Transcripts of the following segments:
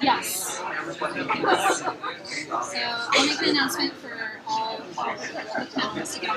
Yes. So I'll make an announcement for all panelists to get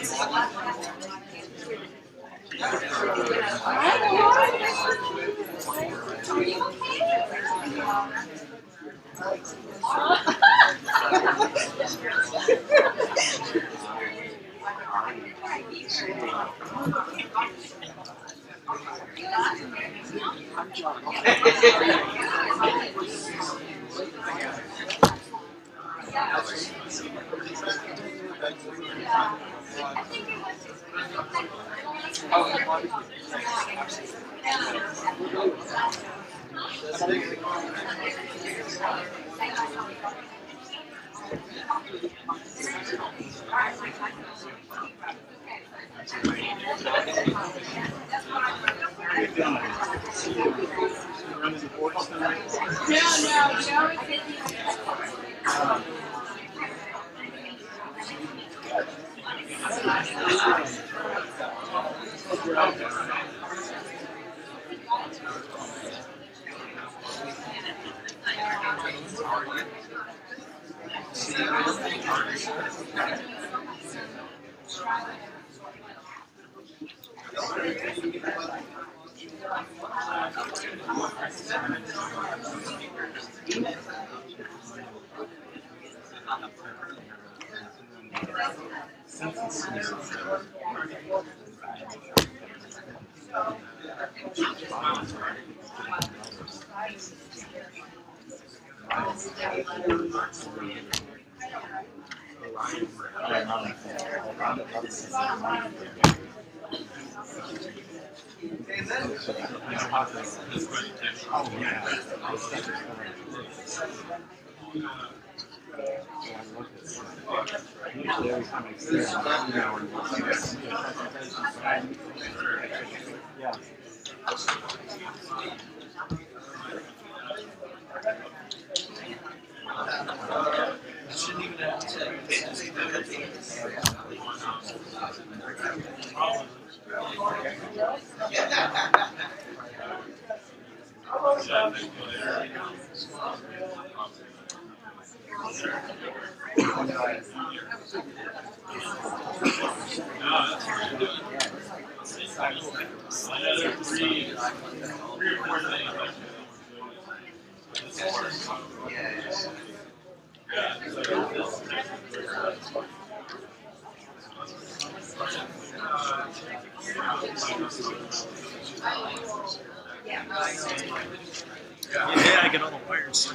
Yeah, I get all the wires.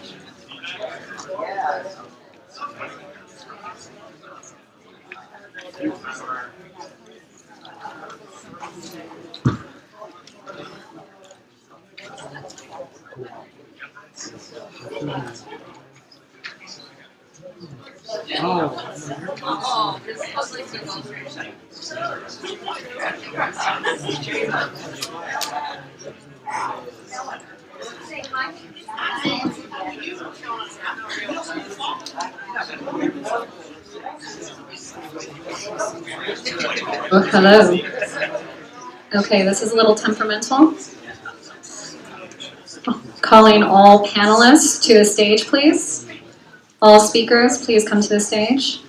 Oh, this is public demonstration. Well, hello. Okay, this is a little temperamental. Oh, Calling all panelists to the stage, please. All speakers, please come to the stage.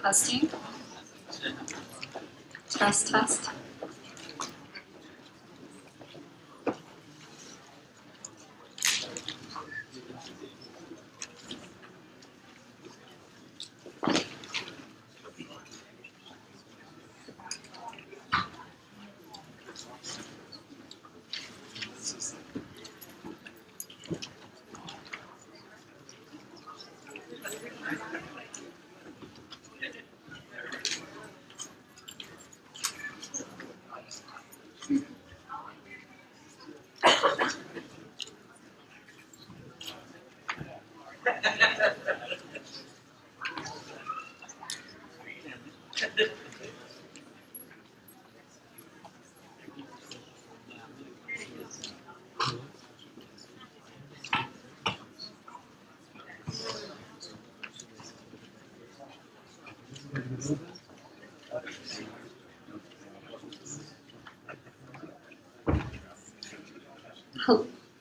Testing. Test, test.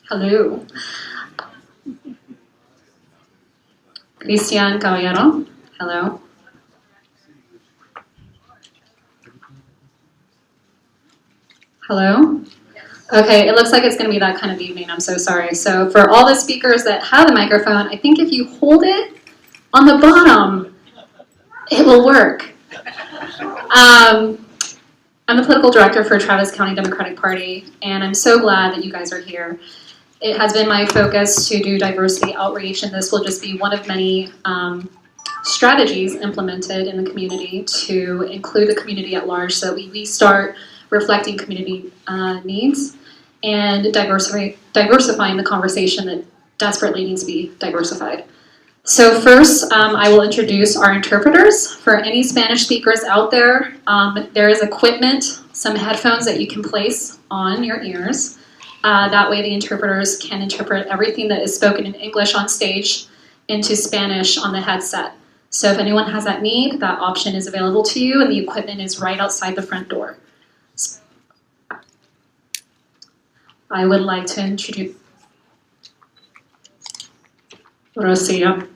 Hello. Cristian Caballero. Hello. Hello? Okay, it looks like it's going to be that kind of evening. I'm so sorry. So for all the speakers that have the microphone, I think if you hold it on the bottom, it will work. I'm the political director for Travis County Democratic Party, and I'm so glad that you guys are here. It has been my focus to do diversity outreach, and this will just be one of many strategies implemented in the community to include the community at large so that we start reflecting community needs and diversifying the conversation that desperately needs to be diversified. So first, I will introduce our interpreters. For any Spanish speakers out there, there is equipment, some headphones that you can place on your ears. That way the interpreters can interpret everything that is spoken in English on stage into Spanish on the headset. So if anyone has that need, that option is available to you, and the equipment is right outside the front door. I would like to introduce Rosia.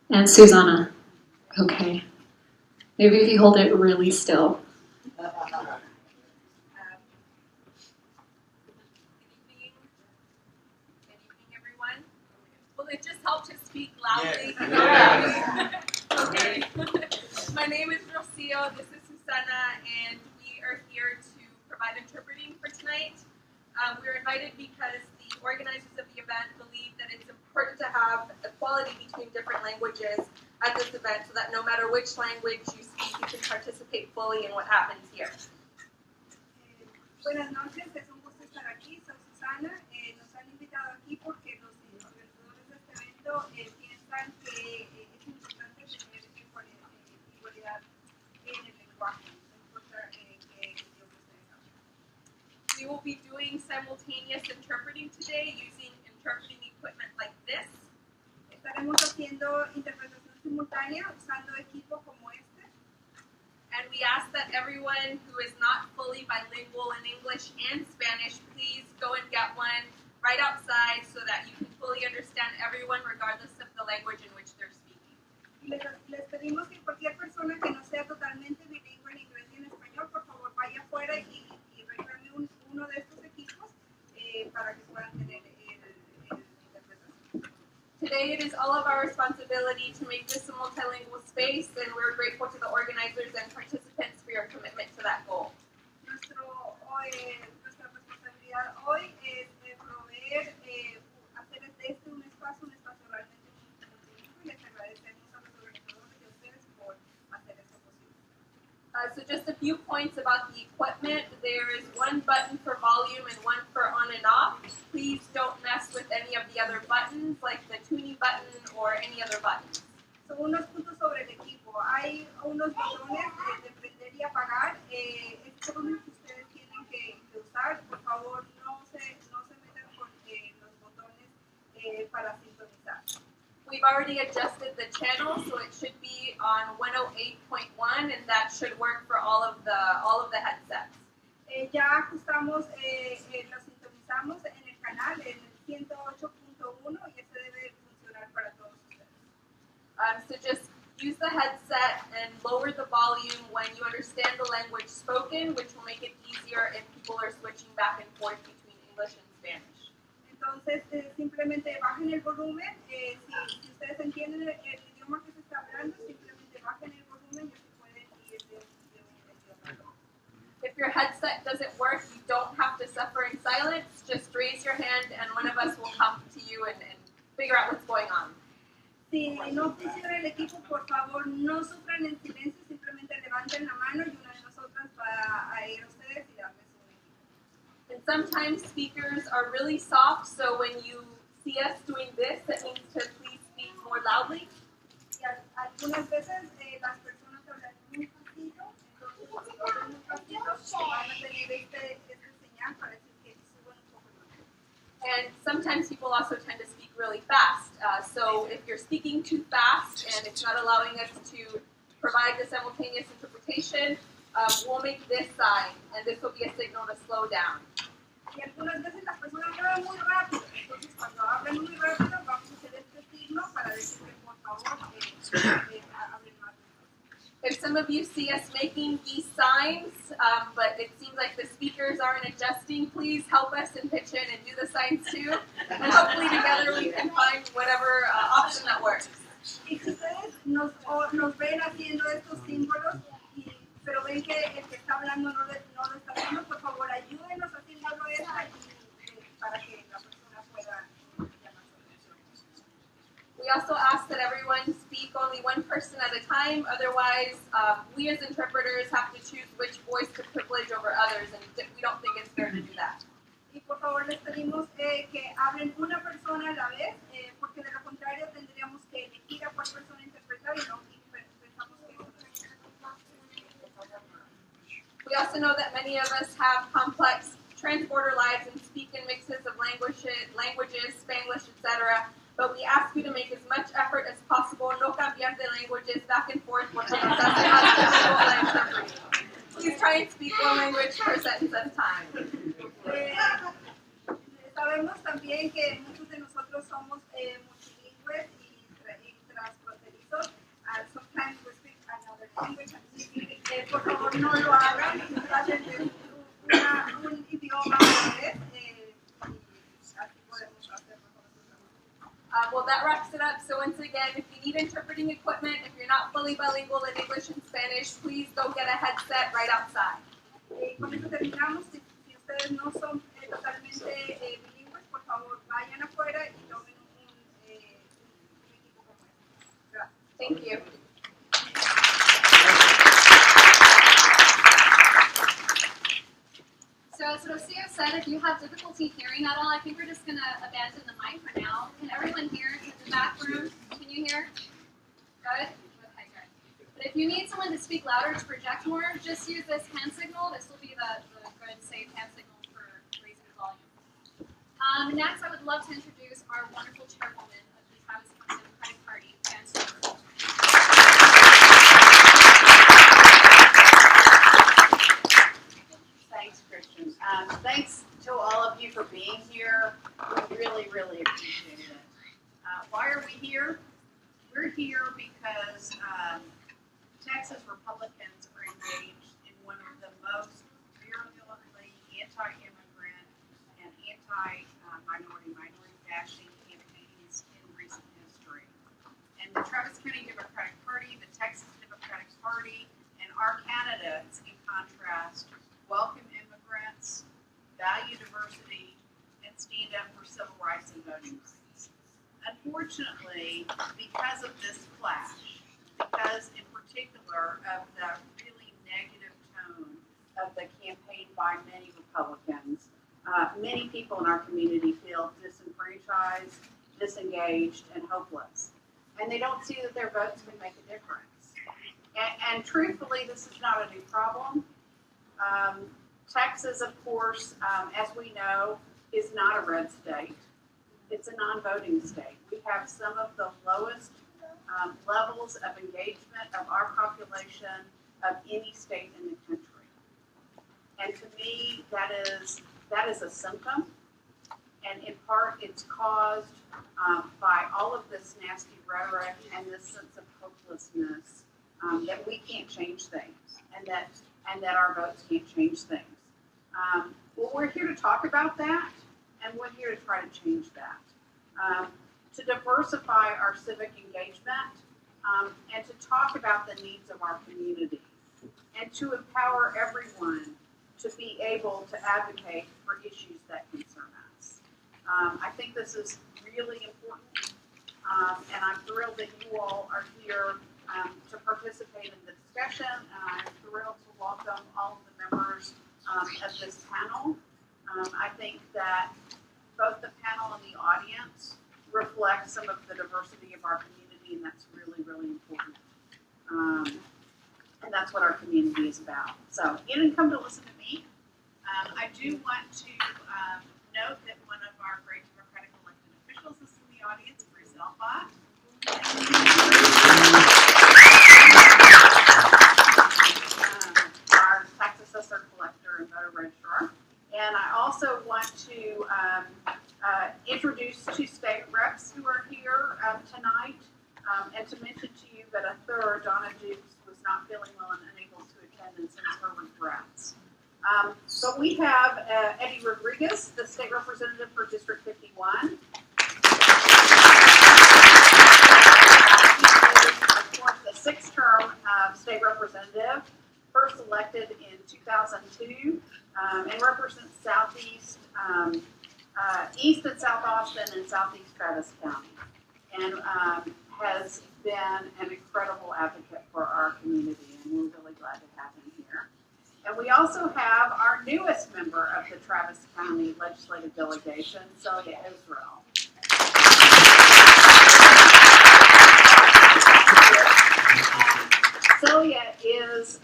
And Susanna. Okay. Maybe if you hold it really still. Good evening, everyone. Will it just help to speak loudly? Yes. Okay. My name is Rocio, this is Susana, and we are here to provide interpreting for tonight. We were invited because the organizers of the event believe that it's important to have equality between different languages at this event so that no matter which language you speak, you can participate fully in what happens here. Buenas noches, es un gusto estar aquí, soy Susana. Nos han invitado aquí porque los organizadores de este evento piensan que es importante tener igualdad en el lenguaje, no importa qué idioma ustedes hablan. We will be doing simultaneous interpreting today using interpreting equipment like this. Estaremos haciendo interpretación simultánea usando equipo como este. And we ask that everyone who is not fully bilingual in English and Spanish, please go and get one right outside so that you can fully understand everyone regardless of the language in which they're speaking. Les pedimos que cualquier persona que no sea totalmente bilingüe en inglés y en español, por favor vaya afuera y reclame uno de estos equipos para que puedan tener el interpretación. Today it is all of our responsibility to make this a multilingual space, and we're grateful to the organizers and participants for your commitment to that goal. Nuestra responsabilidad hoy es proveer, hacer de este un espacio realmente multilingüe, y les agradecemos a los organizadores y a ustedes por hacer esto. just a few points about the equipment. There is one button for volume and one for on and off. Please don't mess with any of the other buttons, like the tuning button or any other buttons. So, unos puntos sobre el equipo. Hay unos botones de prender y apagar. Estos son los que ustedes tienen que usar. Por favor, no se metan con los botones para sintonizar. We've already adjusted the channel, so it should be on 108.1, and that should work for all of the headsets. Ya ajustamos, lo sintonizamos en el canal, en el 108.1, y ese debe funcionar para todos ustedes. So just use the headset and lower the volume when you understand the language spoken, which will make it easier if people are switching back and forth between English and Spanish. Entonces, simplemente bajen el volumen. Si ustedes entienden el idioma que se está hablando, simplemente bajen el volumen y así pueden ir de un idioma. If your headset doesn't work, you don't have to suffer in silence. Just raise your hand and one of us will come to you and figure out what's going on. Si no funciona el equipo, por favor, no sufran en silencio, simplemente levanten la mano y una de nosotras va a ir a ustedes y darles un equipo. And sometimes speakers are really soft, so when you see us doing this, that means to please speak more loudly. Y algunas veces las personas hablan muy pasito, entonces si hablan muy pasito, van a tener este señal para decir que suban un poco más. And sometimes people also tend to speak really fast. So if you're speaking too fast and it's not allowing us to provide the simultaneous interpretation, we'll make this sign, and this will be a signal to slow down. Y algunas veces las personas hablan muy rápido, entonces cuando hablan muy rápido vamos a hacer este signo para decir que por favor hablen más. If some of you see us making these signs, but it seems like the speakers aren't adjusting, please help us and pitch in and do the signs too. And hopefully together we can find whatever option that works. Y si ustedes nos ven haciendo estos símbolos, pero ven que el que está hablando no lo está haciendo, por favor ayúdenos haciéndolo para que la persona pueda llamar su atención. We also ask that everyone speak only one person at a time. Otherwise, we as interpreters have to choose which voice to privilege over others, and we don't think it's fair to do that. Y por favor les pedimos que hablen una persona a la vez, porque de lo contrario tendríamos que elegir a cuál persona interpretar y no pensamos que We also know that many of us have complex transborder lives and speak in mixes of languages, Spanglish, etc. But we ask you to make as much effort as possible, no cambiar de languages back and forth. Please try and speak one language per sentence at a time. Sabemos también que muchos de nosotros somos multilingües y transfronterizos. Sometimes we speak another language. Por favor, no lo hagan. Hablen de un idioma a la vez. Así podemos hacerlo con nosotros. Well, that wraps it up. So once again, if you need interpreting equipment, if you're not fully bilingual in English and Spanish, please go get a headset right outside. Con eso terminamos. Si ustedes no son totalmente bilingües, por favor, vayan afuera y tomen un equipo como este. Gracias. Thank you. So as Rocio said, if you have difficulty hearing at all, I think we're just going to abandon the mic for now. Can everyone hear in the back room? Can you hear? Good? Okay, good. But if you need someone to speak louder to project more, just use this hand signal. This will be the good, safe hand signal for raising the volume. Next, I would love to introduce our wonderful chairwoman of the Travis County Democratic Party, Montserrat. Thanks, Christian. Thanks to all of you for being here. We really, really appreciate it. Why are we here? We're here because Texas Republicans are engaged in one of the most virulently anti-immigrant and anti-minority bashing campaigns in recent history. And the Travis County Democratic Party, the Texas Democratic Party, and our candidates, in contrast, welcome immigrants, value diversity, and stand up for civil rights and voting rights. Unfortunately, because of this clash, because in particular of the really negative of the campaign by many Republicans. Many people in our community feel disenfranchised, disengaged, and hopeless. And they don't see that their votes can make a difference. And truthfully, this is not a new problem. Texas, of course, as we know, is not a red state. It's a non-voting state. We have some of the lowest levels of engagement of our population of any state in the country. And to me, that is a symptom. And in part, it's caused by all of this nasty rhetoric and this sense of hopelessness that we can't change things, and that our votes can't change things. Well, we're here to talk about that, and we're here to try to change that. To diversify our civic engagement, and to talk about the needs of our community, and to empower everyone to be able to advocate for issues that concern us. I think this is really important, and I'm thrilled that you all are here to participate in the discussion, and I'm thrilled to welcome all of the members of this panel. I think that both the panel and the audience reflect some of the diversity of our community, and that's really, really important. And that's what our community is about. So you didn't come to listen to me. I do want to note that one of our great Democratic elected officials is in the audience, Bruce Elbot. Our tax assessor, collector, and voter registrar. And I also want to introduce two state reps who are here tonight, and to mention to you that a third, Dawnna, was not feeling well and unable to attend and sends her regrets. But we have Eddie Rodriguez, the state representative for District 51. He is, of course, the sixth-term state representative, first elected in 2002, and represents Southeast, East and South Austin and Southeast Travis County, and has been an incredible advocate for our community, and we're really glad to have him here. And we also have our newest member of the Travis County Legislative Delegation, Celia Israel. Celia is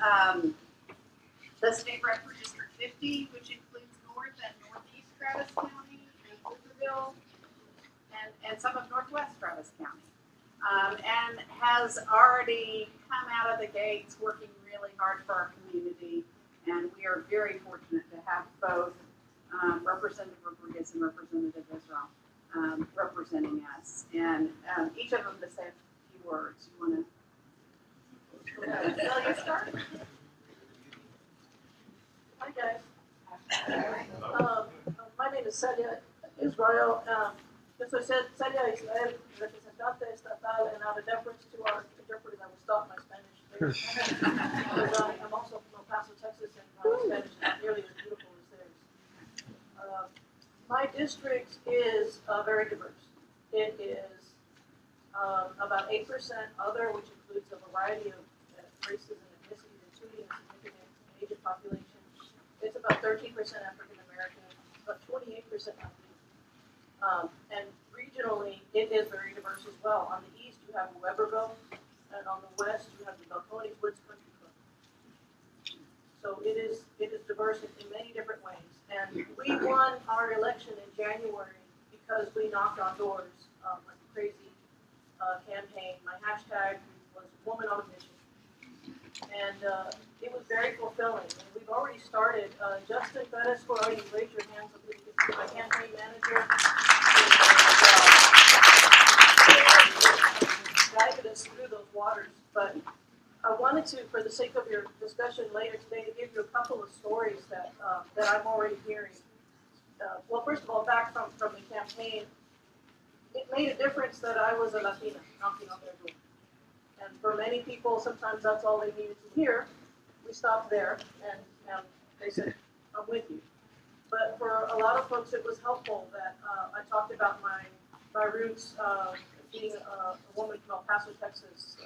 the state rep for District 50, which includes North and Northeast Travis County, and Pflugerville, and some of Northwest Travis County. And has already come out of the gates working really hard for our community. And we are very fortunate to have both Representative Rodriguez and Representative Israel representing us. And each of them to say a few words. You want to Celia start? Hi guys. My name is Celia Israel. As I said, Celia is el representante estatal, and out of deference to our interpreters, I will stop my Spanish there. Because I'm also from El Paso, Texas, and my Spanish is not nearly as beautiful as theirs. My district is very diverse. It is about 8% other, which includes a variety of races and ethnicities, including a significant Asian population. It's about 13% African American, about 28% Latino. And regionally, it is very diverse as well. On the east, you have Weberville, and on the west, you have the Balcony Woods Country Club. So it is diverse in many different ways. And we won our election in January because we knocked on doors like a crazy campaign. My hashtag was Woman on a Mission. And it was very fulfilling. And we've already started. Justin Perez, you raise your hands so we can see my campaign manager. Guided us through those waters. But I wanted to, for the sake of your discussion later today, to give you a couple of stories that I'm already hearing. Well, first of all, back from the campaign, it made a difference that I was a Latina knocking on their door. And for many people, sometimes that's all they needed to hear. We stopped there, and they said, I'm with you. But for a lot of folks, it was helpful that I talked about my roots being a woman from El Paso, Texas,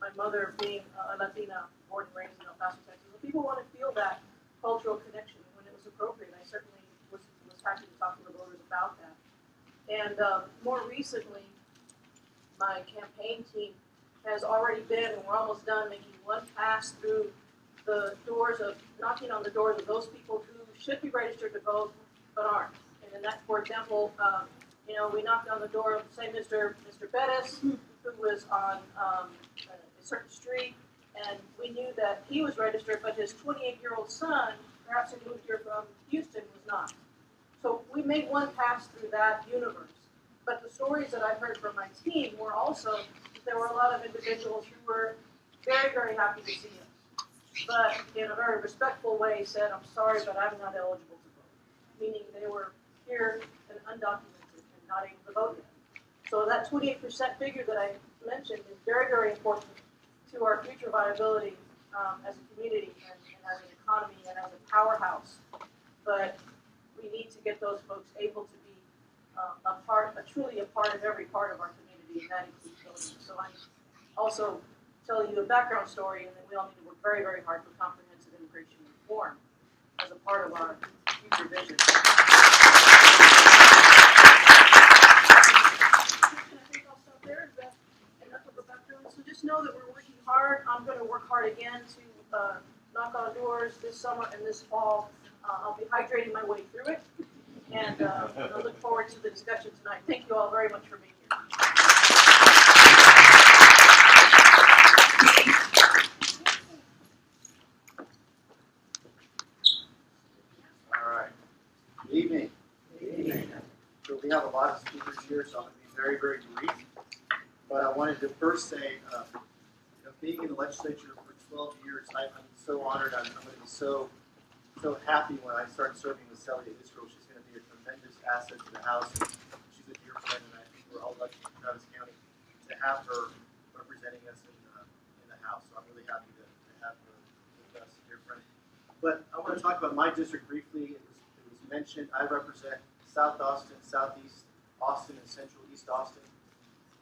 my mother being a Latina, born and raised in El Paso, Texas. And people want to feel that cultural connection when it was appropriate. I certainly was happy to talk to the voters about that. And more recently, my campaign team has already been, and we're almost done, making one pass through the doors of, knocking on the doors of those people who should be registered to vote but aren't. And in that, for example, you know, we knocked on the door of, say, Mr. Bettis, who was on a certain street, and we knew that he was registered, but his 28-year-old son, perhaps he moved here from Houston, was not. So we made one pass through that universe. But the stories that I heard from my team were also that there were a lot of individuals who were very, very happy to see us, but in a very respectful way said, I'm sorry, but I'm not eligible to vote. Meaning they were here and undocumented and not able to vote yet. So that 28% figure that I mentioned is very, very important to our future viability as a community and as an economy and as a powerhouse. But we need to get those folks able to be truly a part of every part of our community, and that includes voting. So I'm also telling you a background story, and then we all need to work very, very hard for comprehensive immigration reform as a part of our future vision. I think I'll stop there. Is that enough of a background? So just know that we're working hard. I'm going to work hard again to knock on doors this summer and this fall. I'll be hydrating my way through it, and I look forward to the discussion tonight. Thank you all very much for being here. All right. Good evening. Good evening. So we have a lot of speakers here, so I'm going to be very, very brief. But I wanted to first say, being in the legislature for 12 years, I'm so honored. I'm going to be so happy when I start serving with Celia Israel. She's going to be a tremendous asset to the House. She's a dear friend, and I think we're all lucky in Travis County to have her representing us in the House. So I'm really happy to have her with us, dear friend. But I want to talk about my district briefly. It was mentioned. I represent South Austin, Southeast Austin, and Central East Austin,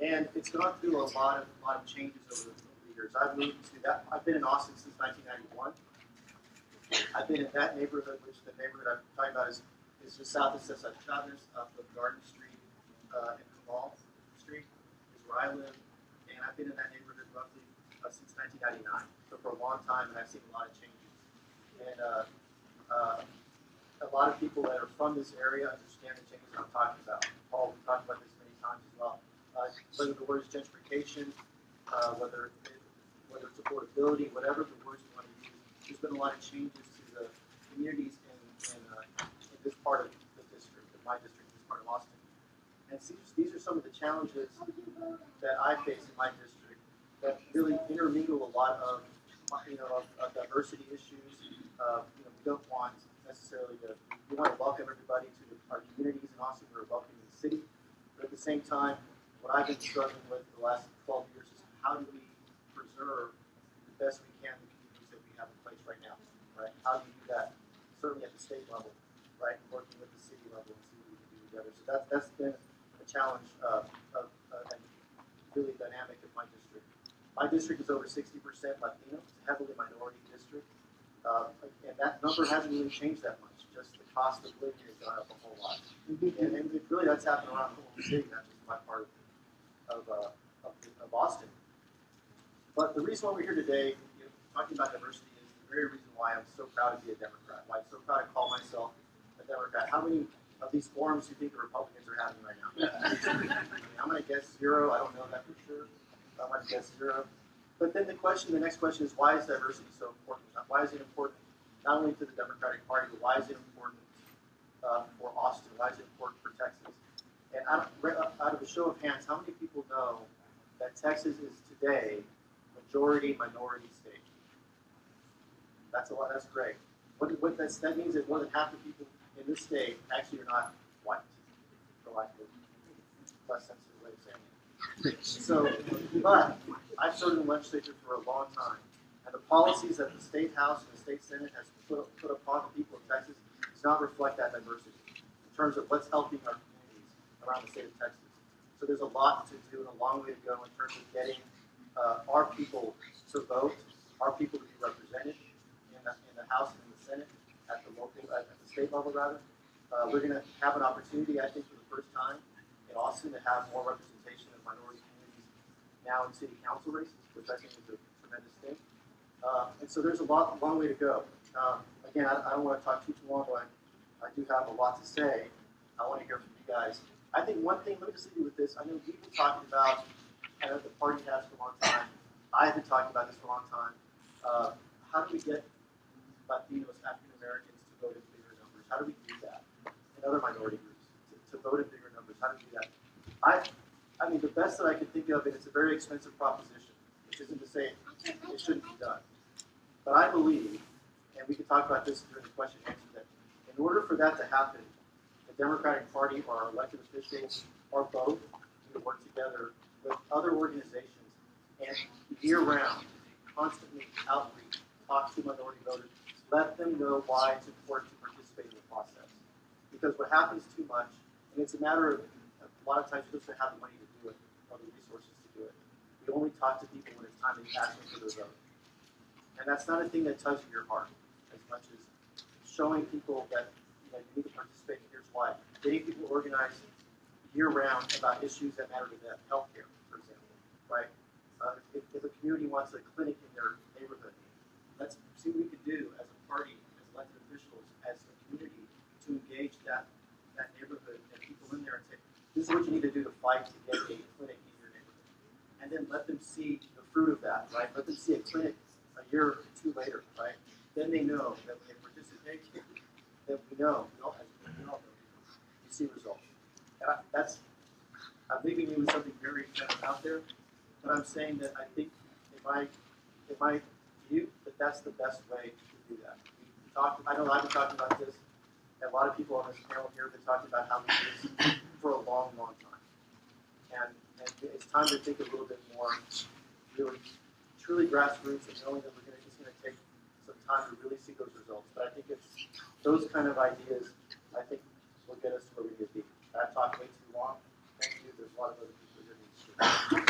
and it's gone through a lot of changes over the years. I've been in Austin since 1991. I've been in that neighborhood, which the neighborhood I'm talking about is just south of Cesar Chavez, up of Garden Street and Kamal Street is where I live, and I've been in that neighborhood roughly since 1999. So for a long time, and I've seen a lot of changes. And a lot of people that are from this area understand the changes I'm talking about. Paul, we've talked about this many times as well. Whether the word is gentrification, whether it's affordability, whatever the words you want to use, there's been a lot of changes to the communities in this part of the district, in my district, this part of Austin. And these are some of the challenges that I face in my district that really intermingle a lot of diversity issues. We don't want necessarily we want to welcome everybody to our communities in Austin. We're welcoming the city, but at the same time, what I've been struggling with the last 12 years is how do we preserve the best we can the communities that we have in place right now, right? How do you do that? Certainly at the state level, right? Working with the city level and see what we can do together. So that's been a challenge and really dynamic in my district. My district is over 60% Latino. It's a heavily minority district. And that number hasn't really changed that much. Just the cost of living has gone up a whole lot. And really that's happened around the whole city, not just my part of Austin. But the reason why we're here today, talking about diversity, is the very reason why I'm so proud to be a Democrat. Why I'm so proud to call myself a Democrat. How many of these forums do you think the Republicans are having right now? I'm going to guess 0. I don't know that for sure. I'm going to guess 0. But then the next question is, why is diversity so important? Why is it important not only to the Democratic Party, but why is it important for Austin? Why is it important for Texas? And out of a show of hands, how many people know that Texas is today majority minority state? That's a lot. That's great. That means that more than half the people in this state actually are not white, for lack of a less sensitive way of saying it. So, but I've served in the legislature for a long time, and the policies that the state house and the state senate has put upon the people of Texas does not reflect that diversity in terms of what's helping our communities around the state of Texas. So there's a lot to do and a long way to go in terms of getting our people to vote, our people to be represented in the House and in the Senate, at the local, at the state level rather. We're going to have an opportunity, I think, for the first time in Austin to have more representation of minority communities now in city council races, which I think is a tremendous thing. And so there's a long way to go. Again, I don't want to talk too long, but I do have a lot to say. I want to hear from you guys. I think one thing, let me just leave you with this. I know we've been talking about, kind of the party has for a long time. I've been talking about this for a long time. How do we get Latinos, African Americans to vote in bigger numbers? How do we do that? And other minority groups to vote in bigger numbers. How do we do that? I mean, the best that I can think of, and it's a very expensive proposition, which isn't to say it shouldn't be done. But I believe, and we can talk about this during the question and answer, that in order for that to happen, the Democratic Party or our elected officials or both need to work together with other organizations and year-round, constantly outreach, talk to minority voters, let them know why it's important to participate in the process. Because what happens too much, and it's a matter of a lot of times you just don't have the money to do it or the resources to do it. We only talk to people when it's time to ask them for their vote. And that's not a thing that touches your heart as much as showing people that you need to participate. Here's why. Getting people organized year-round about issues that matter to them, healthcare, for example, right? If a community wants a clinic in their neighborhood, let's see what we can do as a party, as elected officials, as a community to engage that neighborhood and people in there and say, this is what you need to do to fight to get a clinic in your neighborhood. And then let them see the fruit of that, right? Let them see a clinic a year or two later, right? Then they know that when they participate, that we know, you see results. And I'm leaving you with something very kind of out there, but I'm saying that I think in my view that that's the best way to do that. I know I've been talking about this, and a lot of people on this panel here have been talking about how we do this for a long, long time. And it's time to think a little bit more, really, truly grassroots, and knowing that it's going to take some time to really see those results. But I think it's those kind of ideas, I think, will get us to where we need to be. I've talked way too long. Thank you. There's a lot of other people here to speak.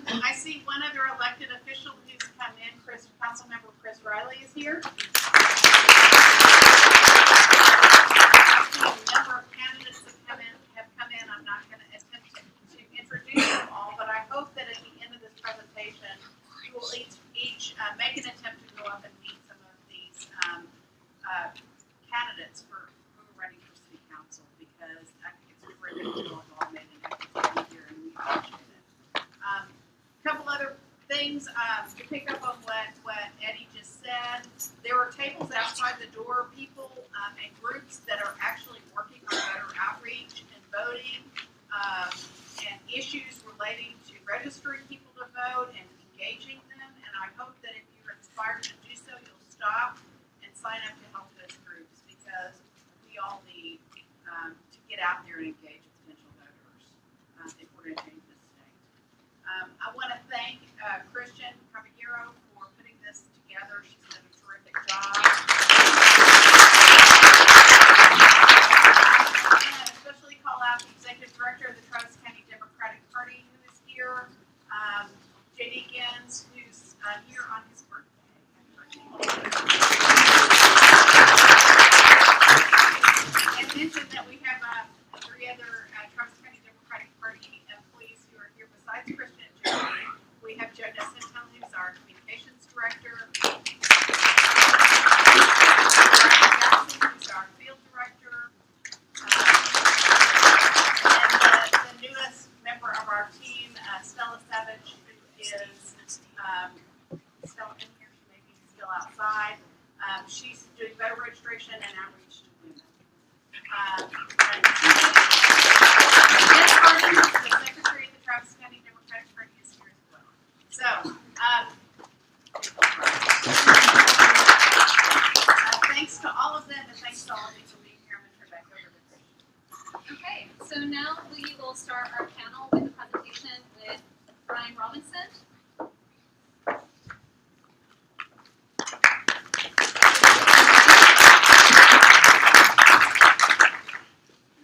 I see one other elected official who's come in. Councilmember Chris Riley is here. I see a number of candidates that have come in. I'm not going to attempt to introduce them all, but I hope that at the end of this presentation, you will each make an attempt to go up and meet some of these candidates who are running for city council, because I think it's terrific to know all made an effort to be here, and we appreciate it. A couple other things to pick up on what Eddie just said. There are tables outside the door, people and groups that are actually working on voter outreach and voting and issues relating to registering people to vote and engaging them. And I hope that if you're inspired to do so, you'll stop and sign up to help those groups, because we all need to get out there and engage with potential voters if we're going to change this state. I want to thank Christian Caballero for putting this together. She's done a terrific job. And especially call out the Executive Director of the Travis County Democratic Party, who is here, J.D. Gins, who's here on his birthday. And mention that we have 3 other Travis County Democratic Party employees who are here besides Christian and Jeremy. We have Joe Descenton, who's our communications director. Brian Jackson, who's our field director. And the newest member of our team, Stella Savage, who is still in here. She may be still outside. She's doing voter registration and outreach to women. Ms. Harden, the secretary of the Travis County Democratic Party, is here as well. So, thanks to all of them, and thanks to all of you for being here. I'm going to turn back over to Christian. Okay, so now we will start our panel with a presentation with Brian Robinson.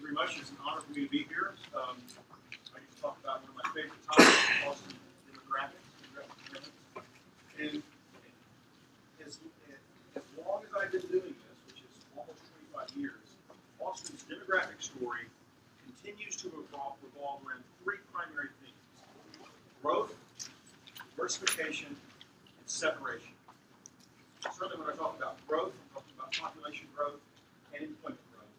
Very much. It's an honor for me to be here. I get to talk about one of my favorite topics, Austin demographics. And as long as I've been doing this, which is almost 25 years, Austin's demographic story continues to revolve around three primary themes: growth, diversification, and separation. Certainly when I talk about growth, I'm talking about population growth and employment growth.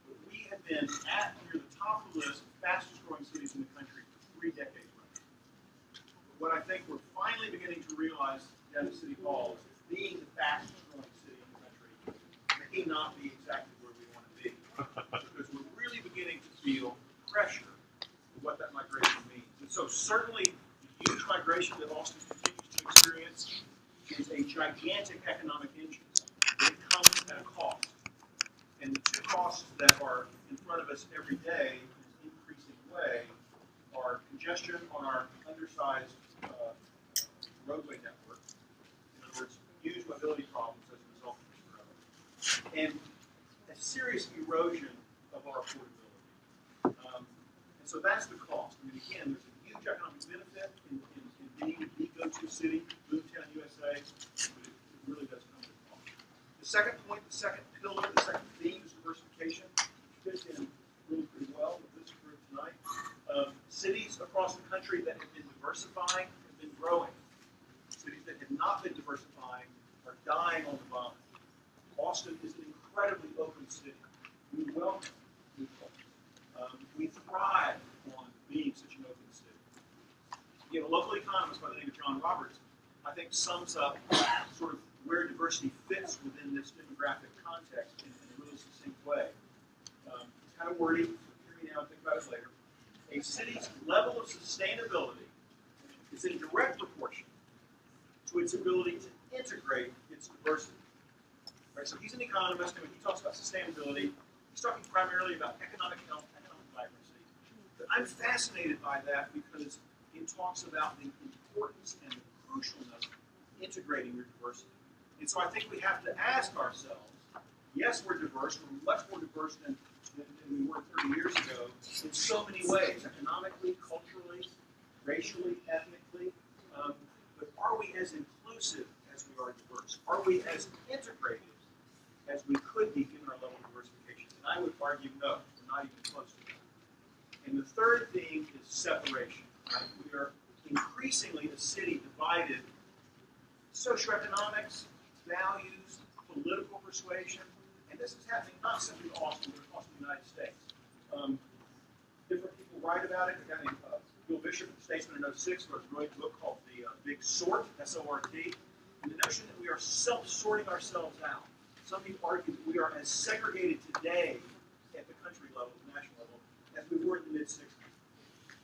But we have been at near the top of the list of fastest growing cities in the country for 3 decades running. But what I think we're finally beginning to realize down at City Hall is that being the fastest growing city in the country may not be exactly where we want to be. Because we're really beginning to feel pressure of what that migration means. And so certainly the huge migration that Austin continues to experience is a gigantic economic engine, but it comes at a cost. And the two costs that are in front of us every day in an increasing way are congestion on our undersized roadway network, in other words, huge mobility problems as a result of this growth, and a serious erosion of our affordability. And so that's the cost. I mean, again, there's a huge economic benefit in being the go-to city, Boomtown, USA, but it really does come with a cost. The second point, the second pillar, the second theme is diversification. Fits in really pretty well with this group tonight. Cities across the country that have been diversifying have been growing. Cities that have not been diversifying are dying on the vine. Austin is an incredibly open city. We welcome new folks. We thrive on being such an open city. You have a local economist by the name of John Roberts, I think sums up sort of where diversity fits within this demographic context in a really succinct way. It's kind of wordy, so hear me now and think about it later. A city's level of sustainability is in direct proportion to its ability to integrate its diversity. Right, so he's an economist, and when he talks about sustainability, he's talking primarily about economic health, economic vibrancy. But I'm fascinated by that because it talks about the importance and the crucialness of integrating your diversity. And so I think we have to ask ourselves, yes, we're diverse, we're much more diverse than we were 30 years ago in so many ways, economically, culturally, racially, ethnically. But are we as inclusive as we are diverse? Are we as integrated as we could be given our level of diversification? And I would argue no, we're not even close to that. And the third theme is separation. Right? We are increasingly a city divided socioeconomics, values, political persuasion, and this is happening not simply in Austin, but across the United States. Different people write about it. A guy named Bill Bishop, Statesman in '06, wrote a brilliant book called The Big Sort, S-O-R-T, and the notion that we are self-sorting ourselves out. Some people argue that we are as segregated today at the country level, the national level, as we were in the mid-'60s.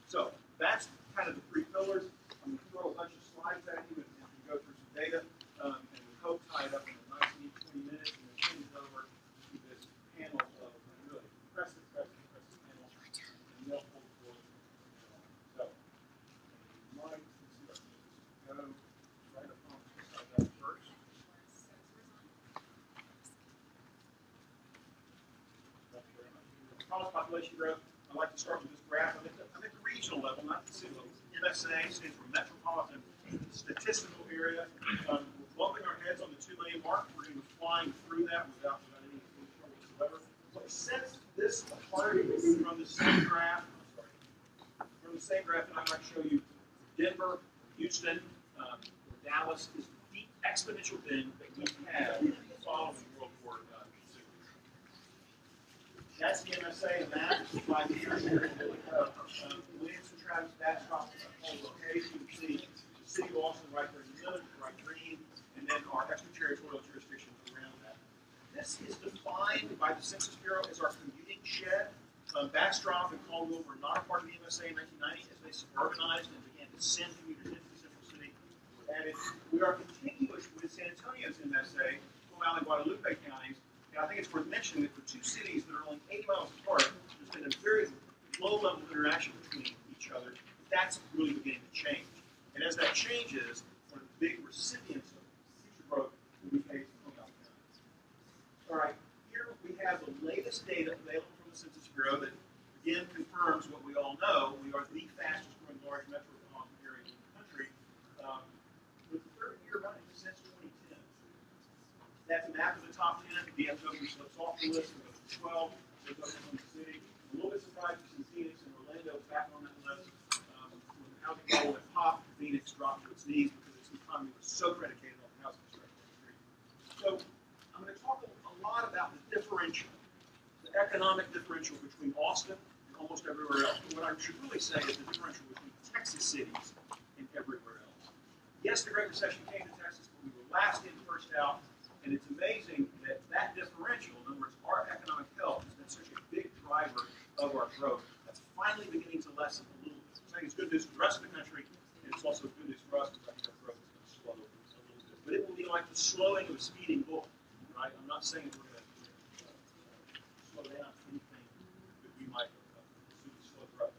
So that's kind of the three pillars. I'm going to throw a bunch of slides at you and go through some data, and we hope tie it up in a nice, neat 20 minutes, and then turn it over to this panel of really impressive panel, and they'll hold the floor. So, Mike, let's see if I can go right up on this side that first. College population growth. I like to start with this graph. I'm at the regional level, not the city level. MSA stands for Metropolitan Statistical Area. We're bumping our heads on the 2 million mark. We're going to be flying through that without any trouble whatsoever. What sets this apart from the same graph, that I might show you, Denver, Houston, or Dallas, is the deep exponential bend that we have following World War II. That's the MSA map, 5 years here. Williamson, Travis, Bastrop, location. You see the city of Austin right there in the middle, right green, and then our extraterritorial jurisdictions around that. This is defined by the Census Bureau as our commuting shed. Bastrop and Caldwell were not a part of the MSA in 1990 as they suburbanized and began to send commuters into the central city. We are contiguous with San Antonio's MSA, Coal Valley, Guadalupe counties. And I think it's worth mentioning that for two cities that are only 80 miles apart, there's been a very low level of interaction between each other. That's really beginning to change. And as that changes, one of the big recipients of future growth will be faced in Coal Valley counties. All right, here we have the latest data available from the Census Bureau that again confirms what we all know. We are the fastest growing large metropolitan area in the country. With the third top 10. DFW slips off the list and goes to 12. Goes up to Oklahoma City. A little bit surprised to see Phoenix and Orlando back on that list. When the housing bubble had popped, Phoenix dropped to its knees because its economy was so predicated on the housing construction industry. So I'm going to talk a lot about the differential, the economic differential between Austin and almost everywhere else. But what I should really say is the differential between Texas cities and everywhere else. Yes, the Great Recession came to Texas, but we were last in, first out. And it's amazing that that differential, in other words, our economic health, has been such a big driver of our growth. That's finally beginning to lessen a little bit. I'm saying it's good news for the rest of the country, and it's also good news for us because I think our growth is going to slow a little bit. But it will be like the slowing of a speeding bullet, right? I'm not saying we're going to slow down anything that we might slow growth.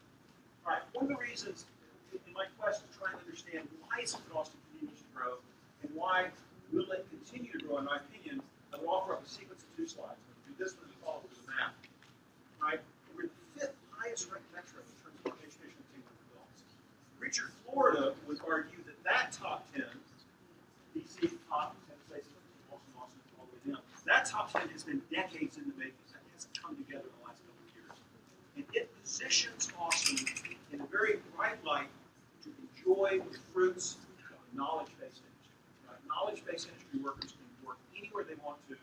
All right, one of the reasons in my quest is trying to understand why is it that Austin continues to grow and why will it continue to grow, in my opinion. I will offer up a sequence of 2 slides. I'm going to do this one and follow with the map. Right? We're the 5th highest ranked metro in terms of education attainment for adults. Richard Florida would argue that that top 10, DC top 10 states, Austin, all the way down, that top 10 has been decades in the making. That hasn't come together in the last couple of years. And it positions Austin in a very bright light to enjoy the fruits of a knowledge-based industry. Knowledge-based industry workers can work anywhere they want to,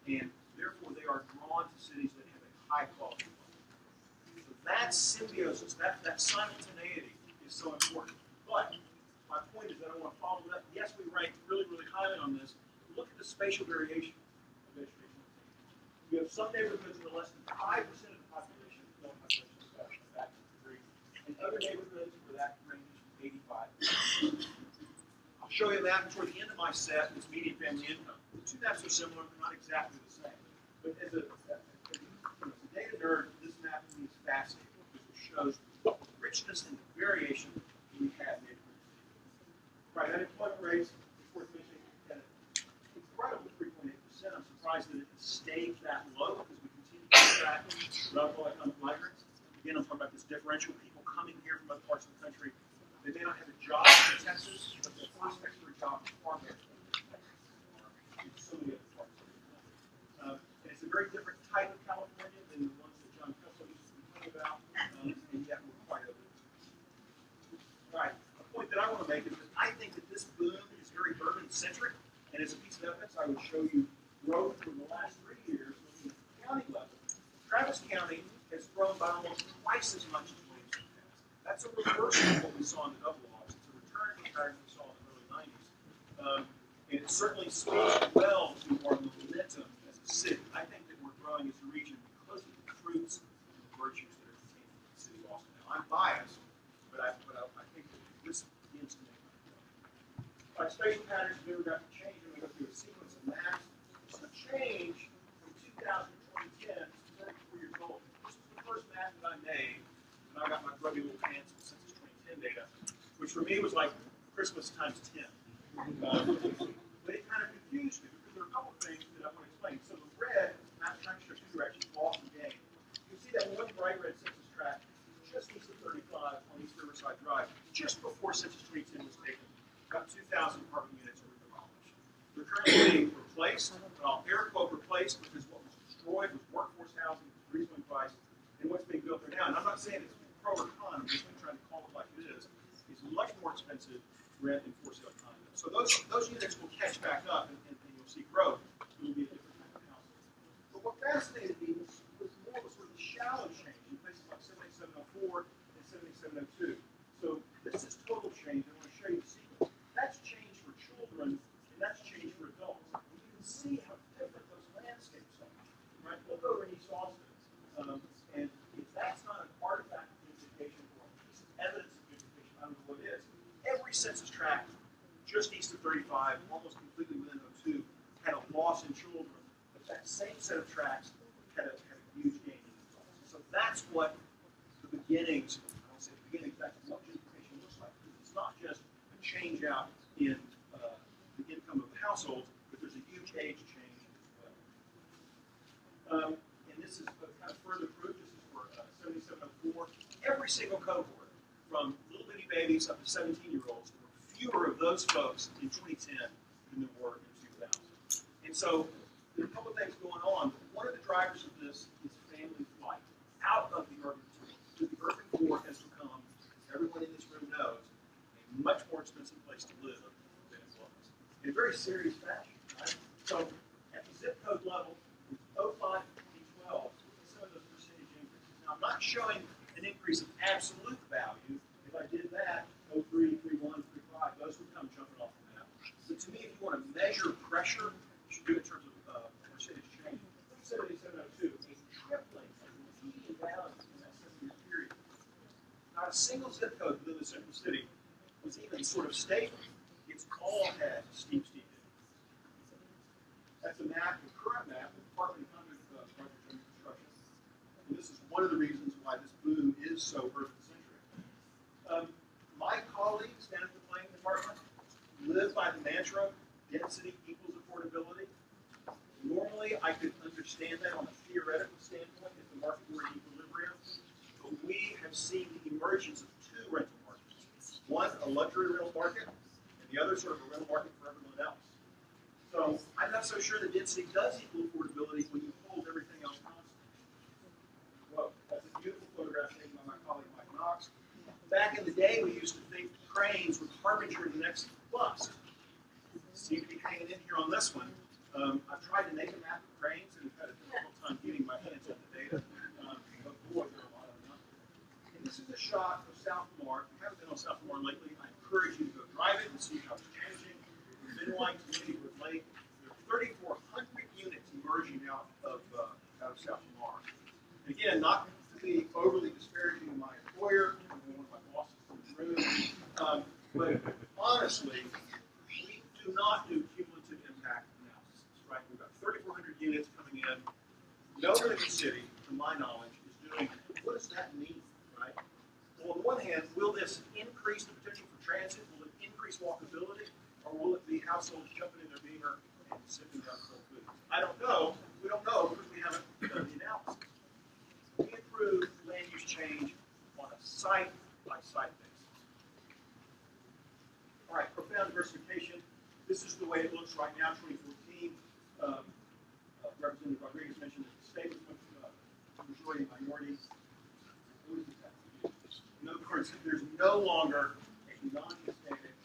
and therefore they are drawn to cities that have a high quality of life. So that symbiosis, that simultaneity is so important. But my point is that I want to follow that. Yes, we rank really, really highly on this. Look at the spatial variation of education. You have some neighborhoods where less than 5% of the population is going to bachelor's degree, and other neighborhoods where that ranges from 85%. I'll show you a map toward the end of my set. It's median family income. The 2 maps are similar, they're not exactly the same. But as a data nerd, this map to me is fascinating because it shows the richness and the variation we have in neighborhoods. Right, unemployment rates, it's worth mentioning, at an incredible 3.8%. I'm surprised that it has stayed that low because we continue to attract low economic migrants. Again, I'm talking about this differential, people coming here from other parts of the country. They may not have a job in Texas, but the prospects for a job is far better in Texas in so many other parts of the country. And it's a very different type of California than the ones that John Kelso used to be talking about, and yet we're quite open. All right, a point that I want to make is that I think that this boom is very urban-centric, and as a piece of evidence, I would show you growth from the last 3 years looking at the county level. Travis County has grown by almost twice as much as Williamson has. That's a reversal of what we saw in the double laws. It's a return to the pattern we saw in the early 90s. And it certainly speaks well to our momentum as a city. I think that we're growing as a region because of the fruits and the virtues that are contained in the city of Austin. Now, I'm biased, but I think that this begins to make my point. Our spatial patterns have never got to change. I'm going to go through a sequence of maps. It's a change from 2000 to 2010. It's 34 years old. This was the first map that I made. And I got my grubby little pants with Census 2010 data, which for me was like Christmas times 10. But it kind of confused me because there are a couple of things that I want to explain. So the red, not trying to show 2 directions, lost and gained. You see that one bright red census tract just east of 35 on East Riverside Drive, just before Census 2010 was taken. About 2,000 apartment units were demolished. They're currently being replaced, but I'll air quote replaced because what was destroyed was workforce housing, reasonably priced, and what's being built there now. And I'm not saying it's pro or con, I'm just trying to call it like it is much more expensive rent than for-sale condos. So those units will catch back up and you'll see growth. It will be a different type of house. But what fascinated me was more of a sort of shallow change in places like 7704 and 7702. So this is total change. I want to show you the sequence. That's change for children and that's change for adults. And you can see how different those landscapes are. Right? Look over in East Austin. And if that's not an artifact of gentrification or a piece of evidence of gentrification, I don't know what is. Every census tract just east of 35, almost completely within 02, had a loss in children. But that same set of tracts had a huge gain in adults. So that's what the beginnings, I won't say the beginnings, that's what gentrification looks like. It's not just a change out in the income of the households, but there's a huge age change as well. And this is kind of further proof. This is for 7704. Every single cohort, from little bitty babies up to 17-year-olds, there were fewer of those folks in 2010 than there were in 2000. And so There's a couple of things going on, but one of the drivers of this is family flight out of the urban core. The urban core has become, as everyone in this room knows, a much more expensive place to live than it was. In a very serious fashion, right? So at the zip code level, with 05 to 2012, some of those percentage increases. Now, I'm not showing an increase of absolute value. If I did that, 03, 31, 35, those would come jumping off the map. But to me, if you want to measure pressure, you should do it in terms of percentage change. 7702, a tripling of the median value in that 7-year period. Not a single zip code within the central city was even sort of stable. It's all had steep increases. That's a map, the current map, of partly funded project under construction. And this is one of the reasons why this boom is so urban-centric. My colleagues down at the planning department live by the mantra, density equals affordability. Normally, I could understand that on a theoretical standpoint if the market were in equilibrium, but we have seen the emergence of two rental markets. One, a luxury rental market, and the other sort of a rental market for everyone else. So I'm not so sure that density does equal affordability when you hold everything else constant. Well, that's a beautiful photograph taken by my colleague Mike Knox. Back in the day, we used to think cranes were the harbinger of the next bust. Seem to be hanging in here on this one. I've tried to make a map of cranes and have had a difficult time getting my hands on the data. But boy, there are a lot of them. And this is a shot of South Lamar. If you haven't been on South Lamar lately, I encourage you to go drive it and see how it's changing. The midline to Ladywood Lake. There are 3,400 units emerging out of South Lamar. Again, not to be overly disparaging of my employer, one of my bosses in the room, but honestly, we do not do cumulative impact analysis, right? We've got 3,400 units coming in. No one in the city, to my knowledge, is doing, what does that mean, right? Well, on the one hand, will this increase the potential for transit? Will it increase walkability? Or will it be households jumping in their Beamer and sipping down cold food? I don't know. We don't know because we haven't done the analysis. We improve land use change on a site-by-site basis. All right, profound diversification. This is the way it looks right now, 2014. Representative Rodriguez mentioned that the state was majority minority. In other words, there's no longer a non-Hispanic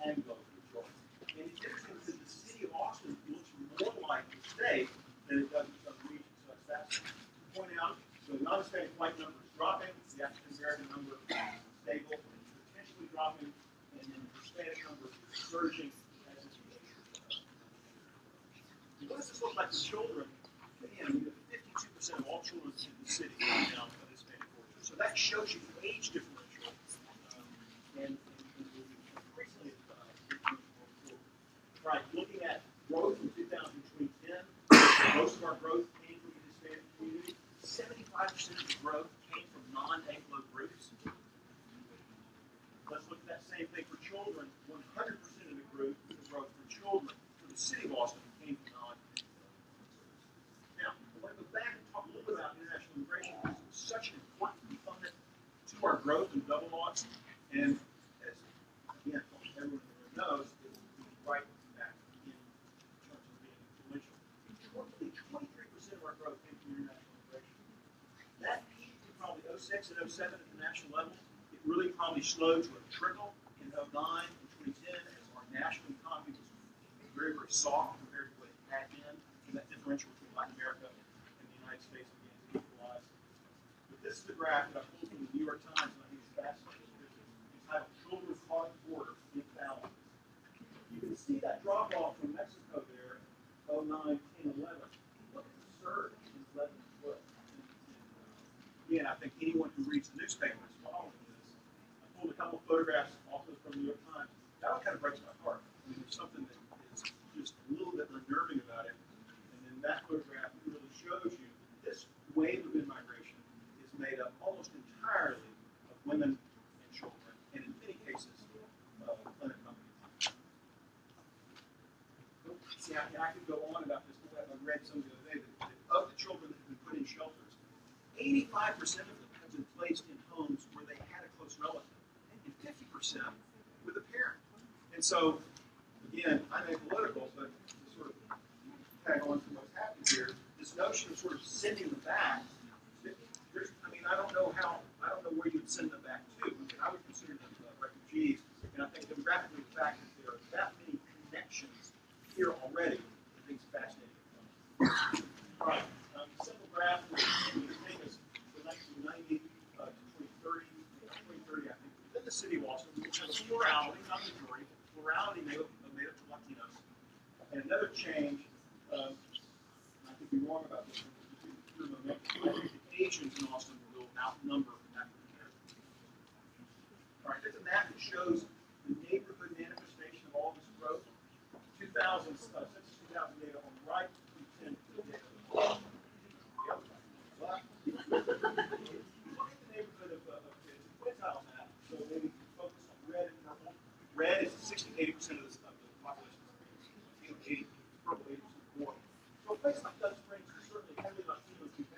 Anglo majority. And it's interesting because the city of Austin looks more like the state than it does in some regions. So that's to point out the non-Hispanic white number is dropping, the African American number is stable, potentially dropping, and then the Hispanic number is surging as it's what does this look like for children? Again, we have 52% of all children in the city right now of Hispanic origin. So that shows you the age differential, and increasingly right. Looking at growth in 2010, most of our growth came from the Hispanic community. 75% of the growth came from non-Anglo groups. Let's look at that same thing for children. 100% of the growth for children for the city of Austin came from non-Anglo. Now, I want to go back and talk a little bit about international immigration because it's such an important component to our growth and double laws. And as again, everyone in the room knows, it will be right back in terms of being influential. Importantly, 23% of our growth came from international immigration. That peaked in probably 06 and 07 at the national level. It really probably slowed to a trickle in 09 and 2010 as our national economy was very, very soft compared to what it had been, and that differential between Latin America and the United States began to equalize. But this is the graph that I pulled from the New York Times, and I think it's fascinating. It's entitled Children Caught at the Border Imbalance. You can see that drop off from Mexico there, 09, 10, 11. Look at the surge in 11 and 12. Again, I think anyone who reads the newspaper is following this. I pulled a couple of photographs also from the New York Times. That one kind of breaks my heart. I mean, there's something that is just a little bit unnerving about it. And then that photograph really shows you this wave of in-migration is made up almost entirely of women and children, and in many cases, unaccompanied. See, I could go on about this. I read some the other day that of the children that have been put in shelters, 85% of them have been placed in homes where they had a close relative, and 50% with a parent. And so, again, I'm apolitical, but to sort of tag on to what's here, this notion of sort of sending them back, I don't know where you'd send them back to. I would consider them refugees, and I think demographically the fact that there are that many connections here already, I think is fascinating. All right, simple graph, which will take us from 1990 to 2030. 2030, I think, within the city of Austin, we have a plurality, not a majority, plurality made up of Latinos. And another change, I could be wrong about this, I think the Asians in Austin will outnumber African Americans. All right, there's a map that shows the neighborhood manifestation of all this growth. 2000, census 2000 data on the right, 2010 data on the left. Look at the neighborhood of it's a quintile map, so maybe focus on red and purple. Red is 60-80% of the population. 80, purple 80% more. So a place like Dutch Springs is certainly heavily Latino in 2000.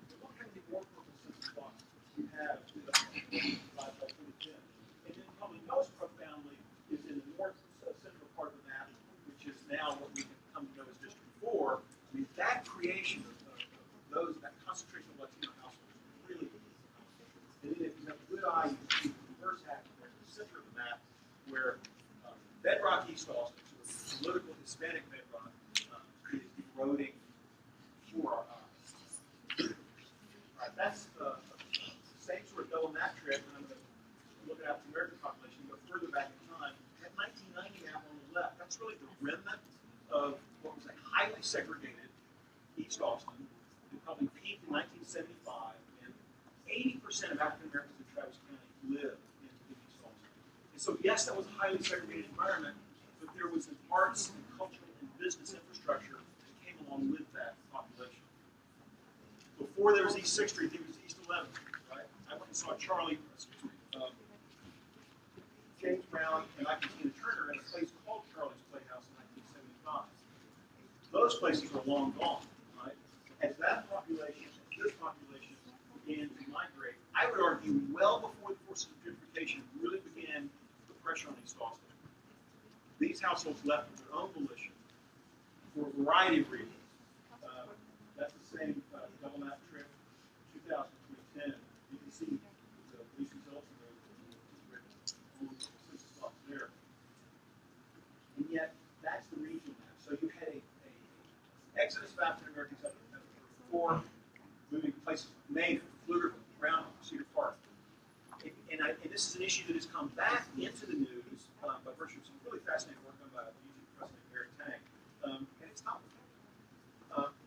But look how many more purple census blocks you have by 2010. And then probably most profoundly is in the north central part of the map, which is now what we have come to know as District 4. I mean, that creation of those, that concentration of Latino households is really good. And then if you have a good eye, you see the reverse half there, the center of the map, where bedrock East Austin, so political Hispanic bedrock, is eroding before our eyes. All right, that's the same sort of double map trip, and I'm going to look at the American population, go further back in time. That 1990 map on the left, that's really the remnant of what was a highly segregated East Austin. It probably peaked in 1975, and 80% of African Americans in Travis County live in East Austin. And so, yes, that was a highly segregated environment, but there was an arts and cultural and business infrastructure that came along with that population. Before there was East 6th Street, there was East 11th, right? I went and saw James Brown and Tina Turner at a place called Charlie's Playhouse in 1975. Those places are long gone, right? As that population, this population began to migrate, I would argue well before the forces of gentrification really began to put pressure on East Austin. These households left of their own volition for a variety of reasons. That's the same double map trip, 2010. You can see the recent results of the census plots there. And yet, that's the regional map. So you had a exodus of African Americans up to 4, moving to places like Maine, Pflugerville, Brown, Cedar Park. And this is an issue that has come back into the news by virtue of some really fascinating work done by the YouTube president, Barry Tang. And it's not.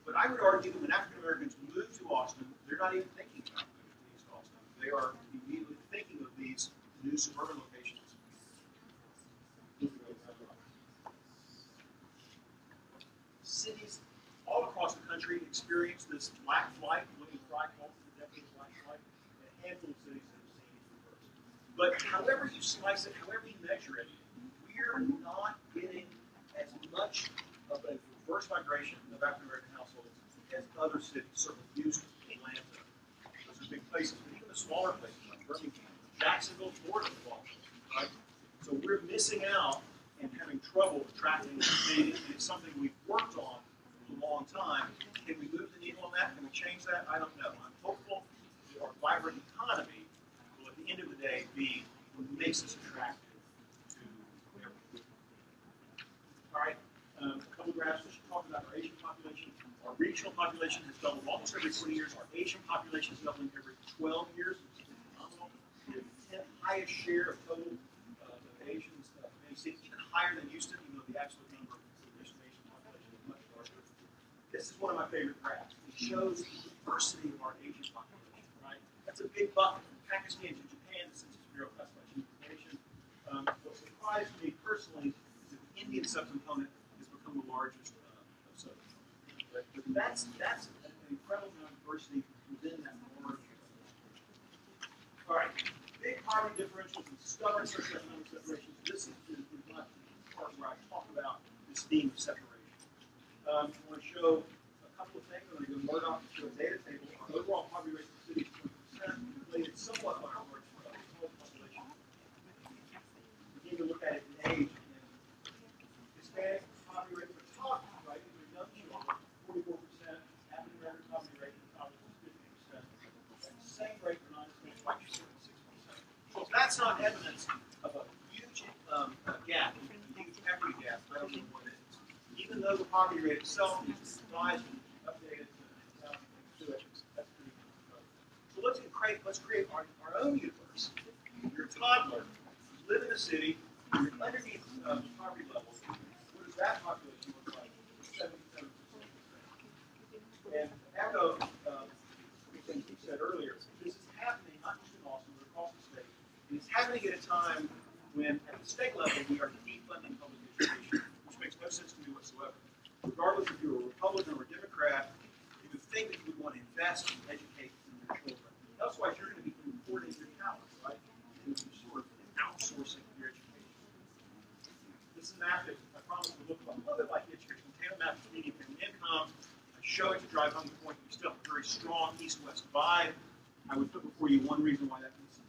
But I would argue that when African Americans move to Austin, they're not even thinking about moving to East Austin. They are immediately thinking of these new suburban locations. Cities all across the country experience this black flight, William Fry called it the decade of black flight, and a handful of cities that have seen it reverse. But however you slice it, however you measure it, we're not getting as much of a reverse migration of African American households as other cities, certainly Houston, Atlanta. Those are big places, but even the smaller places like Birmingham, Jacksonville, Florida, right? So we're missing out and having trouble attracting the it's something we've worked on for a long time. Can we move the needle on that? Can we change that? I don't know. I'm hopeful that our vibrant economy will, at the end of the day, be what makes us attractive to everyone. All right. A couple of graphs. We should talk about our Asian population. Our regional population has doubled almost every 20 years. Our Asian population is doubling every 12 years, which is phenomenal. We have the 10th highest share of total Asians, even higher than Houston, even though the absolute number of the Asian population is much larger. This is one of my favorite graphs. It shows the diversity of our Asian population, right? That's a big bucket from Pakistan to Japan, the Census Bureau classification information. What surprised me personally is that the Indian subcomponent has become the largest of subcomponents. But that's an incredible amount of diversity within that large. All right. Big poverty differentials and stubborn socioeconomic separations. This is my part where I talk about this theme of separation. I want to show a couple of things. I'm going to go Murdoch to show a data table. Our overall poverty rate for the city is 20%, related somewhat by our large population. Begin to look at it in age. And Hispanic poverty rate for the top right, these are young children, 44%. poverty rate itself is revised and updated to it. That's pretty cool. So let's create our own universe. You're a toddler, you live in a city, you're underneath poverty level. What does that population look like? 77%. And echo things you said earlier, this is happening not just in Austin, but across the state. And it's happening at a time when, at the state level, we are defunding public education, which makes no sense to me whatsoever. Regardless if you're a Republican or a Democrat, you would think that you would want to invest and educate your children. Otherwise, you're going to be importing your talent, right? And you're sort of outsourcing your education. This is an map that I promise will look a little bit like it. It's a container map of median income. I show it to drive home the point that we still have a very strong east-west divide. I would put before you one reason why that is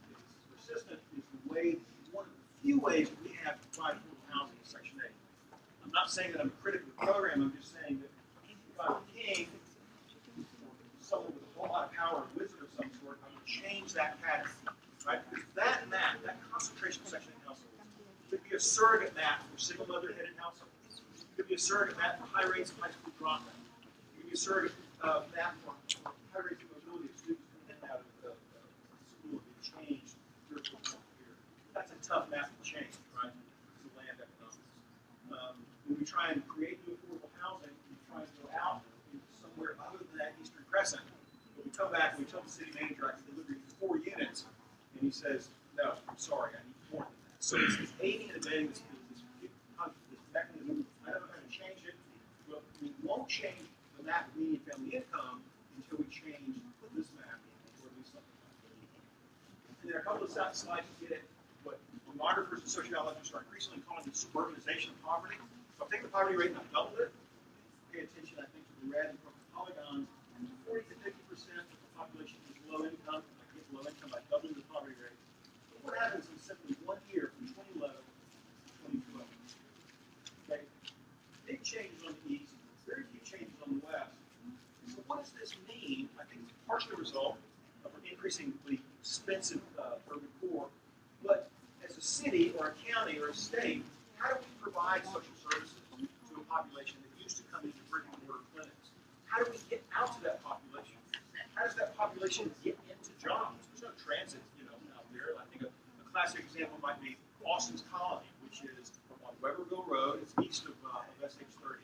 persistent is the way, one of the few ways we have to provide affordable housing in Section 8. I'm not saying that I'm a critic of the program, I'm just saying that if I were king, someone with a whole lot of power, a wizard of some sort, I would change that pattern. Right? Because that map, that concentration of Section 8 households, could be a surrogate map for single mother-headed households. It could be a surrogate map for high rates of high school dropout. It could be a surrogate map for high rates of mobility of students coming in and out of the school and being changed year to year. That's a tough map to change, right? It's the land economics. When we try and create new affordable housing, we try and go out into somewhere other than that Eastern Crescent. But we come back and we tell the city manager, I can deliver you 4 units. And he says, no, I'm sorry, I need more than that. So it's aiding and abetting this mechanism. I don't know how to change it, but we won't change the map of median family income until we change this map, or at least something like that. And there are a couple of slides to get at what demographers and sociologists are increasingly calling the suburbanization of poverty. So I've taken the poverty rate and I've doubled it. Pay attention, I think, to the red and purple polygons. 40 to 50% of the population is low income. Low income by doubling the poverty rate. But what happens in simply 1 year from 2011 to 2012? Okay, big changes on the east, very few changes on the west. So what does this mean? I think it's partially a result of an increasingly expensive urban core. But as a city or a county or a state, how do we provide social services to a population that used to come into brick and mortar clinics? How do we get out to that population? How does that population get into jobs? There's no transit, out there. I think a classic example might be Austin's Colony, which is on Weberville Road. It's east of SH30.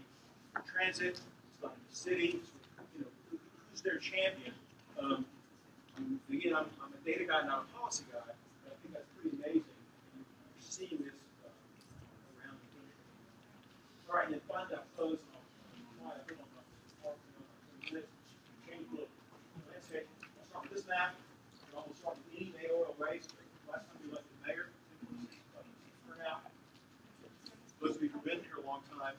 Transit, it's not in the city. Who's their champion? Again, I'm a data guy, not a policy guy. But I think that's pretty amazing. And you're seeing this around the country. All right, and then finally, I'll close on why I've been on my minutes. Change the landscape. I'll start with this map. And we'll start with any mayoral race. Last time we elected mayor, turnout. Those of you who've been here a long time,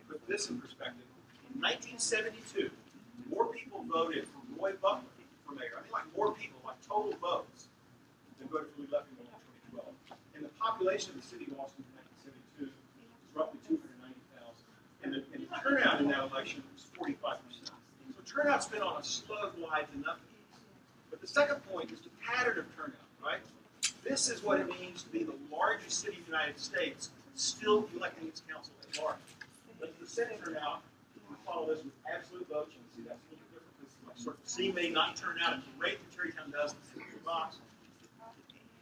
put this in perspective. In 1972, more people voted for Roy Butler for mayor. I mean, like more people, like total votes, than voted for Lila in 2012. And the population of the city of Austin in 1972 was roughly 290,000. And the turnout in that election was 45%. So turnout's been on a slow glide to nothing. But the second point is the pattern of turnout, right? This is what it means to be the largest city in the United States, still electing its council at large. But the Senate turnout, we follow this with absolute votes. You can see that's a little bit different. This is like sort of C may not turn out at the rate that Terrytown does in the box.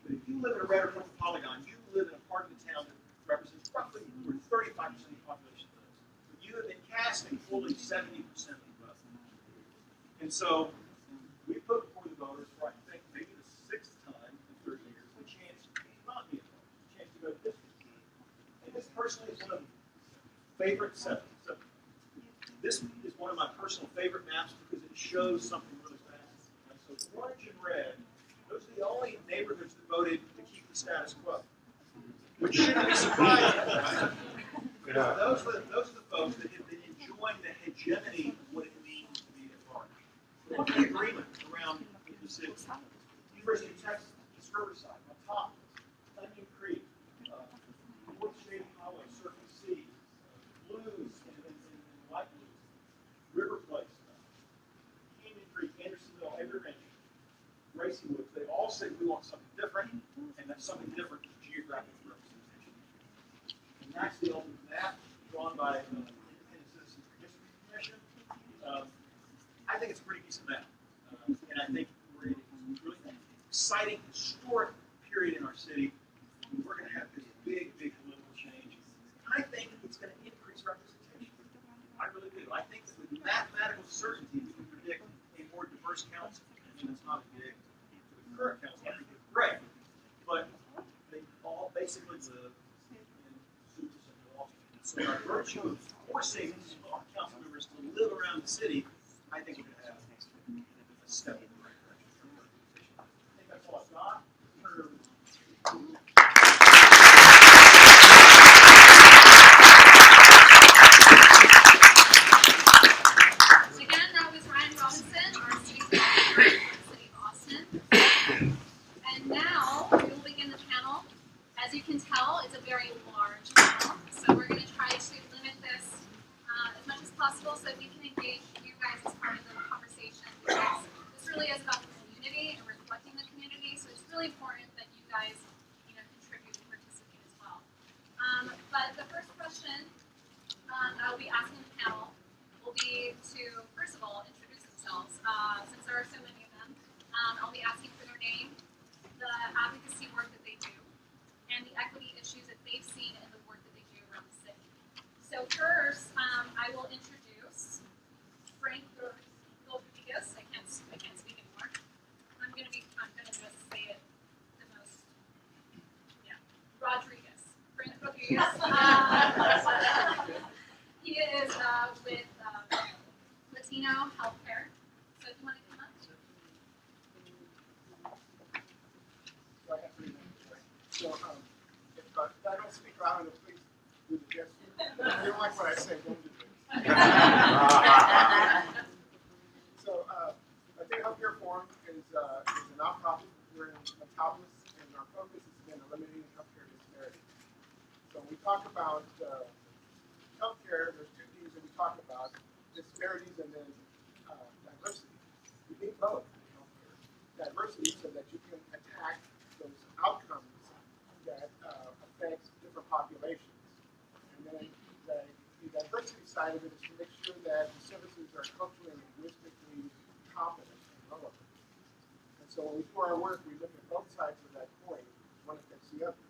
But if you live in a red or purple polygon, you live in a part of the town that represents roughly 35% of the population votes. But you have been casting fully 70% of the vote. And so we put before the voters for, I think, maybe the 6th time in 30 years, the chance to not be a voter, the chance to go to district. And this personally is one of the favorite seven. So this is one of my personal favorite maps because it shows something really fast. Right? So orange and red, those are the only neighborhoods that voted to keep the status quo, which shouldn't be surprising. Right? Because those are the folks that have been enjoying the hegemony of what it means to be at large. What's the agreement around the city? University of Texas, East Riverside, on top, Onion Creek, North Shady Hollow, Circle C, Blues and Light Blues, River Place, Canyon Creek, Andersonville, Avery Ranch, Gracie Woods. They all say we want something different, and that something different is geographic representation. And that's the ultimate map drawn by independent I think it's a pretty decent map. And I think we're in a really exciting, historic period in our city. We're going to have this big, big political change. I think it's going to increase representation. I really do. I think that with mathematical certainty, we can predict a more diverse council. And it's not as big to the current council. I think it's great. But they all basically live in super central Austin. So by virtue of forcing our council members to live around the city, I think we're going to have a step in the right direction. I think that's all I've got. Again, that was Ryan Robinson, our city manager for the city of Austin. And now we will begin the panel. As you can tell, it's a very large panel, so we're going to try to limit this as much as possible so that we can engage you guys as part of the conversation, because this really is about the community and reflecting the community, so it's really important that you guys, contribute and participate as well. But the first question that I'll be asking the panel will be to, first of all, introduce themselves, since there are so many of them. I'll be asking for their name, the advocacy work that they do, and the equity issues that they've seen in the work that they do around the city. So first, I will introduce Frank Rodriguez. I can't speak anymore. I'm gonna just say it the most, Rodriguez. Frank Rodriguez. He is with Latino Healthcare. So if you want to come up. So, if I don't speak loud enough, please do the gesture. If you don't like what I say, don't do this. So, Latino Healthcare Forum is a nonprofit. We're in HABLA, and our focus has been eliminating healthcare disparity. So, when we talk about healthcare, there's two things that we talk about: disparities and then diversity. We need both in healthcare. Diversity so that you can attack those outcomes that affect different populations. And then the diversity side of it is to make sure that the services are culturally and linguistically competent and relevant. And so when we do our work, we look at both sides of that coin. One affects the other.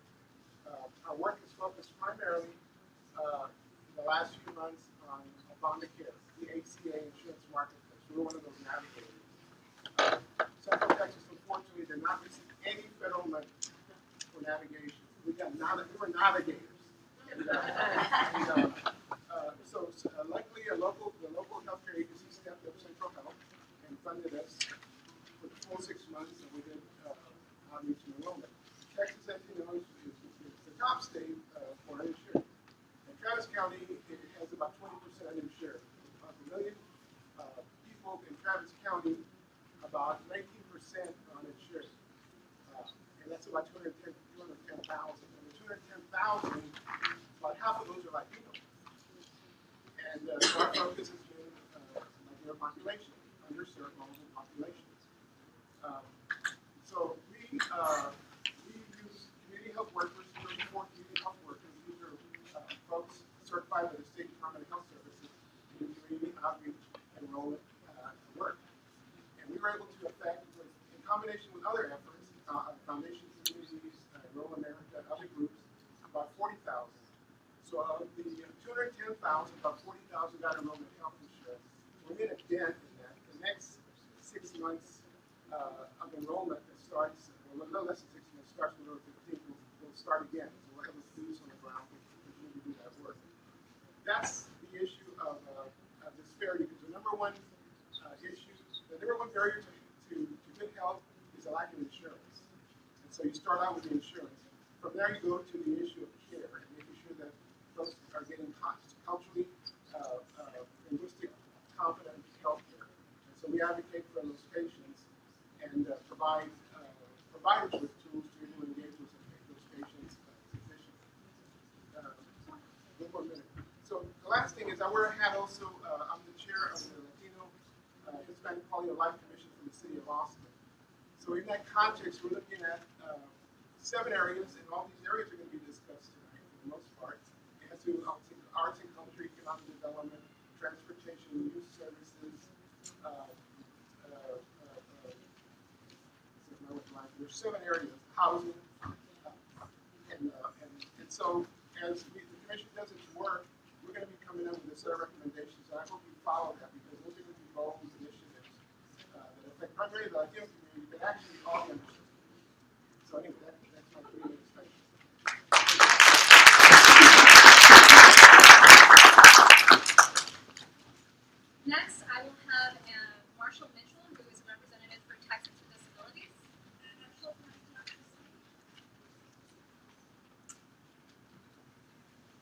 Our work is focused primarily in the last few months on Obamacare, the ACA insurance marketplace. We're one of those navigators. Central Texas, unfortunately, did not receive any federal money for navigation. We were navigators. So luckily, the local healthcare agency stepped up, Central Health, and funded us for the full 6 months, and we did outreach and enrollment. Texas, as you know, is the top state for uninsured. And Travis County has about 20% uninsured. About 1 million people in Travis County, about 19% uninsured. And that's about 210,000. And the 210,000, about half of those are Latino. And so our focus has been Latino population, underserved vulnerable populations. So we use community health workers, 34 community health workers. These are folks certified by the State Department of Health Services to do community outreach enrollment work. And we were able to affect, in combination with other efforts, Foundation Communities, Enroll America, other groups, about 40,000. So of the 210,000, about 40,000 got enrollment health insurance. We made a dent in that. The next 6 months of enrollment that starts, well, no less than 6 months, starts November 15th, we'll start again. So we'll have boots on the ground to continue to do that work. That's the issue of disparity, because the number one barrier to good health is a lack of insurance. And so you start out with the insurance. From there you go to the issue of care and making sure that folks are getting culturally, linguistic, competent health care. And so we advocate for those patients and provide providers with tools to be able to engage with those patients efficiently. One more minute. So the last thing is I wear a hat also. I'm the chair of the Latino Hispanic Quality of Life Commission for the City of Austin. So in that context, we're looking at 7 areas, and all these areas are going to be discussed tonight for the most part. It has to do with arts and culture, economic development, transportation, youth services, there's 7 areas, housing, and so as the commission does its work, we're going to be coming up with a set of recommendations, and I hope you follow that because those are going to be goals, initiatives that affect primarily the Latino community, but actually all members of the community. So anyway, that's my 3 minutes. Thank you. Next, I will have Marshall Mitchell, who is a representative for Texans with Disabilities.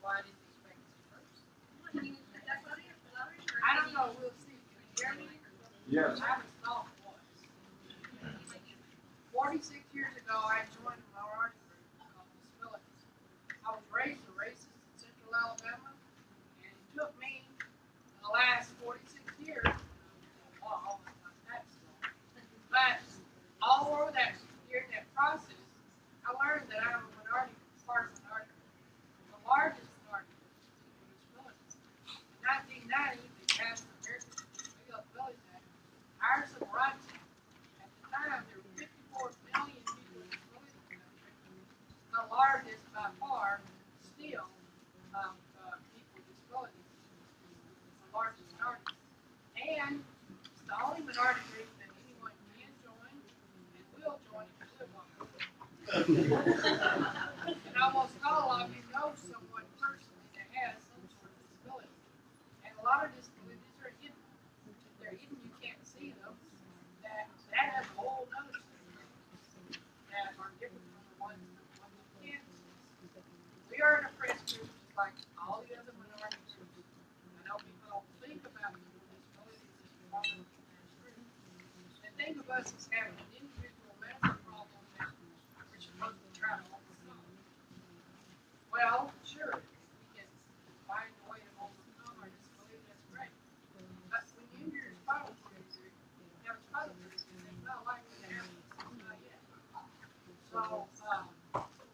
Why did you expect this first? Can you put that louder? I don't know, we'll see. Can you hear me? Yes. I haven't thought once. 46 years ago, I joined a minority group called Disabilities. I was raised a racist in Central Alabama, and it took me the last 46 years, well, almost like that long, but all over that during that process, I learned that I'm a minority, part of a minority group, the largest minority group in disabilities. In 1990, they passed the American Disabilities Act, our Civil Rights Act. At the time, there were 54 million people with disabilities in the country, the largest by far, still, people with disabilities, the largest minority. And it's the only minority group that anyone can join and will join if you live on it. And almost all of you know someone personally that has some sort of disability. And a lot of disabilities are hidden. If they're hidden, you can't see them. That has a whole other set that are different from the ones that you can't see. We are an oppressed group just like all the other minority groups. I know people don't think about people with disabilities as part of the group. They think of us as having an individual medical problem that we're supposed to try to overcome. Well, sure, we can find a way to overcome our disability, that's great. But when you injure your spinal cord injury, you have a spinal cord injury, it's not likely to happen, it's not yet. So,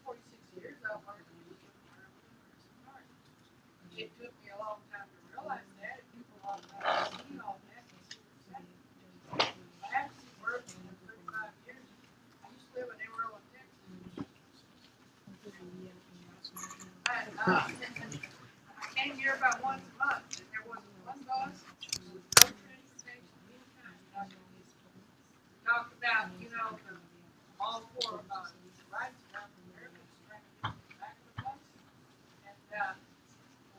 46 years, I've learned to use it for minority. It took me a long time to realize that, and people a long time to see all that and see what's happening. I haven't seen work in 35 years. I used to live in Amarillo, Texas. And, I came here about once a month, and there wasn't one bus, there was no transportation of any kind. Talked about, all 4 rights around America, trying to get to the back of the bus, and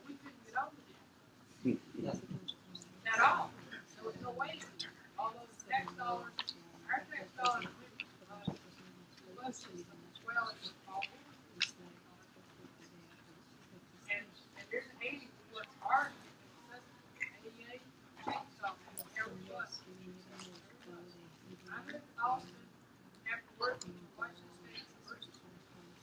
we couldn't get over there. At all. There was no way. All those tax dollars, our tax dollars went to the bus system as well as the all and there's an 80 what's hard because 88 chainsaw and every bus. I lived in Austin after working at Washington State University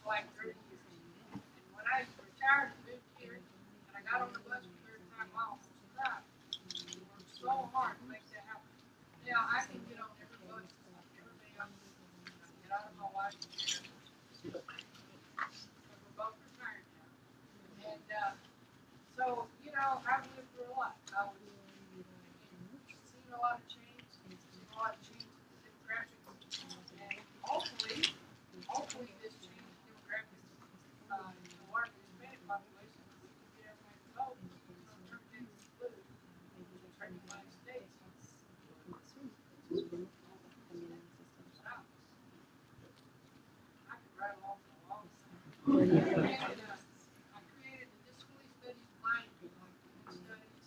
for like 30 years. And when I retired and moved here, and I got on the bus for 35 miles to drive, we worked so hard to make that happen. Now I can get on every bus every day. I get out of my wife's chair. We're both retired now. And so, I've lived through a lot. I was seen a lot of change, seen a lot of change in the demographics, and hopefully this change in demographics in the larger Hispanic population, we can get everybody to vote, turn things blue, turn the United States. I could write along for a long time. I created the Disability Studies Blind Group, studies,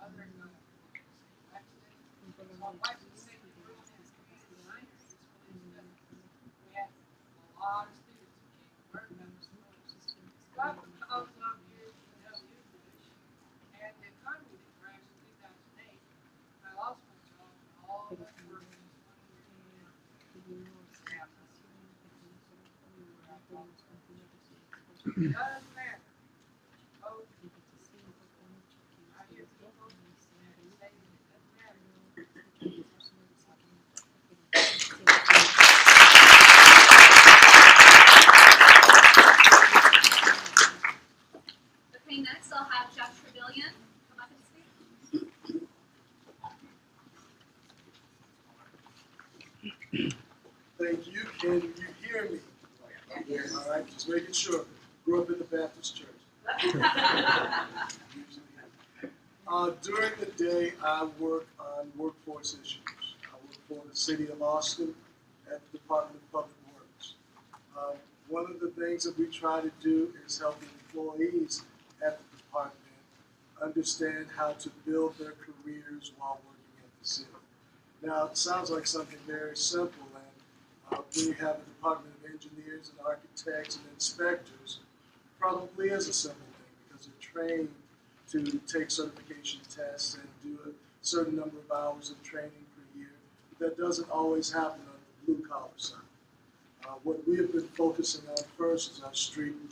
other on white Pacific group and created the Blind Disability Studies. We had a lot of students who came to learn about disabilities. But because of years of youth and the economy that crashed in 2008, I lost my job and all of that work was 20 years now. It doesn't matter. Oh, I hear people and say that it doesn't matter. Okay, next I'll have Jeff Travillion come up and speak. Can you hear me? All right, just making sure. Grew up in the Baptist church. During the day, I work on workforce issues. I work for the city of Austin at the Department of Public Works. One of the things that we try to do is help employees at the department understand how to build their careers while working at the city. Now, it sounds like something very simple, and when you have a department of engineers and architects and inspectors, probably is a simple thing because they're trained to take certification tests and do a certain number of hours of training per year. But that doesn't always happen on the blue collar side. What we have been focusing on first is our street and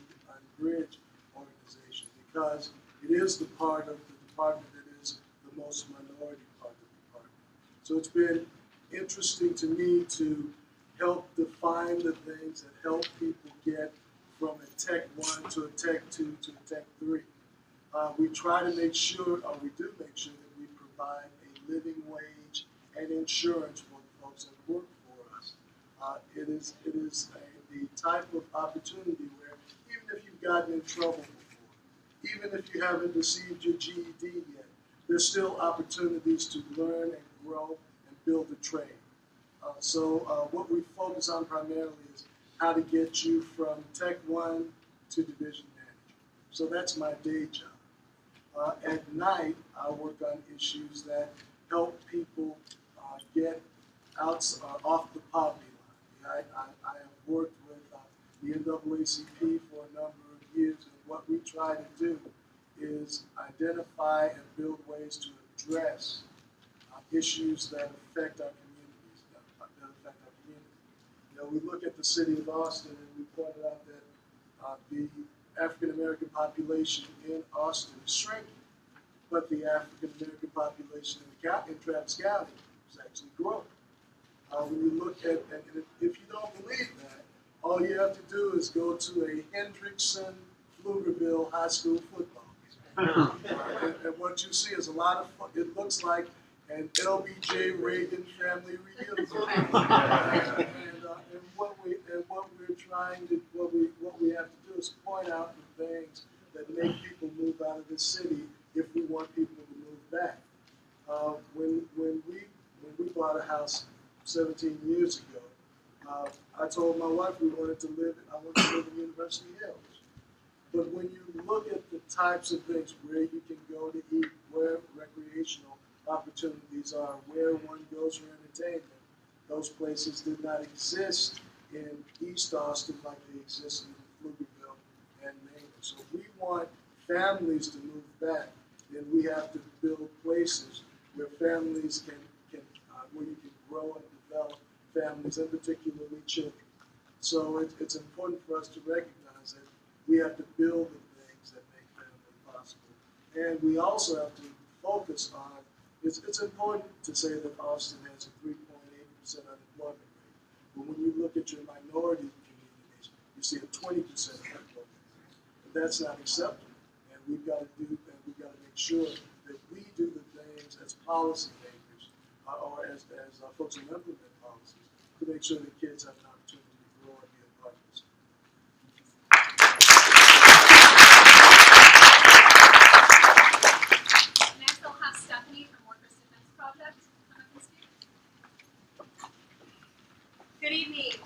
bridge organization because it is the part of the department that is the most minority part of the department. So it's been interesting to me to help define the things that help people get from a Tech 1 to a Tech 2 to a Tech 3. We try to make sure, or we do make sure that we provide a living wage and insurance for the folks that work for us. It is the type of opportunity where even if you've gotten in trouble before, even if you haven't received your GED yet, there's still opportunities to learn and grow and build a trade. So what we focus on primarily is how to get you from Tech 1 to Division Manager. So that's my day job. At night, I work on issues that help people get out off the poverty line. I have worked with the NAACP for a number of years, and what we try to do is identify and build ways to address issues that affect our communities, that affect our community. You know, we look at the city of Austin, and we pointed out that the African American population in Austin is shrinking, but the African American population in Travis County is actually growing. When you look at, and if you don't believe that, all you have to do is go to a Hendrickson Pflugerville high school football game. And what you see is a lot of fun. It looks like an LBJ Reagan family reunion. And what we're trying to, what we have to do is point out the things that make people move out of this city if we want people to move back. When we bought a house 17 years ago, I told my wife I wanted to live in University Hills. But when you look at the types of things where you can go to eat, where recreational opportunities are, where one goes for entertainment, those places did not exist in East Austin like they exist in Pflugerville and Maine. So if we want families to move back, then we have to build places where families can where you can grow and develop families, and particularly children. So it's important for us to recognize that we have to build the things that make family possible. And we also have to focus on, it's important to say that Austin has a 3.8% unemployment rate. But when you look at your minority communities, you see a 20% unemployment rate. And that's not acceptable. And we've got to make sure that we do the things as policymakers or as folks who implement policies to make sure that kids have an opportunity to grow and be a part of this. Next, I'll have Stephanie from Workers' Defense Project come up and speak. Good evening.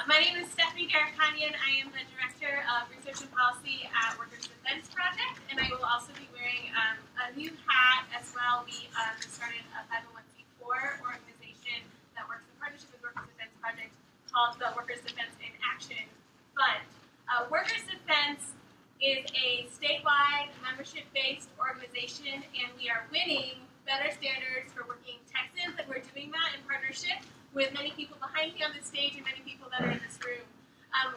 My name is Stephanie Darkanian. I am the Director of Research and Policy at Workers' Defense Project, and I will also be wearing a new hat as well. We started a 501c4 organization that works in partnership with Workers' Defense Project called the Workers' Defense in Action Fund. Workers' Defense is a statewide membership-based organization, and we are winning better standards for working Texans, and we're doing that in partnership with many people behind me on the stage and many people that are in this room.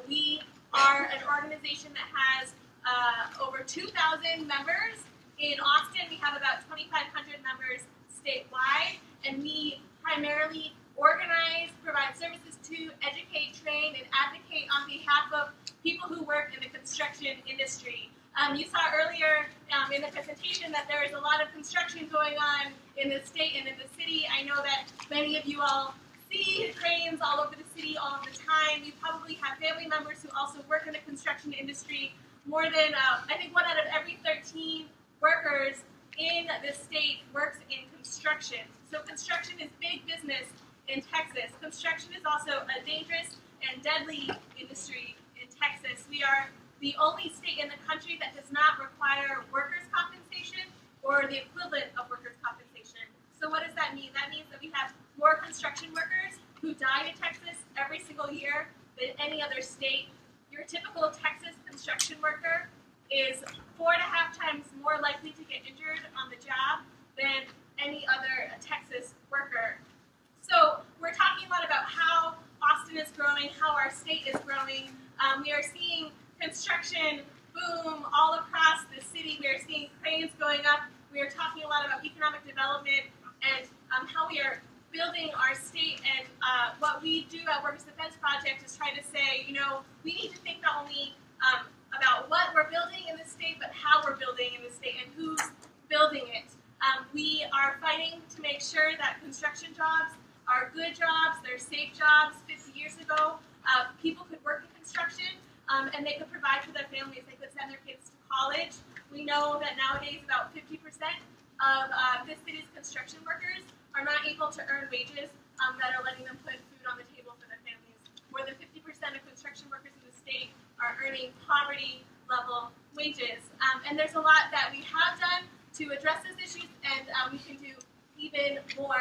We are an organization that has over 2,000 members. In Austin, we have about 2,500 members statewide, and we primarily organize, provide services to, educate, train, and advocate on behalf of people who work in the construction industry. You saw earlier in the presentation that there is a lot of construction going on in the state and in the city. I know that many of you all see see cranes all over the city all of the time. You probably have family members who also work in the construction industry. More than, I think 1 out of every 13 workers in the state works in construction. So construction is big business in Texas. Construction is also a dangerous and deadly industry in Texas. We are the only state in the country that does not require workers' compensation or the equivalent of workers' compensation. So what does that mean? That means that we have more construction workers who die in Texas every single year than any other state. Your typical Texas construction worker is 4.5 times more likely to get injured on the job than any other Texas worker. So we're talking a lot about how Austin is growing, how our state is growing. We are seeing construction boom all across the city. We are seeing cranes going up. We are talking a lot about economic development and how we are building our state. And what we do at Workers Defense Project is try to say, you know, we need to think not only about what we're building in the state, but how we're building in the state and who's building it. We are fighting to make sure that construction jobs are good jobs, they're safe jobs. 50 years ago, people could work in construction and they could provide for their families. They could send their kids to college. We know that nowadays about 50% of this city's construction workers are not able to earn wages that are letting them put food on the table for their families. More than 50% of construction workers in the state are earning poverty-level wages. And there's a lot that we have done to address those issues, and we can do even more.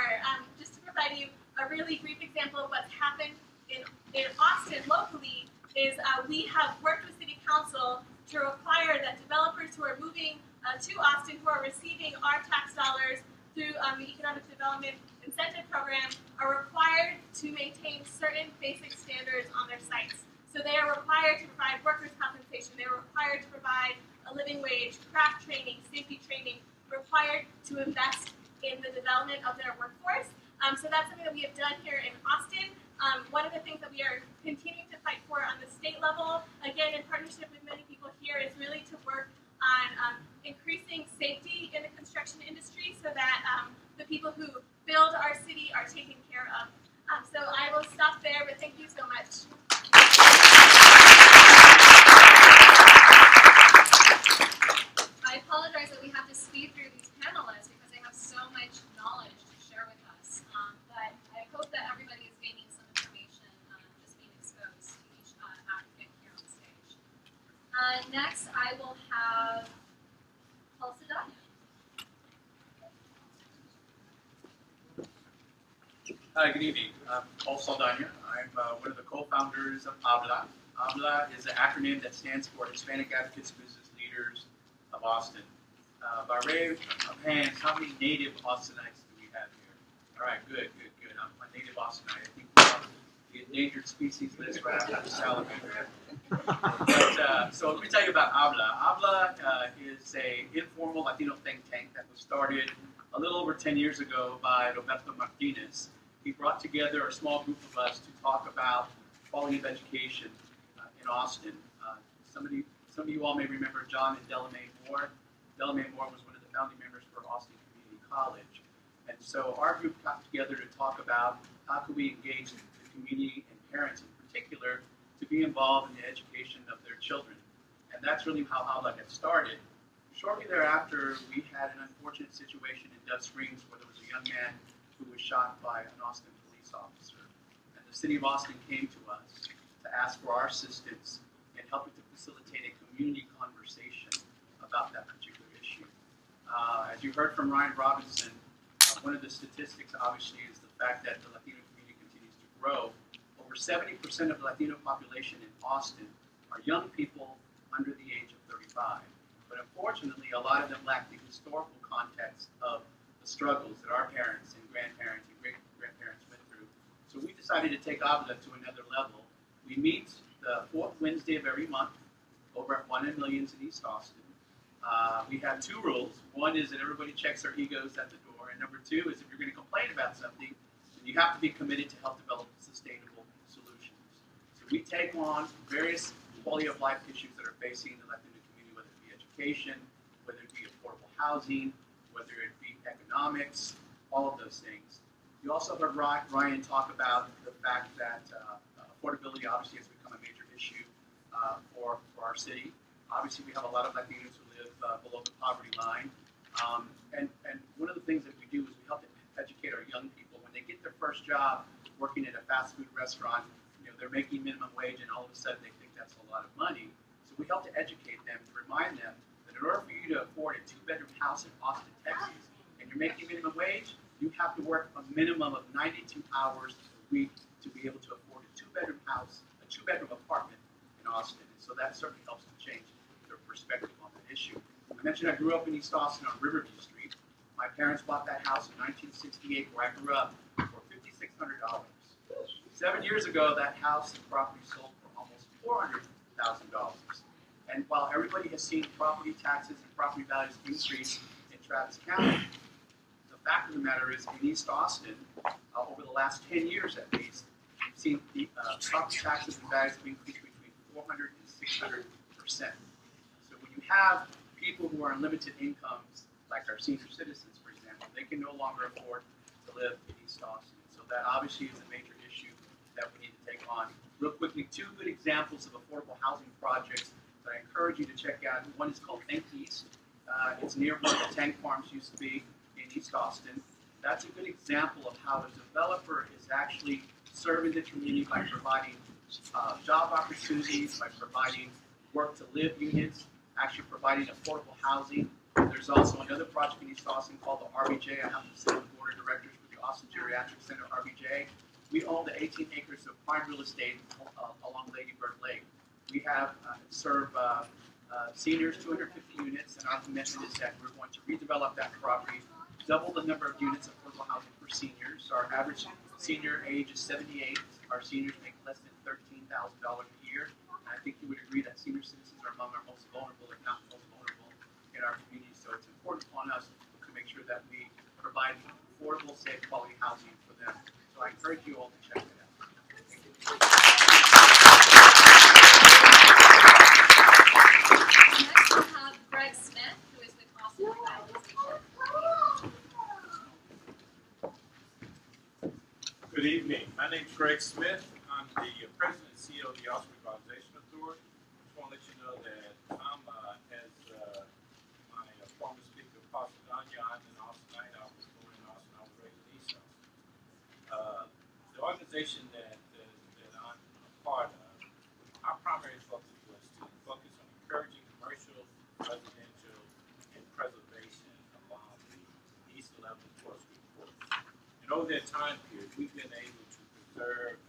Just to provide you a really brief example of what's happened in Austin locally is we have worked with City Council to require that developers who are moving to Austin, who are receiving our tax dollars through the Economic Development Incentive Program, are required to maintain certain basic standards on their sites. So they are required to provide workers' compensation, they are required to provide a living wage, craft training, safety training, required to invest in the development of their workforce. So that's something that we have done here in Austin. One of the things that we are continuing to fight for on the state level, again in partnership with many people here, is really to work on increasing safety in the construction industry so that the people who build our city are taken care of. So I will stop there, but thank you so much. I apologize that we have to speed through these panelists because they have so much knowledge to share with us. But I hope that everybody is gaining some information, just being exposed to each applicant here on stage. Next, I will have Saldana. Hi, good evening. I'm Paul Saldana. I'm one of the co-founders of HABLA. HABLA is an acronym that stands for Hispanic Advocates Business Leaders of Austin. By raise of hands, how many native Austinites do we have here? All right, good. I'm a native Austinite. I think we're on the endangered species list right after the salamander. But, so let me tell you about HABLA. HABLA is an informal Latino think tank that was started a little over 10 years ago by Roberto Martinez. He brought together a small group of us to talk about quality of education in Austin. Some of you all may remember John and Delamay Moore. Delamay Moore was one of the founding members for Austin Community College. And so our group got together to talk about how can we engage the community and parents in particular to be involved in the education of their children. And that's really how HABLA got started. Shortly thereafter, we had an unfortunate situation in Dove Springs where there was a young man who was shot by an Austin police officer. And the city of Austin came to us to ask for our assistance in helping to facilitate a community conversation about that particular issue. As you heard from Ryan Robinson, one of the statistics obviously is the fact that the Latino community continues to grow. Over 70% of the Latino population in Austin are young people under the age of 35. But unfortunately, a lot of them lack the historical context of the struggles that our parents and grandparents and great-grandparents went through. So we decided to take HABLA to another level. We meet the fourth Wednesday of every month over at 1 in Millions in East Austin. We have two rules. One is that everybody checks their egos at the door. And number two is if you're going to complain about something, then you have to be committed to help develop sustainable solutions. So we take on various quality of life issues that are facing the Latino community, whether it be education, whether it be affordable housing, whether it be economics, all of those things. You also heard Ryan talk about the fact that affordability obviously has become a major issue for our city. Obviously, we have a lot of Latinos who live below the poverty line. And one of the things that we do is we help to educate our young people. When they get their first job working at a fast food restaurant, they're making minimum wage and all of a sudden they think that's a lot of money. So we help to educate them, to remind them that in order for you to afford a 2-bedroom house in Austin, Texas, and you're making minimum wage, you have to work a minimum of 92 hours a week to be able to afford a 2-bedroom house, a 2-bedroom apartment in Austin. And so that certainly helps to change their perspective on that issue. I mentioned I grew up in East Austin on Riverview Street. My parents bought that house in 1968 where I grew up for $5,600. 7 years ago, that house and property sold for almost $400,000. And while everybody has seen property taxes and property values increase in Travis County, the fact of the matter is in East Austin, over the last 10 years at least, we've seen the property taxes and values increase between 400 and 600%. So when you have people who are on limited incomes, like our senior citizens, for example, they can no longer afford to live in East Austin. So that obviously is a major issue that we need to take on. Real quickly, 2 good examples of affordable housing projects that I encourage you to check out. One is called Think East. It's near where the tank farms used to be in East Austin. That's a good example of how a developer is actually serving the community by providing job opportunities, by providing work-to-live units, actually providing affordable housing. There's also another project in East Austin called the RBJ. I happen to sit on the board of directors for the Austin Geriatric Center, RBJ. We own the 18 acres of prime real estate along Lady Bird Lake. We have serve seniors 250 units, and our commitment is that we're going to redevelop that property, double the number of units of affordable housing for seniors. Our average senior age is 78. Our seniors make less than $13,000 a year. And I think you would agree that senior citizens are among our most vulnerable, if not most vulnerable, in our community. So it's important upon us to make sure that we provide affordable, safe, quality housing for them. So I encourage you all to check it out. Thank you. Next we have Greg Smith, who is with Austin Revitalization. Good evening. My name is Greg Smith. I'm the president and CEO of the Austin Revitalization Authority. I just want to let you know that I'm, as my former speaker, Pastor Dawnna, I'm in Austin. I was born in Austin. I was raised in East Austin. The organization that I'm a part of, our primary focus was to focus on encouraging commercial, residential, and preservation along the East 11th and 12th Street corridor. And over that time period, we've been able to preserve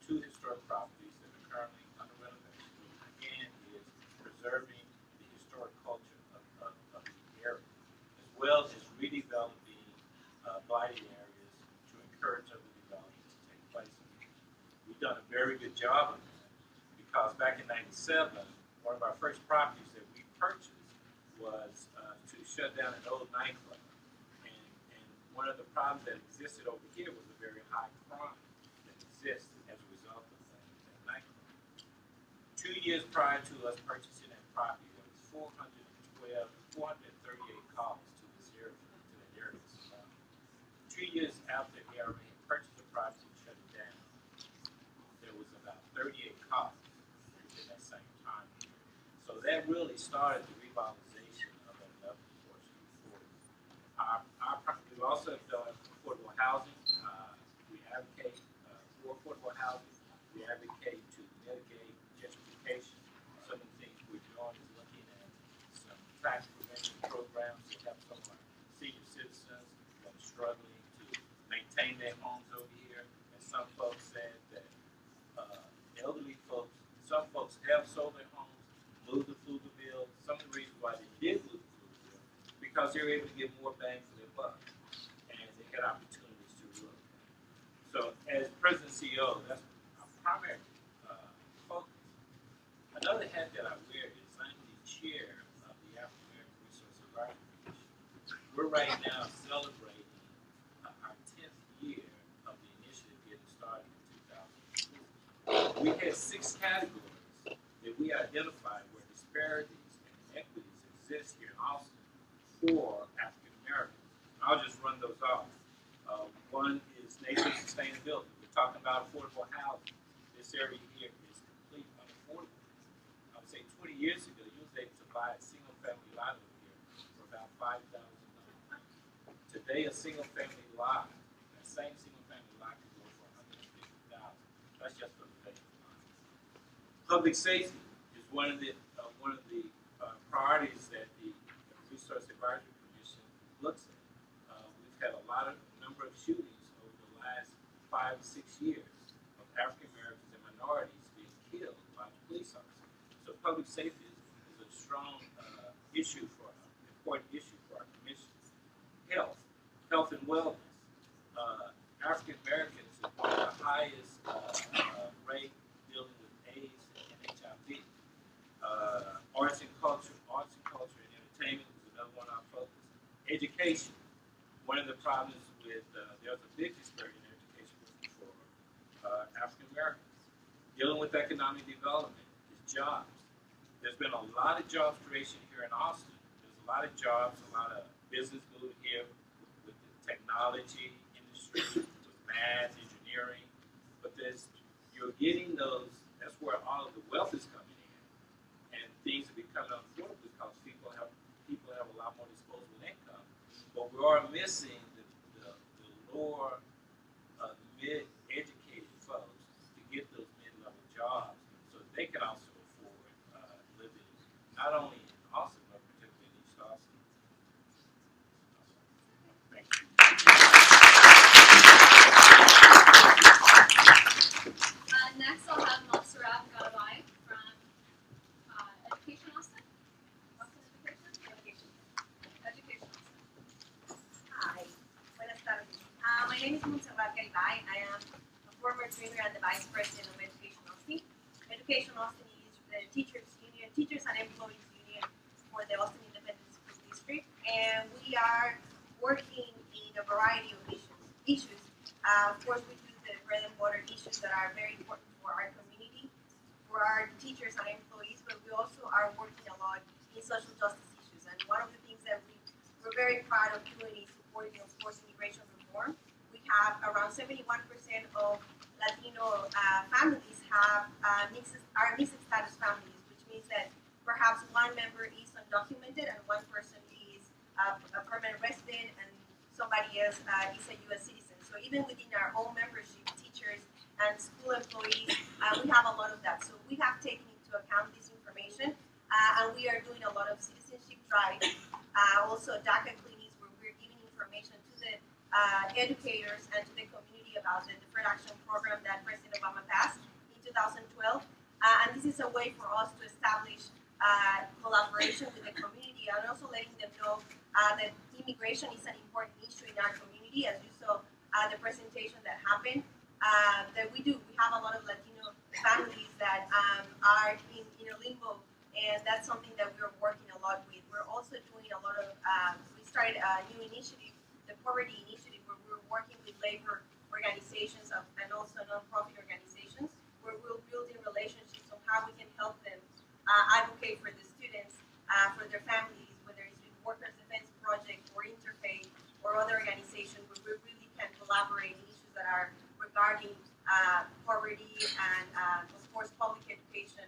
2 historic properties that are currently under renovation. Again, is preserving the historic culture of the area, as well as redeveloping blighted areas to encourage other development to take place. We've done a very good job of that because back in '97, one of our first properties that we purchased was to shut down an old nightclub. And one of the problems that existed over here was a very high crime that exists as a result of that nightclub. 2 years prior to us purchasing that property, there was 438 calls to this area, to the area. 2 years after ARA purchased the property and shut it down, there was about 38 calls within that same time period. So that really started the revitalization of that 11th and 14th Street corridor. We've also done affordable housing. We advocate for affordable housing. We advocate to mitigate gentrification. Some of the things we're doing is looking at some tax prevention programs to help some of our senior citizens that are struggling to maintain their homes over here. And some folks said that elderly folks, some folks have sold their homes, moved to Pflugerville. Some of the reasons why they did move to Pflugerville because they were able to get more bang for their buck, and they had opportunities to relocate. So, as president and CEO, that's our primary focus. Another hat that I wear is I'm the chair of the African American Resource Advisory Commission. We're right now celebrating our 10th year of the initiative getting started in 2002. We had 6 categories that we identified where disparities and inequities exist here in Austin for African Americans. I'll just run those off. One is neighborhood sustainability. We're talking about affordable housing. This area here is completely unaffordable. I would say 20 years ago, you was able to buy a single-family lot over here for about $5,000. Today, a single-family lot, that same single-family lot can go for $150,000. That's just for the vacant lots. Public safety is one of the priorities that the Resource Advisory Commission looks at. We've had a number of shootings over the last 5 or 6 years of African Americans and minorities being killed by the police officers. So public safety is a strong important issue for our commission. Health and wellness. African Americans have one of the highest rate dealing with AIDS and HIV. Arts and culture and entertainment is another one of our focus. Education. One of the problems with there's a big disparity in education for African Americans. Dealing with economic development is jobs. There's been a lot of job creation here in Austin. There's a lot of jobs, a lot of business moving here with the technology industry, with math, engineering. But you're getting those. That's where all of the wealth is coming in, and things are becoming unaffordable because people have a lot more disposable income. But we are missing the lower mid-educated folks to get those mid-level jobs so that they can also afford living not only in Austin but particularly in East Austin. Thank you. Next, I'll have Montserrat and Garibay from Education Austin. Austin Education? Education Austin. Hi, buenas tardes. My name is Montserrat Garibay. I am a former trainer and the Vice President of Education Austin. Education Austin is the Teachers and Employees Union for the Austin Independent School District, and we are working in a variety of issues. Of course, we do the bread and butter issues that are very important for our community, for our teachers and employees, but we also are working a lot in social justice issues. And one of the things that we're very proud of doing is supporting, of course, immigration reform. We have around 71% of Latino families are mixed status families, which means that perhaps one member is undocumented and one person is a permanent resident and somebody else is a U.S. citizen. So even within our own membership, teachers and school employees, we have a lot of that. So we have taken into account this information, and we are doing a lot of citizenship drives, also DACA clinics where we're giving information to the educators and to the community about the Deferred Action Program that President Obama passed in 2012. And this is a way for us to establish collaboration with the community and also letting them know that immigration is an important issue in our community. As you saw the presentation that happened, that we have a lot of Latino families that are in a limbo, and that's something that we're working a lot with. We're also doing a lot of, we started a new initiative, the Poverty Initiative, where we're working with labor organizations and also nonprofit organizations, where we're building relationships on how we can help them advocate for the students, for their families, whether it's with Workers' Defense Project or Interfaith or other organizations, where we really can collaborate in issues that are regarding poverty and, of course, public education.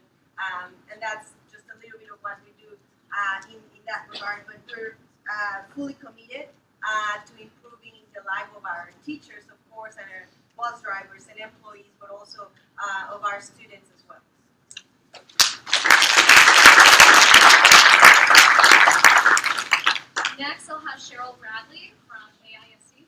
And that's just a little bit of what we do in that regard. But we're fully committed to improving the life of our teachers, of course, and our bus drivers and employees, but also of our students as well. Next, I'll have Cheryl Bradley from AISD.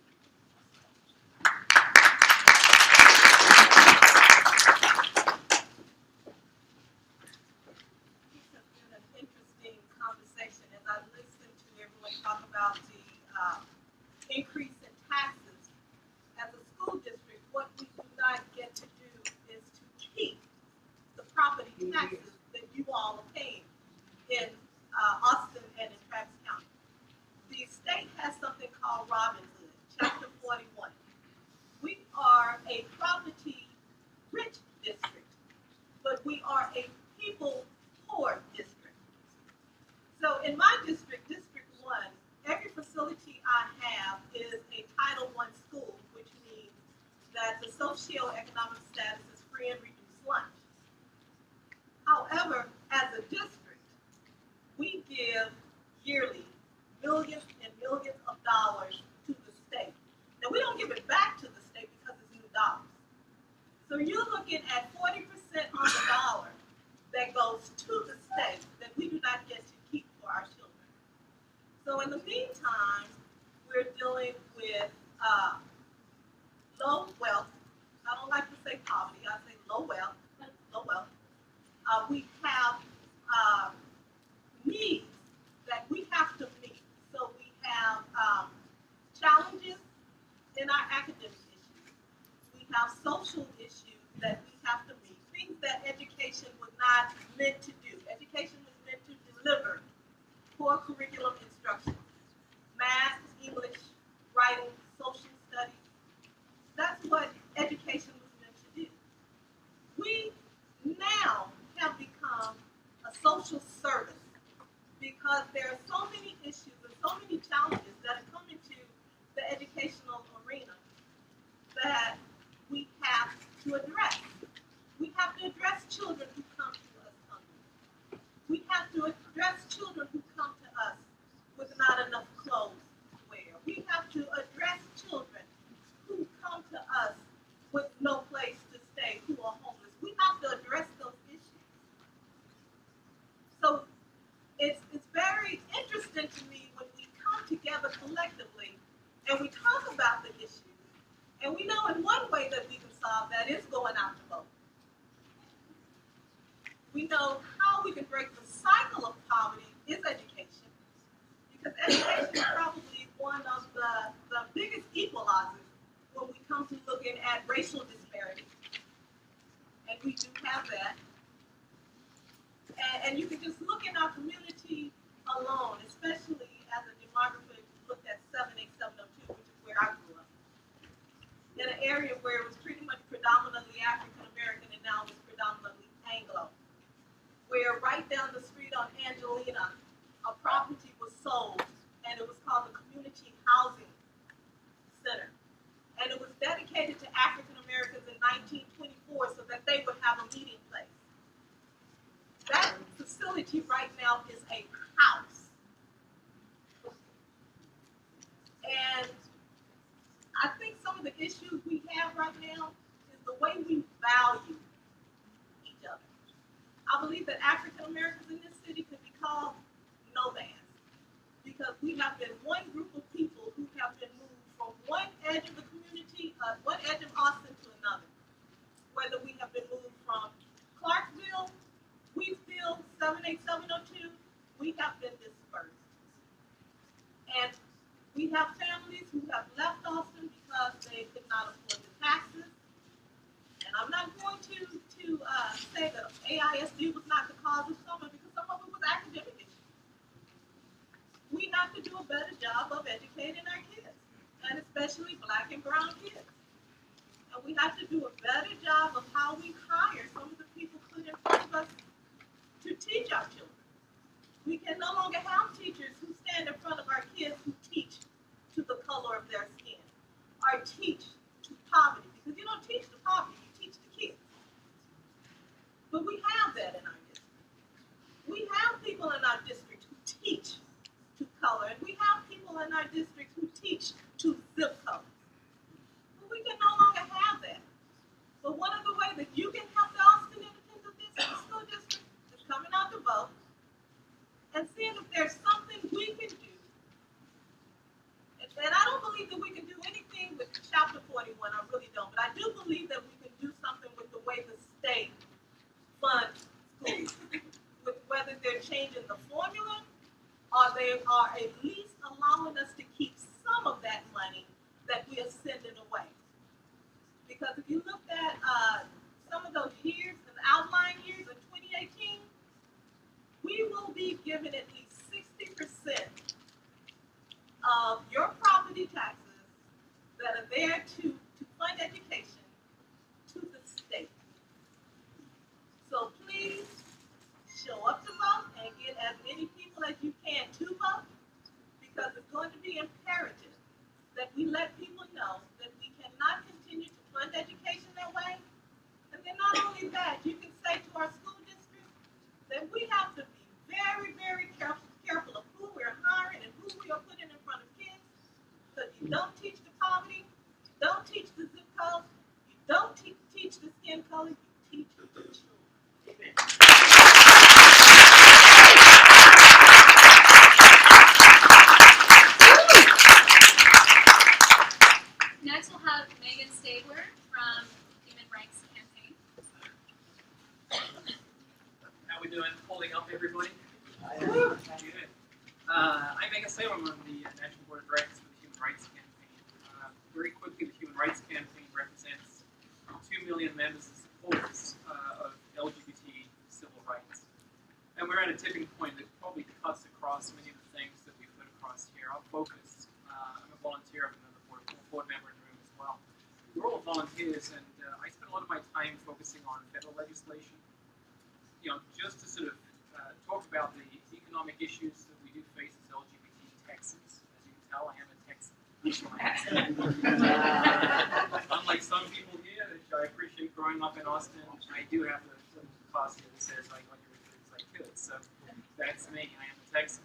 This has been an interesting conversation as I listened to everyone talk about the increase in taxes. As a school district, what we do not get to do is to keep the property taxes that you all are paying in Austin and in Travis County. The state has something called Robin Hood, Chapter 41. We are a property-rich district, but we are a people-poor district. So in my district, District 1, every facility I have is a Title I school. that the socioeconomic status is free and reduced lunch. However, as a district, we give yearly millions and millions of dollars to the state. Now, we don't give it back to the state because it's new dollars. So you're looking at 40% on the dollar that goes to the state that we do not get to keep for our children. So in the meantime, we're dealing with low wealth. I don't like to say poverty. I say low wealth. Low wealth. We have needs that we have to meet. So we have challenges in our academic issues. We have social issues that we have to meet. Things that education was not meant to do. Education was meant to deliver core curriculum instruction. Math, English, writing, social studies. That's what education was meant to do. We now have become a social service because there are so many issues and so many challenges that are coming to the educational arena that we have to address. We have to address children who come to us hungry. We have to address children who come to us with not enough clothes to wear. We have to address children who come to us with no place to stay, who are homeless. We have to address those issues. So it's very interesting to me when we come together collectively and we talk about the issues. And we know in one way that we can solve that is going out to vote. We know how we can break the cycle of poverty is education. Because education is probably one of the biggest equalizers when we come to looking at racial disparity. And we do have that. And you can just look in our community alone, especially as a demographer, looked at 78702, which is where I grew up. In an area where it was pretty much predominantly African American and now it's predominantly Anglo. Where right down the street on Angelina, a property was sold and it was called the Community Housing Center. And it was dedicated to African Americans in 1924 so that they would have a meeting place. That facility right now is a house. And I think some of the issues we have right now is the way we value each other. I believe that African Americans in this city could be called nomads because we have been one group of people who have been moved from one edge of the community, one edge of Austin to another. Whether we have been moved from Clarksville, Wheatsville, 78702, we have been dispersed. And we have families who have left Austin because they could not afford the taxes. And I'm not going to say that AISD was not the cause of some of it because some of it was academic issues. We have to do a better job of educating our kids, and especially Black and brown kids. And we have to do a better job of how we hire some of the people put in front of us to teach our children. We can no longer have teachers who stand in front of our kids who teach to the color of their skin or teach to poverty, because you don't teach to poverty, you teach the kids. But we have that in our district. We have people in our district who teach to color, and we have people in our district who teach to zip code. But we can no longer have that. But one of the ways that you can help the Austin Independent School District is coming out to vote and seeing if there's something we can do. And I don't believe that we can do anything with Chapter 41, I really don't. But I do believe that we can do something with the way the state funds schools, with whether they're changing the formula or they are at least allowing us to keep some of that money that we are sending away. Because if you looked at some of those years, the outlying years of 2018, we will be given at least 60% of your property taxes that are there to fund education to the state. So please show up to vote and get as many people as you can to vote, because it's going to be imperative that we let people know that we cannot continue to fund education You don't teach the poverty. You don't teach the zip code. You don't teach the skin color. You teach the children. Amen. Next, we'll have Megan Stabler from Human Rights Campaign. How we doing? Holding up, everybody? Good. I'm Megan Stabler. I'm on the National Board of Directors for the Human Rights Campaign. Very quickly, the Human Rights Campaign represents 2 million members and supporters of LGBT civil rights. And we're at a tipping point that probably cuts across many of the things that we've heard across here. Our focus, I'm a volunteer, I'm another board member in the room as well. We're all volunteers, and I spend a lot of my time focusing on federal legislation, just to sort of talk about the economic issues that we do face as LGBT Texans. As you can tell, I am a Texan. Unlike some people here, which I appreciate growing up in Austin, I do have a class here that says I got your as I could. So that's me. I am a Texan.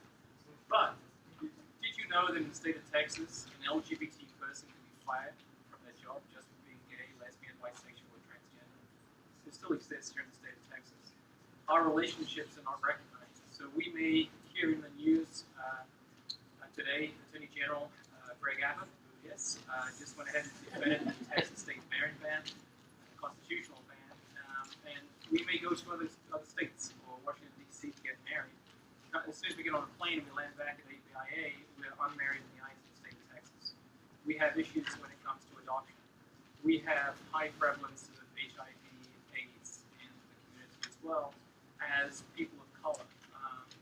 But did you know that in the state of Texas, an LGBT person can be fired from their job just for being gay, lesbian, bisexual, or transgender? It still exists here in the state of Texas. Our relationships are not recognized. So we may hear in the news today, Attorney General Greg Abbott, yes, just went ahead and defended the Texas state marriage ban, constitutional ban, and we may go to other states or Washington, D.C. to get married. As soon as we get on a plane and we land back at ABIA, we're unmarried in the eyes of the state of Texas. We have issues when it comes to adoption. We have high prevalence of HIV, AIDS in the community as well as people of color,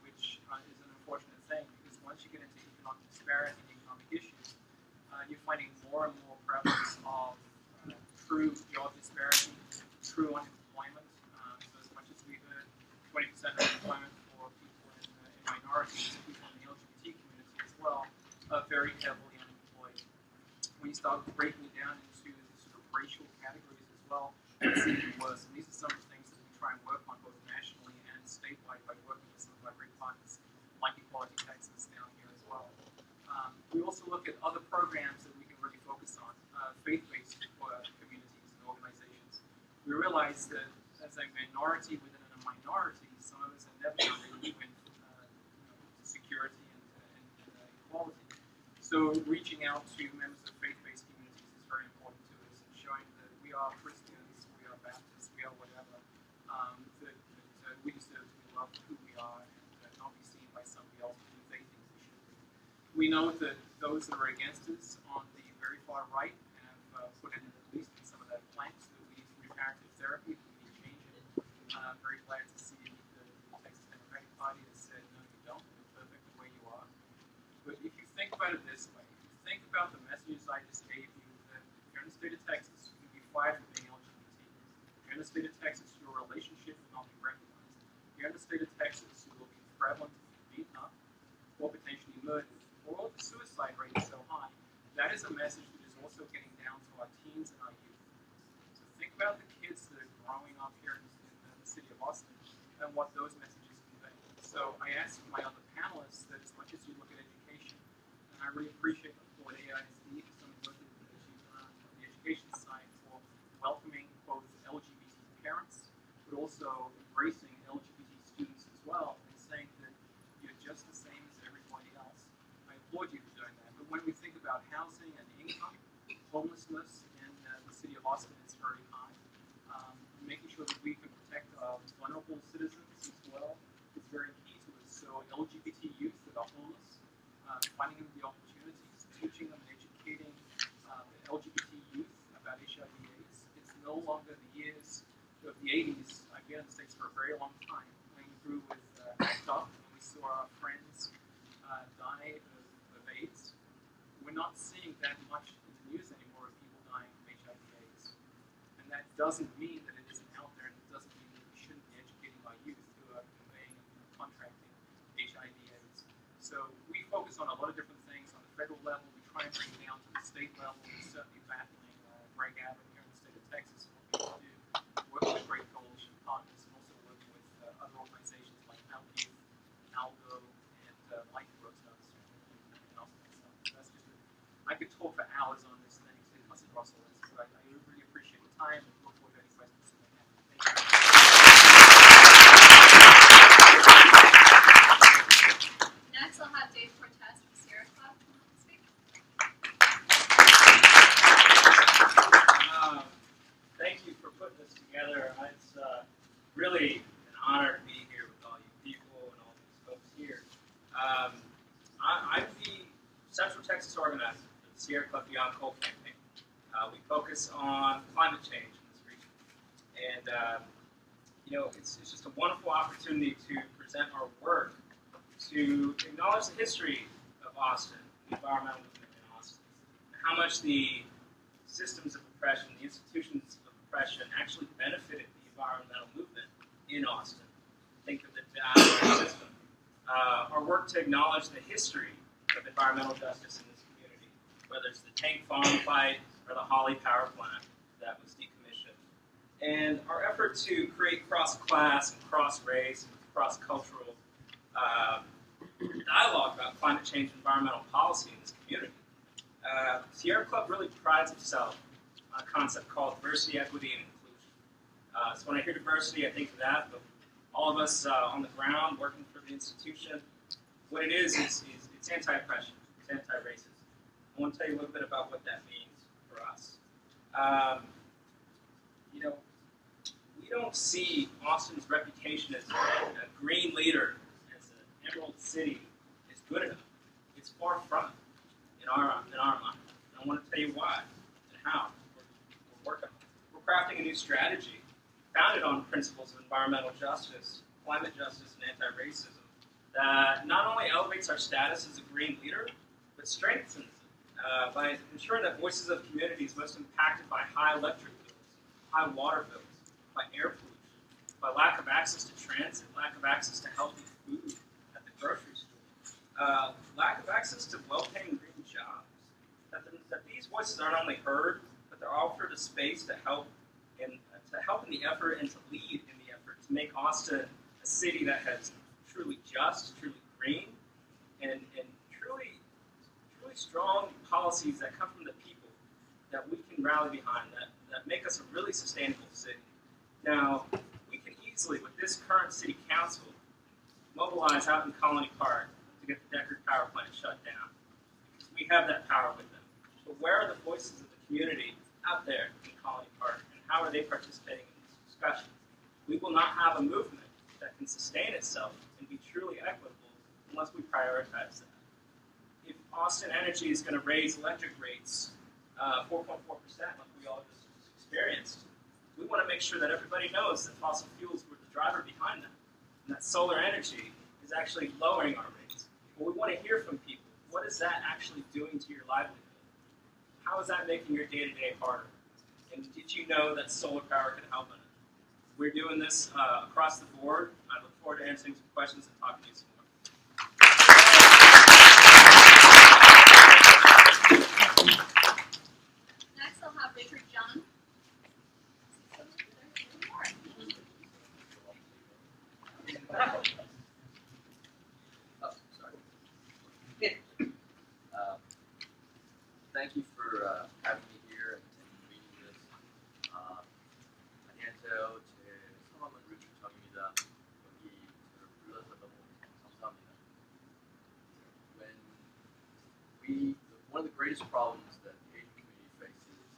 which is an unfortunate thing because once you get into economic disparity and economic issues, you're finding more and more prevalence of true job disparity, true unemployment. So as much as we heard 20% unemployment for people in minorities, people in the LGBT community as well, are very heavily unemployed. When you start breaking it down into the sort of racial categories as well, it's even worse. And these are some of the things that we try and work on both nationally and statewide by working with some of our great partners like Equality Texas down here as well. We also look at other programs that we can really focus on, faith-based communities and organizations. We realize that as a minority within a minority, some of us are never going to really win security and equality. So reaching out to members of faith-based communities is very important to us and showing that we are Christians, we are Baptists, we are whatever, that we deserve to be loved who we are and not be seen by somebody else who they think we should be. We know that those that are against us on the very far right have put in at least in some of that planks that we need reparative therapy, we need changing. I'm very glad to see the Texas Democratic Party has said, no, you don't, you're perfect the way you are. But if you think about it this way, if you think about the messages I just gave you, that if you're in the state of Texas, you can be fired for being LGBT. If you're in the state of Texas, your relationship will not be recognized. If you're in the state of Texas, you will be prevalent to be beaten up or potentially murdered. Or the suicide rate is so high. That is a message that is also getting down to our teens and our youth. So think about the kids that are growing up here in the city of Austin and what those messages convey. So I ask my other panelists that as much as you look at education, and I really appreciate the board AISD for some of the work that you've done on the education side for welcoming both LGBT parents, but also embracing LGBT students as well, and saying that you're just the same as everybody else. I applaud you for doing that. But when we think about housing and income, homelessness in the city of Austin is very high. Making sure that we can protect our vulnerable citizens as well is very key to us. So LGBT youth that are homeless, finding them the opportunities, teaching them and educating the LGBT youth about HIV/AIDS. It's no longer the years of the 80s. I've been in the States for a very long time. Going through with ACT UP, and we saw our friends die of AIDS. We're not seeing that much in the news anymore of people dying of HIV/AIDS. And that doesn't mean that it isn't out there, and it doesn't mean that we shouldn't be educating our youth who are conveying and contracting HIV/AIDS. So we focus on a lot of different things on the federal level. We try and bring it down to the state level. We're certainly battling Greg Abbott here in the state of Texas. What we do, working with great coalition partners, and also working with other organizations like Youth, ALGO, and Life Works and also myself. That's just a I could talk for hours on this thing, so it must have crossed the list. But I really appreciate the time and look forward to any questions you may have. Thank you. Next, I'll have Dave Cortez from Sierra Club come up and speak. Thank you for putting this together. It's really an honor to be here with all you people and all these folks here. I'm the Central Texas organizer for the Sierra Club Beyond Coal campaign. We focus on climate change in this region. And, it's just a wonderful opportunity to present our work to acknowledge the history of Austin, the environmental movement in Austin, and how much the systems of oppression, the institutions of oppression actually benefited the environmental movement in Austin. Think of the Dawnna system. Our work to acknowledge the history of environmental justice in this community, whether it's the tank farm fight or the Holly power plant that was decommissioned. And our effort to create cross-class and cross-race and cross-cultural dialogue about climate change and environmental policy in this community. Sierra Club really prides itself on a concept called diversity, equity, and inclusion. So when I hear diversity, I think of that, but all of us on the ground working for the institution, what it is it's anti-oppression, it's anti-racism. I want to tell you a little bit about what that means for us. We don't see Austin's reputation as a green leader, as an emerald city, as good enough. It's far from it in our mind. And I want to tell you why and how we're working on it. We're crafting a new strategy founded on principles of environmental justice, climate justice, and anti-racism that not only elevates our status as a green leader, but strengthens it by ensuring that voices of communities most impacted by high electric bills, high water bills, by air pollution, by lack of access to transit, lack of access to healthy food at the grocery store, lack of access to well-paying green jobs, that these voices aren't only heard, but they're offered a space to help in the effort and to lead in the effort to make Austin a city that has truly just, truly green, and truly strong policies that come from the people that we can rally behind, that make us a really sustainable city. Now, we can easily, with this current city council, mobilize out in Colony Park to get the Deckard power plant shut down. Because we have that power with them. But where are the voices of the community out there in Colony Park, and how are they participating in these discussions? We will not have a movement that can sustain itself and be truly equitable unless we prioritize that. If Austin Energy is going to raise electric rates 4.4%, like we all just experienced, we want to make sure that everybody knows that fossil fuels were the driver behind that, and that solar energy is actually lowering our rates. But we want to hear from people. What is that actually doing to your livelihood? How is that making your day-to-day harder? And did you know that solar power can help in it? We're doing this across the board. I look forward to answering some questions and talking to you some more. Next, I'll have Richard John. Thank you for having me here and meeting this. 안녕하세요. 제 성함은 루츠정입니다. 여기 불러서 너무 감사합니다. One of the greatest problems that the Asian community faces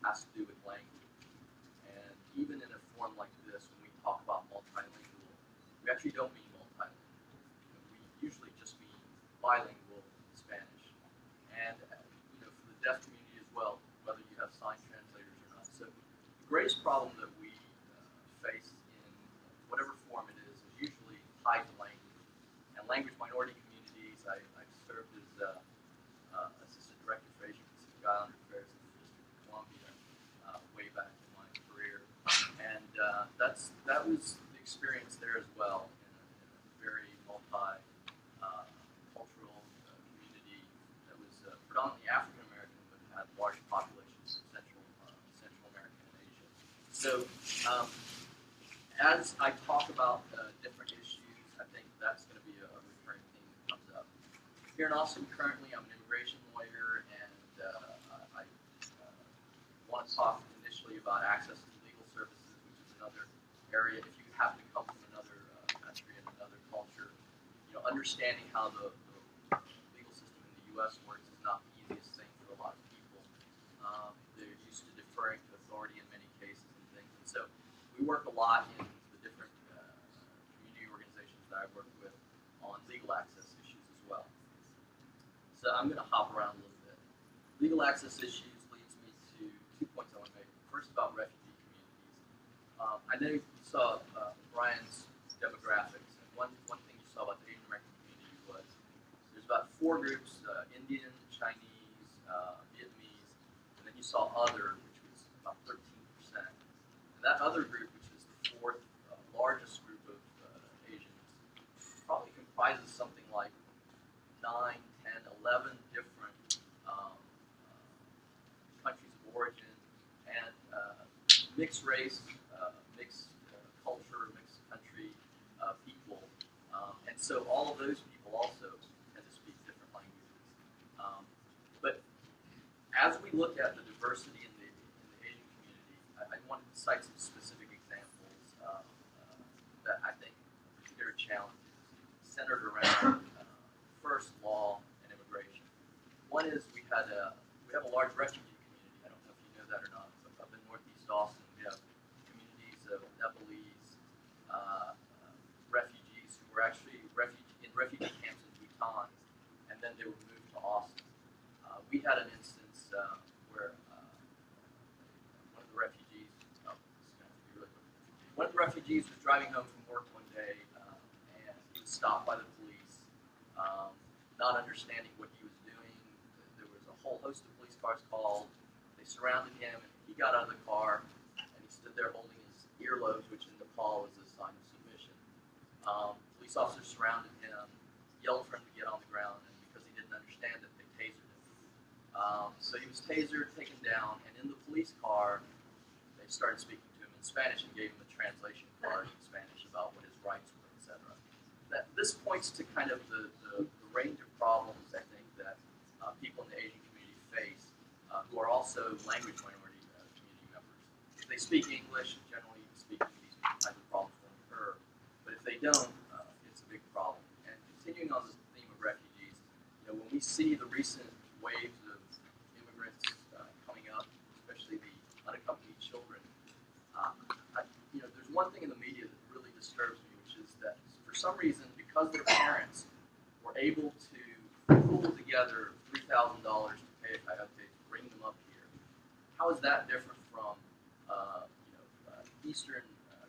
has to do with language. And even in a forum like this, when we talk about multilingual, we actually don't mean multilingual. We usually just mean bilingual in Spanish. And for the deaf community as well, whether you have sign translators or not. So the greatest problem that we face in whatever form it is usually tied to language. And language minority communities, I've served as assistant director for Asian Pacific Islander Affairs in the District of Columbia way back in my career. And that was the experience there as well, in a very multi-cultural community that was predominantly African American, but had large populations of Central America and Asia. So as I talk about different issues, I think that's going to be a recurring theme that comes up. Here in Austin currently, I'm an immigration lawyer, and I want to talk initially about access to legal services, which is another area. If you happen to come from another country and another culture, understanding how the legal system in the U.S. works is not the easiest thing for a lot of people. They're used to deferring to authority in many cases and things, and so we work a lot in the different community organizations that I work with on legal access issues as well. So I'm going to hop around a little bit. Legal access issues leads me to 2 points I want to make. First, about refugee communities. I know you saw Brian's demographics, and one thing you saw about the Asian American community was there's about 4 groups: Indian, Chinese, Vietnamese, and then you saw other, which was about 13%. And that other group, which is the 4th largest group of Asians, probably comprises something like 9, 10, 11 different countries of origin and mixed race, mixed culture, mixed country people. And so all of those people also tend to speak different languages. But as we look at the diversity in the Asian community, I wanted to cite some specific examples that I think are particular challenges centered around first, law and immigration. One is we have a large refugee community. I don't know if you know that or not, but up in Northeast Austin, we have communities of Nepalese refugees who were actually in refugee camps in Bhutan, and then they were moved to Austin. We had an instance where one of the refugees, was driving home from work one day, and he was stopped by the police, not understanding what he was doing. There was a whole host of police cars called. They surrounded him, and he got out of the car, and he stood there holding his earlobes, which in Nepal is a sign of submission. Police officers surrounded him, yelled for him to get on the ground, and because he didn't understand it, they tasered him. So he was tasered, taken down, and in the police car, they started speaking to him in Spanish and gave him a translation card in Spanish about what his rights were, etc. This points to kind of the range of problems, I think, that people in the Asian community face who are also language minority community members. If they speak English, generally speaking, these type of problems won't occur. But if they don't, it's a big problem. And continuing on the theme of refugees, when we see the recent waves of immigrants coming up, especially the unaccompanied children, there's one thing in the media that really disturbs me, which is that for some reason, because their parents were able to pull together $3,000 to pay a coyote to bring them up here, how is that different from Eastern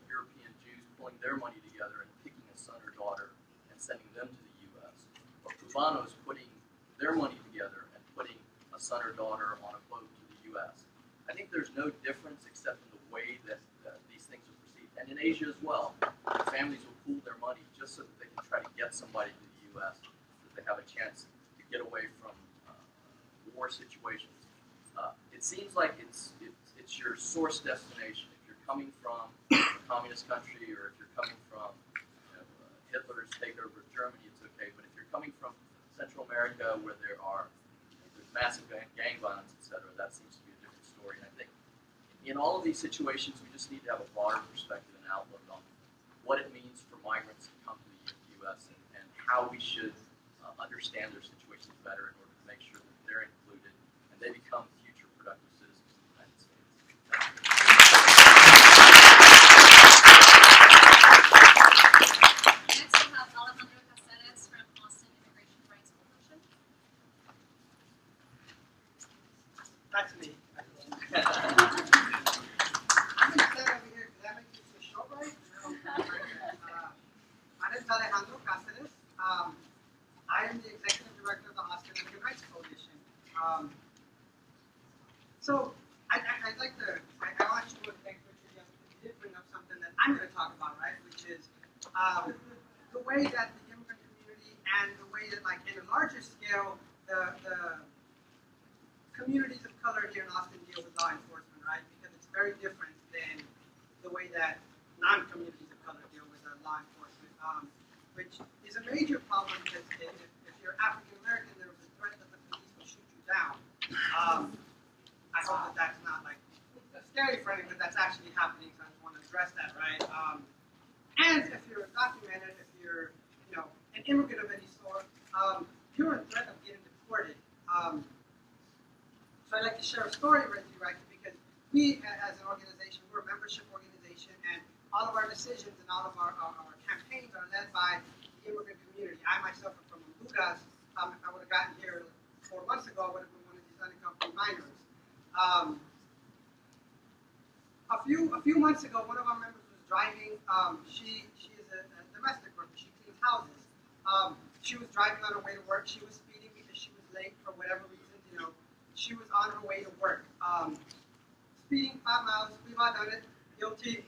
European Jews pulling their money together and picking a son or daughter and sending them to the U.S., or Cubanos putting their money together and putting a son or daughter on a boat to the U.S.? I think there's no difference except in the way that these things are perceived. And in Asia as well, families will pool their money just so that they can try to get somebody to the U.S., so that they have a chance to get away from war situations. It seems like it's your source destination. If you're coming from a communist country, or if you're coming from Hitler's takeover of Germany, it's okay. But if you're coming from Central America, where there's massive gang violence, etc., that seems to be a different story. And I think in all of these situations, we just need to have a broader perspective and outlook on what it means for migrants to come to the U.S. and how we should understand their situations better in order to make sure that they're included and they become future productive citizens of the United States. Next, we'll have Alejandro Caceres from Austin Immigration Rights Coalition. That's me. I'm going to stand over here because that makes it so short, right? My name is Alejandro Caceres. I am the Executive Director of the Austin Immigration Rights Coalition. So I want you to thank Richard. You did bring up something that I'm going to talk about, right? Which is the way that the immigrant community and the way that, like, in a larger scale, the communities of color here in Austin deal with law enforcement, right? Because it's very different than the way that non-communities of color deal with law enforcement, which is a major problem because if you're African American, there was a threat that the police will shoot you down. I hope that that's not like scary for anyone, but that's actually happening, so I just want to address that, right? And if you're documented, if you're, you know, an immigrant of any sort, you're a threat of getting deported. So I'd like to share a story with you, right? Because we, as an organization, we're a membership organization, and all of our decisions and all of our campaigns are led by the immigrant community. I myself am from Honduras. If I would have gotten here 4 months ago, I would have been one of these unaccompanied minors. A few months ago, one of our members was driving. She is a domestic worker. She cleans houses. She was driving on her way to work. She was speeding because she was late for whatever reason. You know, she was on her way to work. Speeding 5 miles. We've all done it. Guilty.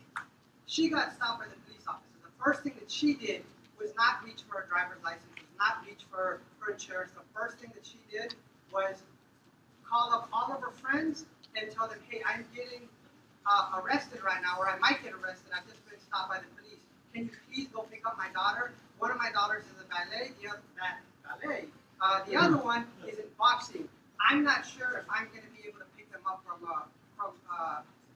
She got stopped by the police officer. The first thing that she did was not reach for her driver's license. Was not reach for her insurance. The first thing that she did was call up all of her friends and tell them, hey, I'm getting arrested right now, or I might get arrested. I've just been stopped by the police. Can you please go pick up my daughter? One of my daughters is a ballet. The other one is in boxing. I'm not sure if I'm going to be able to pick them up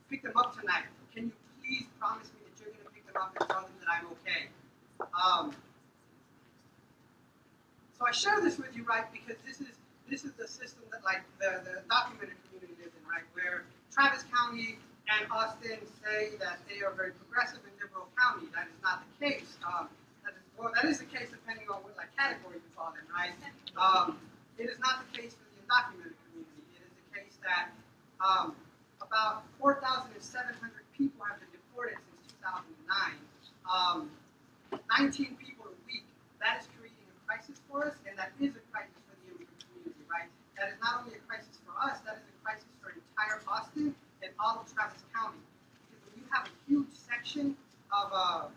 pick them up tonight. Can you please promise me that you're going to pick them up and tell them that I'm okay? So I share this with you, right, because this is the system that, like, the documented community lives in, right, where Travis County and Austin say that they are very progressive and liberal county. That is not the case. That is the case depending on what, like, category you fall in, right? It is not the case for the undocumented community. It is the case that about 4,700 people have been deported since 2009. 19 people a week. That is creating a crisis for us, and that is a crisis for the immigrant community, right? That is not only a crisis for us, that is a crisis for entire Austin and all of Travis County. Because when you have a huge section of a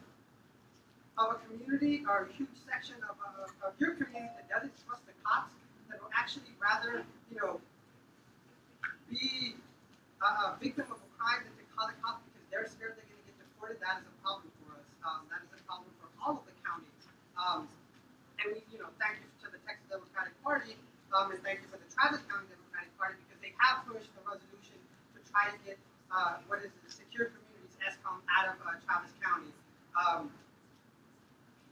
community, or a huge section of your community that doesn't trust the cops, that will actually rather, you know, be a victim of a crime than to call the cops because they're scared they're going to get deported, that is a problem for us. That is a problem for all of the counties. And we, you know, thank you to the Texas Democratic Party, and thank you for the Travis County Democratic Party, because they have pushed a resolution to try to get the Secure Communities ESCOM out of Travis County.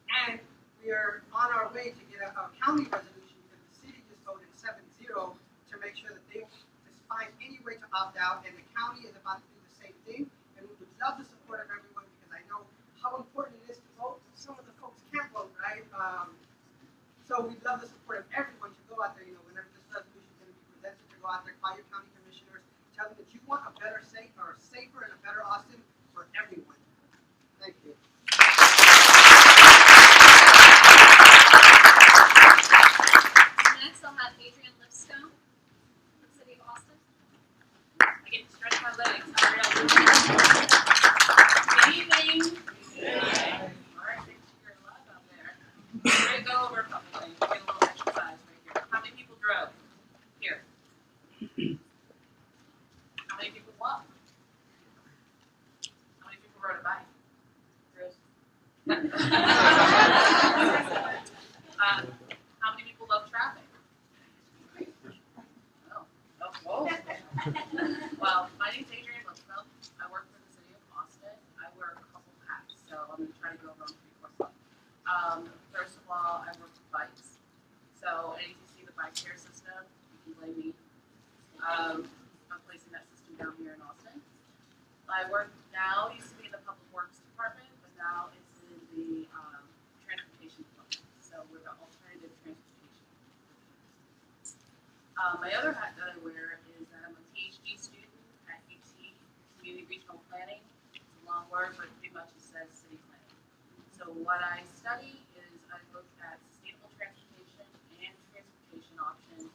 And we are on our way to get a county resolution because the city just voted 7-0 to make sure that they just find any way to opt out, and the county is about to do the same thing. And we would love the support of everyone because I know how important it is to vote. Some of the folks can't vote, right? So we'd love the support of everyone to go out there, you know, whenever this resolution is going to be presented, to go out there, call your county commissioners, tell them that you want a better, safer and a better Austin for everyone. Thank you. Next, I'll have Adrian Lipscomb, City of Austin. I get to stretch my legs. Good evening. All right, thanks for your love out there. We're going to go over a couple things. Get a little exercise right here. How many people drove? Here. How many people walked? How many people rode a bike? How many people love traffic? Oh, whoa. Well, my name's Adrian Lipscomb. I work for the City of Austin. I wear a couple hats, so I'm going to try to go over them pretty quickly. First of all, I work with bikes. So, as you see the bike share system, you can blame me. I'm placing that system down here in Austin. I work now, used to be in the Public Works Department, but now it's in the Transportation Department. So, we're the alternative transportation. My other hat that I wear is that I'm a PhD student at UT, Community Regional Planning. It's a long word, but pretty much it says city planning. So what I study is I look at sustainable transportation and transportation options,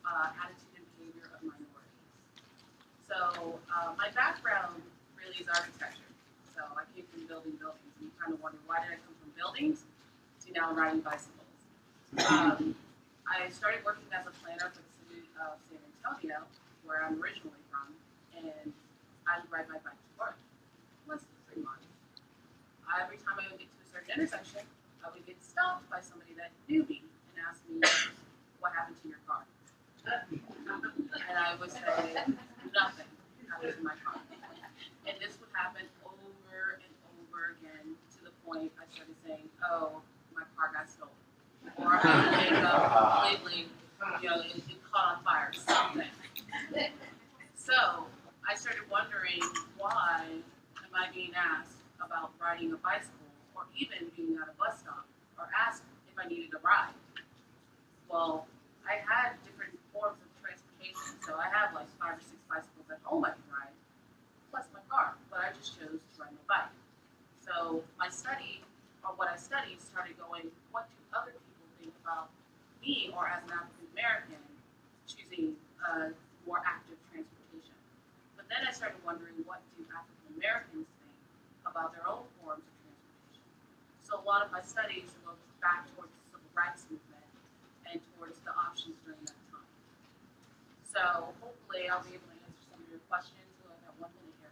attitude and behavior of minorities. So my background really is architecture. So I came from buildings, and you kind of wonder, why did I come from buildings to now riding bicycles? I started working as a planner for the city of San Antonio, where I'm originally from, and I would ride my bike to work once in 3 months. Every time I would get to a certain intersection, I would get stopped by somebody that knew me and asked me, what happened to your car? And I would say nothing happens in my car. And this would happen over and over again to the point I started saying, oh, my car got stolen. Or I would wake up labeling, it caught on fire, something. So I started wondering, why am I being asked about riding a bicycle or even being at a bus stop or asked if I needed a ride? Well, I had different forms of transportation, so I have like 5 or 6 bicycles at home I can ride, plus my car, but I just chose to ride my bike. So my study, or what I studied, started going, what do other people think about me, or as an African American, choosing more active transportation? But then I started wondering, what do African Americans think about their own forms of transportation? So a lot of my studies look back towards the civil rights movement and towards the options during that time. So hopefully I'll be able to answer some of your questions. Oh, I got 1 minute here.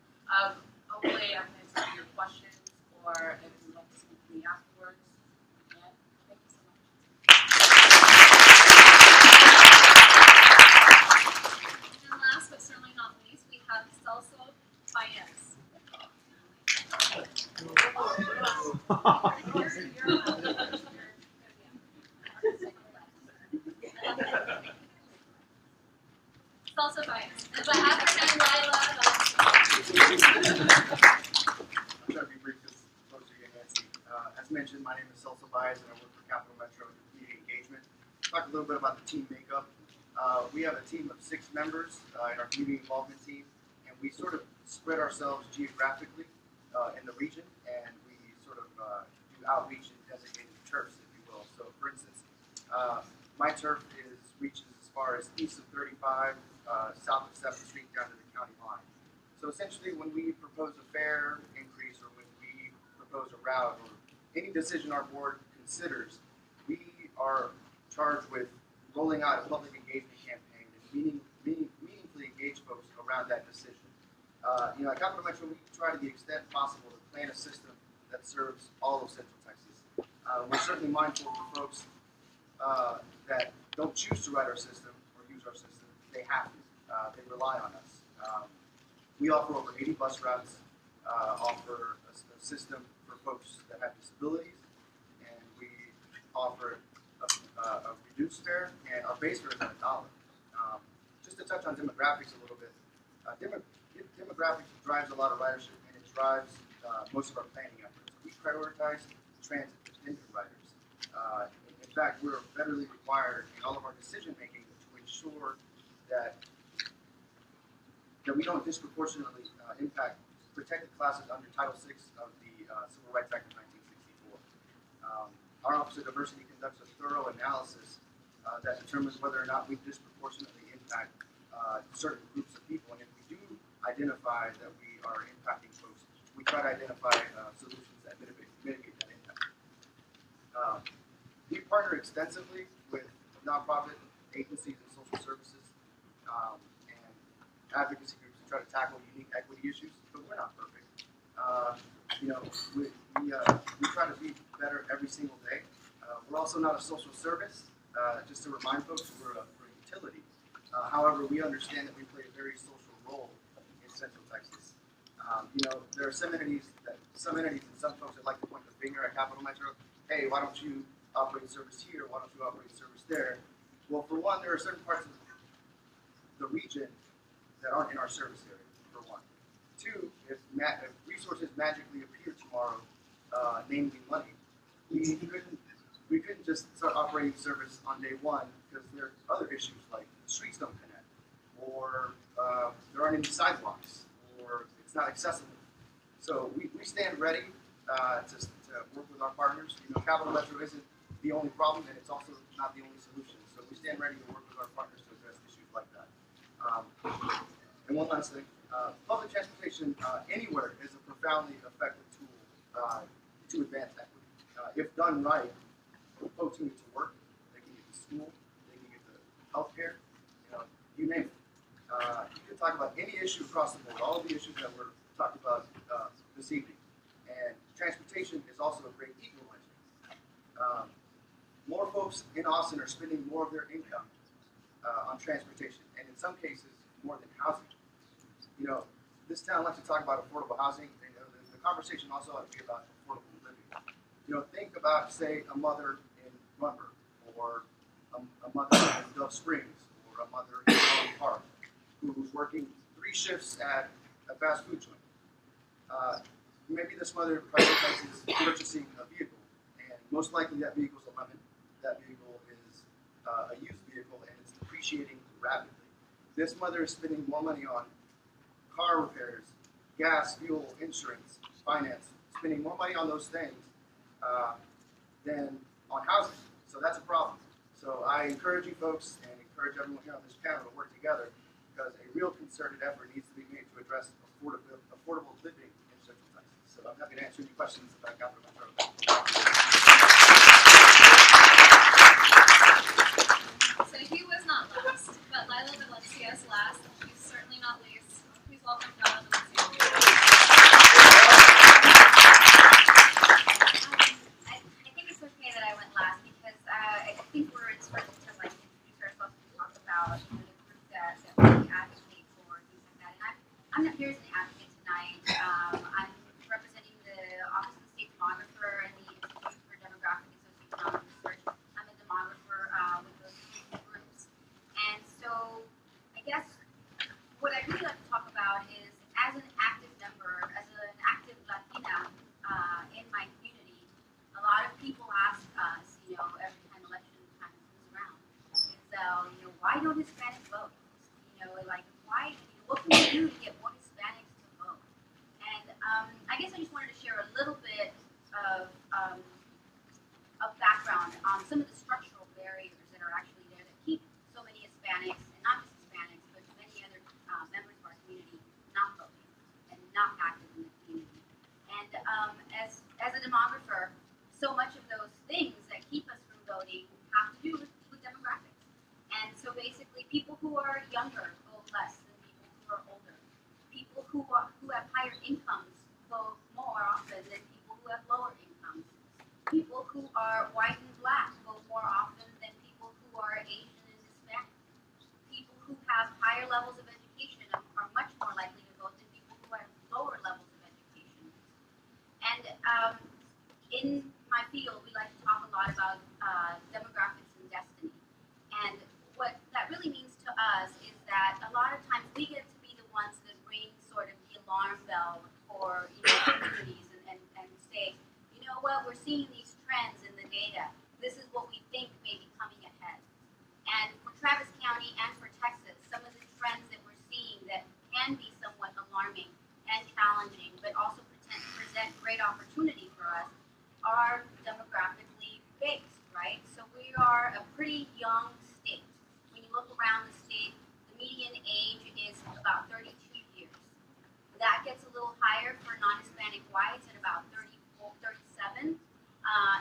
Hopefully I can answer some of your questions, or if you'd like to speak to me afterwards, you can. Thank you so much. And last but certainly not least, we have Celso Baez. Celso Baez. And behalf of Lila, I'll try to be brief because folks are getting antsy. As mentioned, my name is Celso Baez and I work for Capital Metro in Community Engagement. Talk a little bit about the team makeup. We have a team of 6 members in our community involvement team, and we sort of spread ourselves geographically in the region, and we sort of do outreach in designated turfs, if you will. So, for instance, my turf reaches as far as east of 35, south of 7th Street, down to the county line. So essentially, when we propose a fare increase, or when we propose a route, or any decision our board considers, we are charged with rolling out a public engagement campaign and meaningfully engage folks around that decision. At Capital Metro, we try to the extent possible to plan a system that serves all of Central Texas. We're certainly mindful for folks that don't choose to ride our system or use our system. They have to. They rely on us. We offer over 80 bus routes, offer a system for folks that have disabilities, and we offer a reduced fare, and our base fare is at $1. Just to touch on demographics a little bit, demographics drives a lot of ridership, and it drives most of our planning efforts. We prioritize transit-dependent riders. In fact, we're federally required in all of our decision making to ensure that we don't disproportionately impact protected classes under Title VI of the Civil Rights Act of 1964. Our Office of Diversity conducts a thorough analysis that determines whether or not we disproportionately impact certain groups of people. And if we do identify that we are impacting folks, we try to identify solutions that mitigate that impact. We partner extensively with nonprofit agencies and social services and advocacy groups to try to tackle unique equity issues, but we're not perfect. We try to be better every single day. We're also not a social service. Just to remind folks, we're a utility. However, we understand that we play a very social role in Central Texas. There are some entities and some folks that like to point the finger at Capital Metro. Hey, why don't you operate service here? Why don't you operate service there? Well, for one, there are certain parts of the region that aren't in our service area, for one. 2, if resources magically appear tomorrow, namely money, we couldn't just start operating service on day 1 because there are other issues like the streets don't connect, or there aren't any sidewalks, or it's not accessible. So we stand ready to work with our partners. Capital Metro isn't the only problem, and it's also not the only solution. So we stand ready to work with our partners to address issues like that. And one last thing, public transportation anywhere is a profoundly effective tool to advance equity. If done right, folks can get to work, they can get to school, they can get to healthcare, you name it. You can talk about any issue across the board, all of the issues that we're talking about this evening. And transportation is also a great equalizer. More folks in Austin are spending more of their income on transportation, and in some cases, more than housing. You know, this town likes to talk about affordable housing. You know, the conversation also ought to be about affordable living. You know, think about, say, a mother in Lumber, or a mother in Dove Springs, or a mother in Holland Park, who's working 3 shifts at a fast food joint. Maybe this mother prioritizes purchasing a vehicle, and most likely that vehicle is a lemon. That vehicle is a used vehicle, and it's depreciating rapidly. This mother is spending more money on car repairs, gas, fuel, insurance, finance, spending more money on those things than on housing. So that's a problem. So I encourage you folks and encourage everyone here on this panel to work together, because a real concerted effort needs to be made to address affordable living in Central Texas. So I'm happy to answer any questions that I got from my throat. So he was not last, but Lila Valencia is last, and she's certainly not least. Please welcome Lila Valencia. I think it's okay that I went last, because I think we're expected to like introduce ourselves and talk about the group that we advocate for, things like that. And I'm not here as an advocate tonight. I'm representing the Office of the State Demographer and the Institute for Demographic and Socioeconomic Research. I'm a demographer with those two groups. And so I guess what I really like to talk about is, as an active member, as an active Latina in my community, a lot of people ask us, you know, every time election time comes around, is, why don't Hispanics vote? You know, like, why, what can we do to get more Hispanics to vote? And I guess I just wanted to share a little bit of background on some of the structural barriers that are actually there that keep so many Hispanics, and not just Hispanics, but many other members of our community not voting and not active in the community. And as a demographer, so much of those things that keep us from voting have to do with demographics. And so basically, people who are younger vote less than people who are older. People who have higher incomes vote more often than people who have lower incomes. People who are white and black vote more often than people who are Asian and Hispanic. People who have higher levels of education are much more likely to vote than people who have lower levels of education. And in my field, we like to talk a lot about demographics and destiny. And what that really means to us is that a lot of times we get to be the ones that ring sort of the alarm bell for communities and say, you know what, we're seeing these trends in the data. This is what we think may be coming ahead. And for Travis County and for Texas, some of the trends that we're seeing that can be somewhat alarming and challenging, but also present great opportunity for us, are demographically based, right? So we are a pretty young state. When you look around the state, the median age is about 32 years. That gets a little higher for non-Hispanic whites at about 34, 37.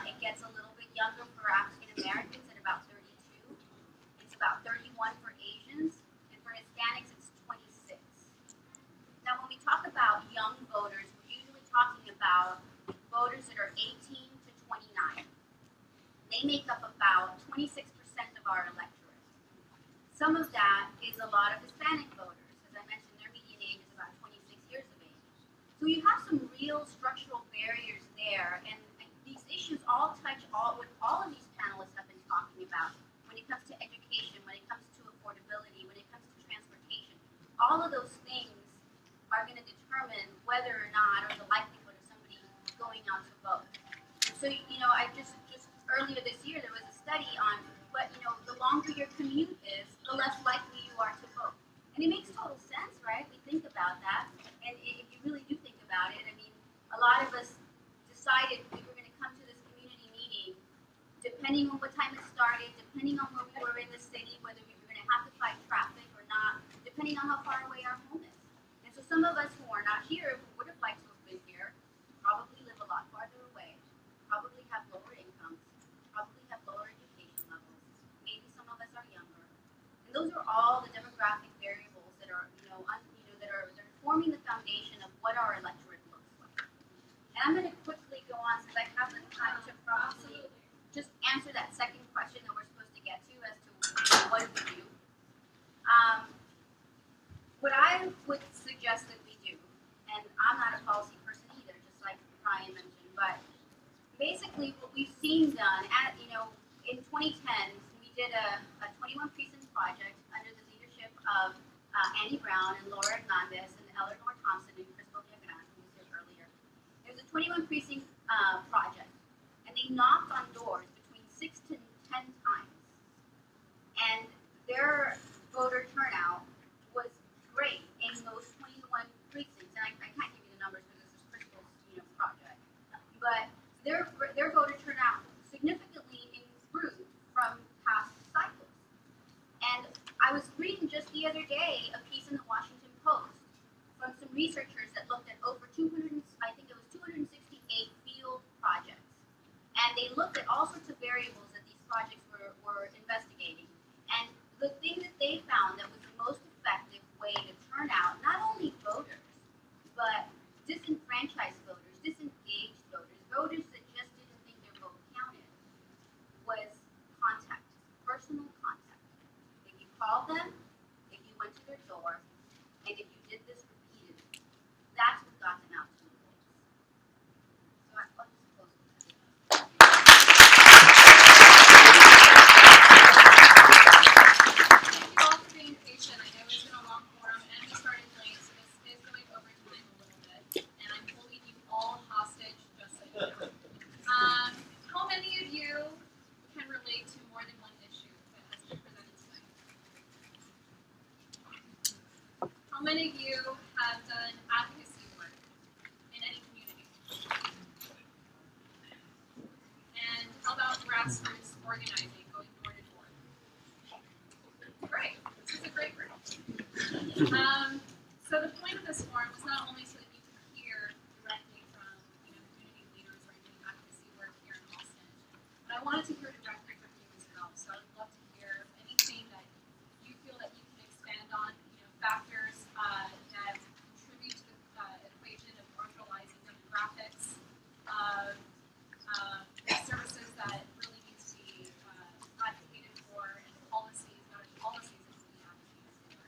It gets a little bit younger for African Americans at about 32. It's about 31 for Asians, and for Hispanics it's 26. Now when we talk about young voters, we're usually talking about voters that are 18 to 29. They make up about 26% of our electorate. Some of that is a lot of Hispanic voters. As I mentioned, their median age is about 26 years of age. So you have some real structural barriers there, and these issues all touch what all of these panelists have been talking about when it comes to education, when it comes to affordability, when it comes to transportation. All of those things are going to determine whether or not, or the likelihood of somebody going out to vote. And so, I just earlier this year, there was a study on what, the longer your commute is, the less likely you are to vote. And it makes total sense, right? We think about that. And if you really do think about it, I mean, a lot of us decided we were going to come to this community meeting, depending on what time it started, depending on where we were in the city, whether we were going to have to fight traffic or not, depending on how far away our home is. And so some of us who are not here, who would have liked to have been here, probably live a lot farther away, probably have lower incomes, probably have lower education levels. Maybe some of us are younger. And those are all the demographic variables that are, that are forming the foundation of what our electorate looks like. And I'm going to quickly go on, since I have the time to probably just answer that second question that we're supposed to get to as to what do we do. what I would suggest that we do, and I'm not a policy person either, just like Ryan mentioned, but basically what we've seen done at, in 2010, we did a 21 precinct project under the leadership of Andy Brown and Laura Hernandez and Eleanor Thompson and Crystal Diagram, who was here earlier. It was a 21 precinct project, and they knocked on doors between 6 to 10 times, and their voter turnout was great in those 21 precincts. And I can't give you the numbers because this is Crystal's project, but their voter turnout significantly improved from past cycles. And I was reading just the other day a piece in the Washington Post from some researchers that looked at over 268 field projects. And they looked at all sorts of variables that these projects were investigating. And the thing that they found that was the most effective way to turn out not only voters, but disenfranchised voters, disengaged voters, voters that just didn't think their vote counted, was contact, personal contact. If you called them, if you went to their door, and if you did this repeatedly, that's what got them out to the polls. So I'll just close with that. Thank you all for being patient. I know it's been a long forum and we started late, so this is going over time a little bit. And I'm holding you all hostage just so you know. How many of you can relate to more than one issue that has been presented tonight? How many of you have done advocacy work in any community? And how about grassroots organizing, going door to door? Great. This is a great group. So the point of this forum was not only so that you can hear directly from community leaders who are doing advocacy work here in Austin, but I wanted to hear directly from you as well. So I'd love to hear anything that you feel that you can expand on, factors that contribute to the equation of marginalizing demographics, of services that really need to be advocated for, and policies, not policies that we advocate for.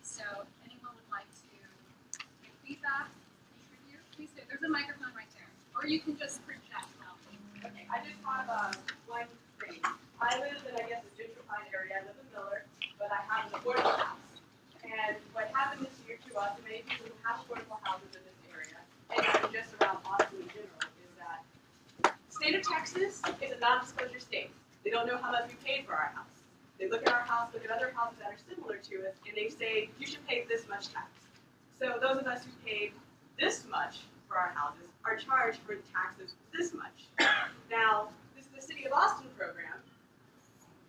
So anyone would like to give feedback, contribute, please do. There's a microphone right there. Or you can just project loudly. Okay, I just have one thing. I live in, a gentrified area. I live in Miller, but I have an affordable house. And what happened this year to us, and many people who have affordable houses in this area, and just around Austin in general, is that the state of Texas is a non-disclosure state. They don't know how much we paid for our house. They look at our house, look at other houses that are similar to it, and they say, you should pay this much tax. So those of us who paid this much for our houses are charged for the taxes this much. Now, this is the City of Austin program,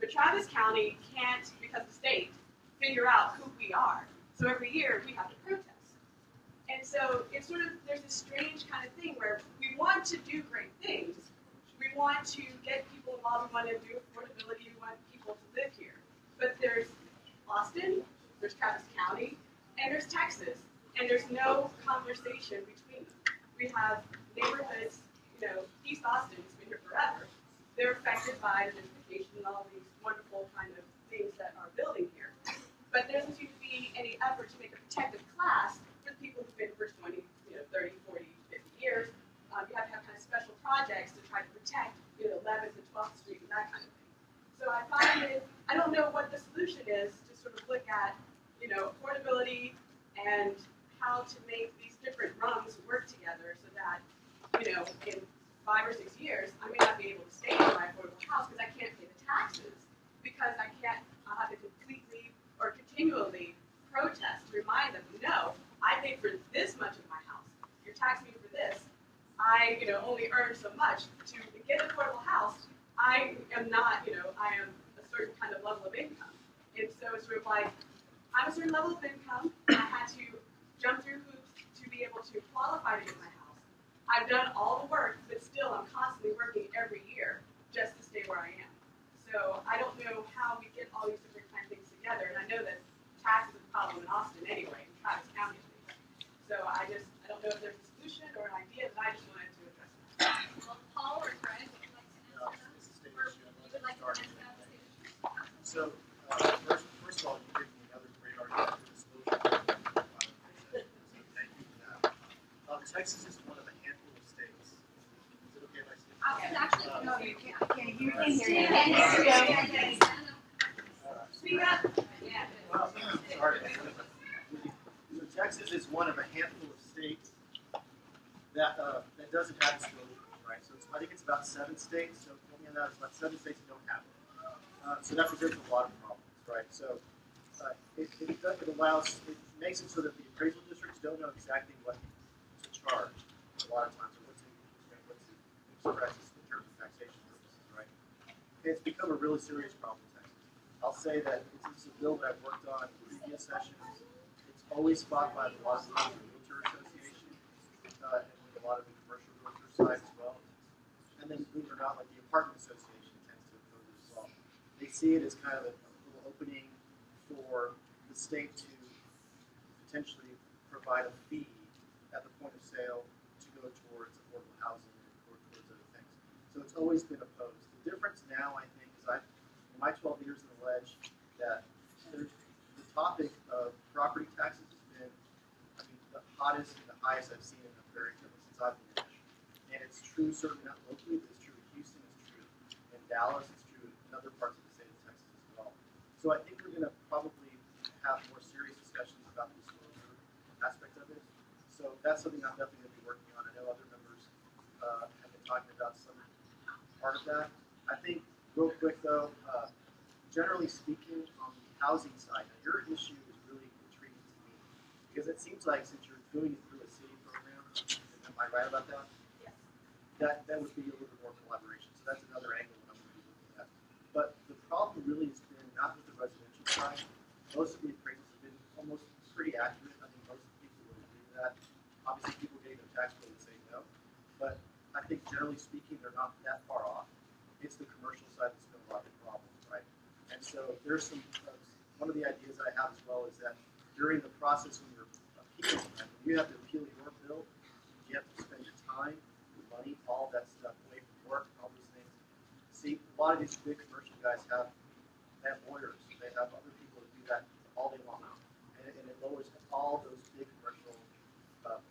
but Travis County can't, because the state, figure out who we are. So every year we have to protest. And so it's there's this strange kind of thing where we want to do great things. We want to get people involved, we want to do affordability, we want people to live here. But there's Austin, there's Travis County, and there's Texas. And there's no conversation between them. We have neighborhoods, East Austin has been here forever. They're affected by gentrification and all these wonderful kind of things that are building here. But there doesn't seem to be any effort to make a protected class for the people who've been for 20, 30, 40, 50 years. You have to have kind of special projects to try to protect 11th and 12th Street and that kind of thing. So I find it, I don't know what the solution is to sort of look at, affordability and how to make these different rungs work together so that, in 5 or 6 years, I may not be able to stay in my affordable house because I can't pay the taxes, because I'll have to completely or continually protest to remind them, no, I paid for this much of my house. You're taxing me for this. I, only earn so much. To get an affordable house, I am not, I am a certain kind of level of income. And so it's sort of like, I'm a certain level of income, and I had to jump through hoops to be able to qualify to get my house. I've done all the work, but still I'm constantly working every year just to stay where I am. So I don't know how we get all these different kind of things together, and I know that tax is a problem in Austin anyway, in Travis County. So I don't know if there's a solution or an idea, but I just wanted to address that. Well, Paul or Greg, would you like to answer that? Or you would like to answer that? So, first of all, you gave me another great argument for disclosure. No, you can't hear you. Speak up. Well, sorry. So Texas is one of a handful of states that doesn't have disclosure, right? So I think it's about 7 states. So it's about 7 states that don't have it. So that presents a lot of problems, right? So it makes it so that the appraisal districts don't know exactly what to charge a lot of times, or what's expressed in terms of taxation purposes, right? It's become a really serious problem in Texas. I'll say that it's a bill that I've worked on in previous sessions. It's always fought by a lot of the realtor association, and with a lot of the commercial realtor side as well. And then, believe it or not, like the apartment association tends to oppose it as well. They see it as kind of a little opening for the state to potentially provide a fee at the point of sale to go towards affordable housing or towards other things. So it's always been opposed. The difference now, I think, is in my 12 years in the ledge, that the topic of property taxes has been, the hottest and the highest I've seen in a very since I've been there. And it's true, certainly not locally, but it's true in Houston, it's true in Dallas, it's true in other parts of the state of Texas as well. So I think we're going to probably have more serious discussions about the disclosure aspect of it. So that's something I'm definitely going to be working on. I know other members have been talking about some part of that. I think, real quick though, generally speaking, on the housing side, now your issue is really intriguing to me, because it seems like since you're doing it through a city program, am I right about that? Yes. That would be a little bit more collaboration. So that's another angle that I'm going to be looking at. But the problem really has been not with the residential side. Most of the appraisals have been almost pretty accurate. I think most people would agree with that. Obviously, people getting their tax bill would say no. But I think generally speaking, they're not that far off. It's the commercial side that's been a lot of the problems, right? And so there's some, one of the ideas I have as well is that during the process when you're appealing, right, when you have to appeal your bill, you have to spend your time, your money, all of that stuff, away from work, all those things. See, a lot of these big commercial guys have lawyers. They have other people that do that all day long. And it lowers all those big commercial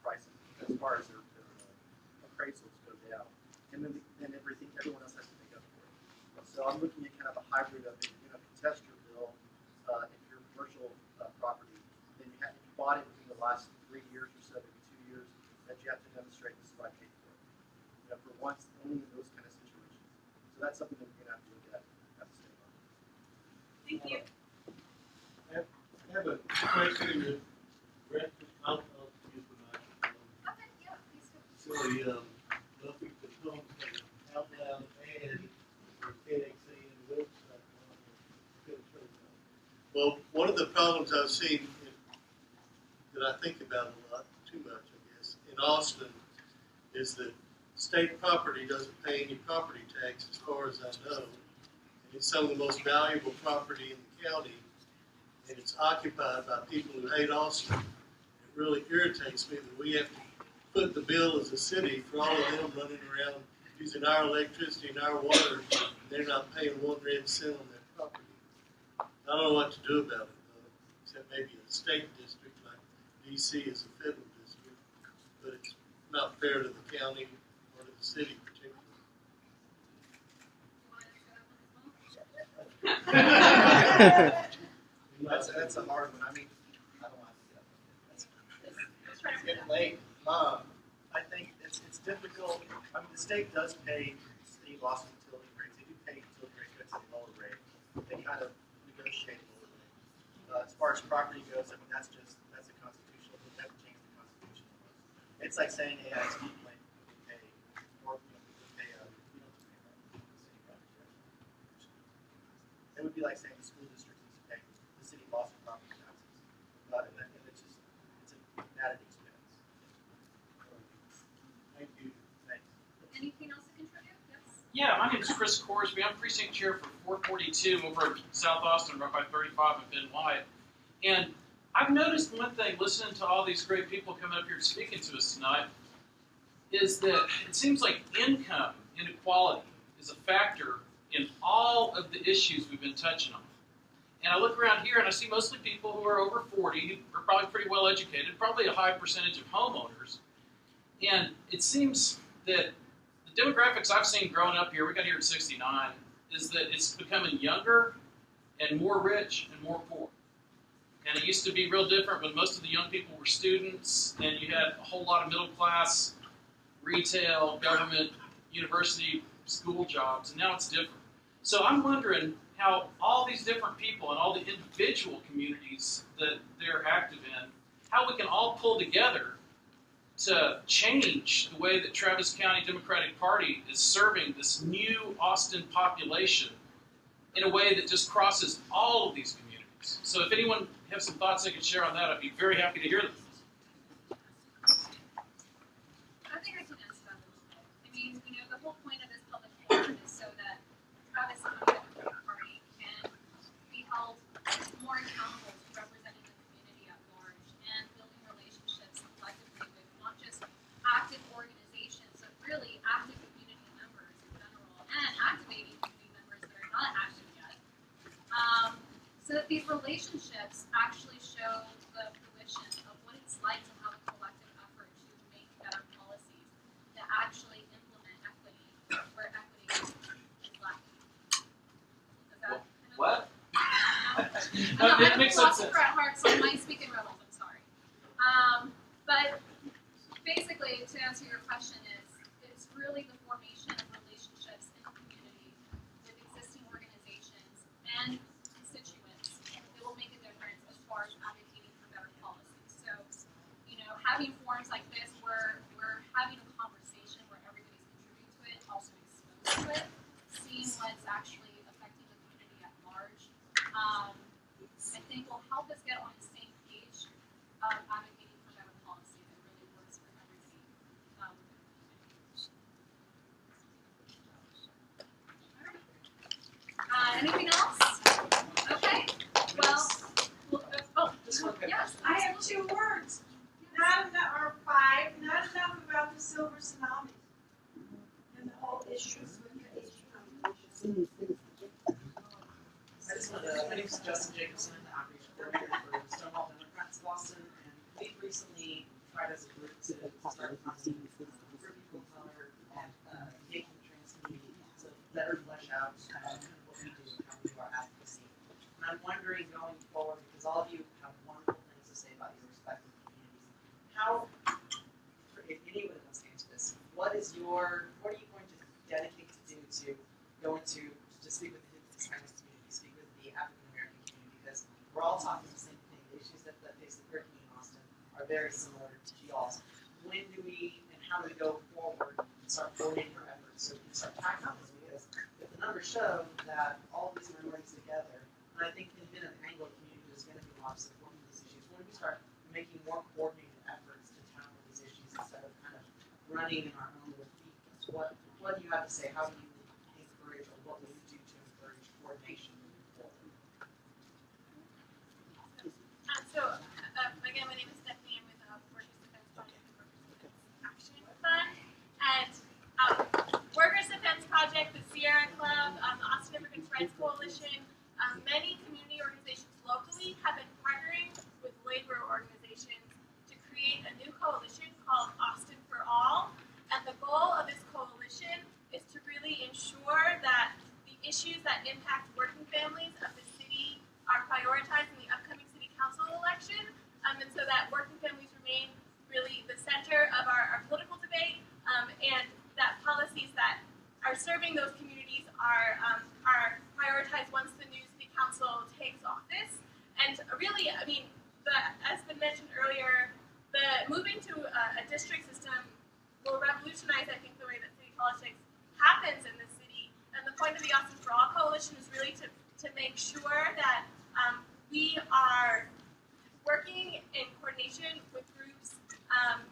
prices as far as their appraisals go down. And then everyone else has to make up for it. So I'm looking at kind of a hybrid of if you're going to contest your bill, if you're a commercial property, then if you bought it within the last 3 years or so, maybe 2 years, that you have to demonstrate this is what I paid for it. For once, only in those kind of situations. So that's something that we're going to have to look at the state level. Thank you. I have a question that I'll use the microphone. Okay, yeah, please do. Silly, nothing to come out loud and KXC and the website. Well, one of the problems I've seen that I think about a lot, too much, I guess, in Austin is that state property doesn't pay any property tax as far as I know. And it's some of the most valuable property in the county, and it's occupied by people who hate Austin. It really irritates me that we have to put the bill as a city for all of them running around using our electricity and our water, and they're not paying 1 red cent on their property. I don't know what to do about it, though, except maybe a state district like D.C. is a federal district, but it's not fair to the county or to the city particularly. That's a hard one. I mean, I don't want to get up. It's getting late. I think it's difficult. I mean, the state does pay city of Austin utility rates. They do pay utility rates, but it's a lower rate. They kind of negotiate a lower rate. As far as property goes, I mean, that's a constitutional. They never change the constitution. It's like saying AISD claim would pay, or would pay we don't pay that. City property tax. It would be like saying the school district needs to pay the city of Austin property taxes. And it's an added expense. Thank you. Thanks. Anything else to contribute? Yes. Yeah, my name is Chris Corsby. I'm precinct chair for 442 over at South Austin, right by 35 and Ben White. And I've noticed one thing, listening to all these great people coming up here speaking to us tonight, is that it seems like income inequality is a factor in all of the issues we've been touching on. And I look around here and I see mostly people who are over 40, who are probably pretty well educated, probably a high percentage of homeowners. And it seems that the demographics I've seen growing up here, we got here in '69, is that it's becoming younger and more rich and more poor. And it used to be real different when most of the young people were students and you had a whole lot of middle class, retail, government, university, school jobs, and now it's different. So I'm wondering how all these different people and all the individual communities that they're active in, how we can all pull together to change the way that Travis County Democratic Party is serving this new Austin population in a way that just crosses all of these communities. So if anyone has some thoughts they could share on that, I'd be very happy to hear them. I think I can answer that a little bit. I mean, the whole point of this public forum is so that Travis County Democratic Party can be held more accountable to representing the community at large and building relationships collectively with not just active organizations, but really active community members in general, and activating community members that are not active yet. So that these relationships actually show the fruition of what it's like to have a collective effort to make better policies that actually implement equity where equity is lacking. Does that What? No, It I'm a makes sense. philosopher at heart, so I might speak in riddles, I'm sorry. But basically, to answer your question, it's really the formation of relationships in the community with existing organizations and constituents that will make a difference as far as advocating for better policies. So, having forums like this where we're having a conversation where everybody's contributing to it, also exposed to it, seeing what's actually affecting the community at large, I think will help us get on the same page of advocating for better policy that really works for everybody. Anything else? Okay. Well, yes. I have 2 words. Not enough, or 5. Not enough about the silver tsunami and the whole issues with the Asian population. My name is Justin Jacobson. I'm the outreach coordinator for Stonewall Democrats of Boston, and we've recently tried as a group to start talking for people of color and gay and trans community to better flesh out kind of what we do and how we do our advocacy. And I'm wondering going forward, because all of you have wonderful things to say about your respective communities, how, if anyone wants to answer this, what are you going to dedicate to do to go into to speak with the Hispanic community, speak with the African American community, because we're all talking the same thing. The issues that face the hurricane in Austin are very similar to y'all's. When do we and how do we go forward and start coordinating our efforts so we can start tackling this? Because if the numbers show that all of these minorities together, and I think in an Anglo community there's going to be a lot of support for these issues, when do we start making more coordinated efforts to tackle these issues instead of kind of running in our own little fiefdoms? What do you have to say? How do you encourage, or what will you do to encourage coordination moving forward? Again, my name is Stephanie. I'm with the Workers Defense Project and Workers Defense Action Fund. And Workers Defense Project, the Sierra Club, the Austin Immigrants' Rights Coalition, many community organizations locally have been partnering with labor organizations to create a new coalition called Austin for All. And the goal of this coalition is to really ensure that the issues that impact working families of the city are prioritized in the upcoming city council election, and so that working families remain really the center of our political debate, and that policies that are serving those communities are prioritized once the new city council takes office. And really, I mean, as been mentioned earlier, the moving to a district system will revolutionize, I think, the way that city politics happens in the city. And the point of the Austin for All Coalition is really to make sure that we are working in coordination with groups,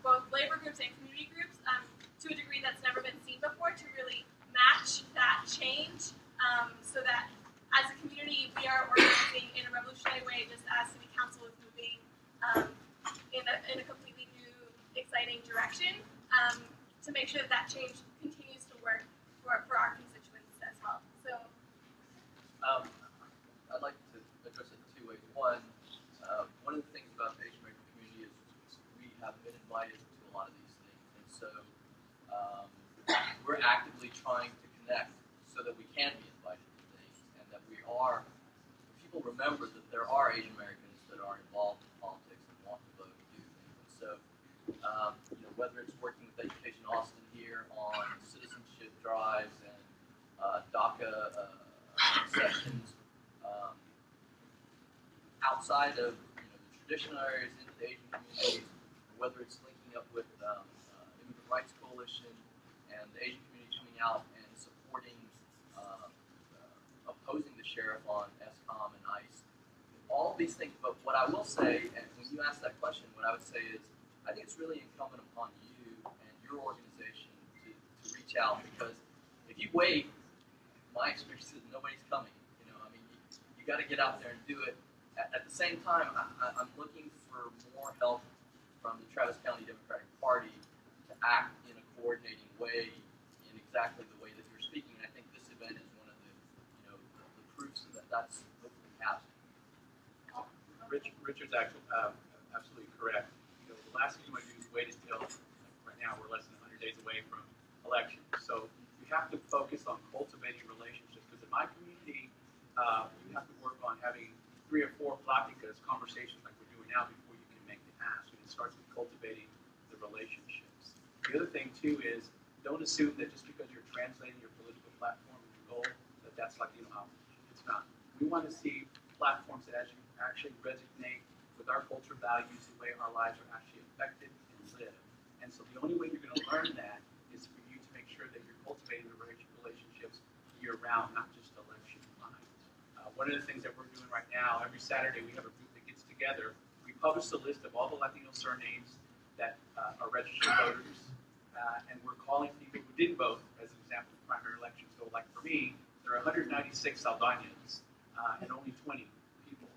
both labor groups and community groups, to a degree that's never been seen before, to really match that change, so that as a community we are organizing in a revolutionary way, just as City Council is moving in a completely new, exciting direction, to make sure that change continues to work for our constituents as well. So, I'd like to address it in 2 ways. One of the things about the Asian American community is we have been invited to a lot of these things, and so we're active can be invited to things, and that people remember that there are Asian Americans that are involved in politics and want to vote and do things. And so, whether it's working with Education Austin here on citizenship drives and DACA sessions outside of the traditional areas into the Asian communities, or whether it's linking up with Immigrant Rights Coalition and the Asian community coming out and supporting, opposing the sheriff on SCOM and ICE. All these things, but what I will say, and when you ask that question, what I would say is, I think it's really incumbent upon you and your organization to reach out, because if you wait, my experience is nobody's coming. You got to get out there and do it. At the same time, I'm looking for more help from the Travis County Democratic Party to act in a coordinating way in exactly the way that you're speaking. And I think this event is one of the proofs that that's hopefully happening. Richard's actually absolutely correct. The last thing you want to do is wait until, right now we're less than 100 days away from election. So you have to focus on cultivating relationships, because in my community, you have to work on having 3 or 4 pláticas, conversations like we're doing now, before you can make the ask. And it starts with cultivating the relationships. The other thing too is, don't assume that just because you're translating your political platform and your goal, that that's like it's not. We want to see platforms that actually resonate with our culture values, the way our lives are actually affected and live. And so the only way you're going to learn that is for you to make sure that you're cultivating the relationships year-round, not just election time. One of the things that we're doing right now, every Saturday we have a group that gets together. We publish a list of all the Latino surnames that are registered voters, and we're calling people who didn't vote as an example of primary elections. So like for me, there are 196 Saldanians, and only 20 people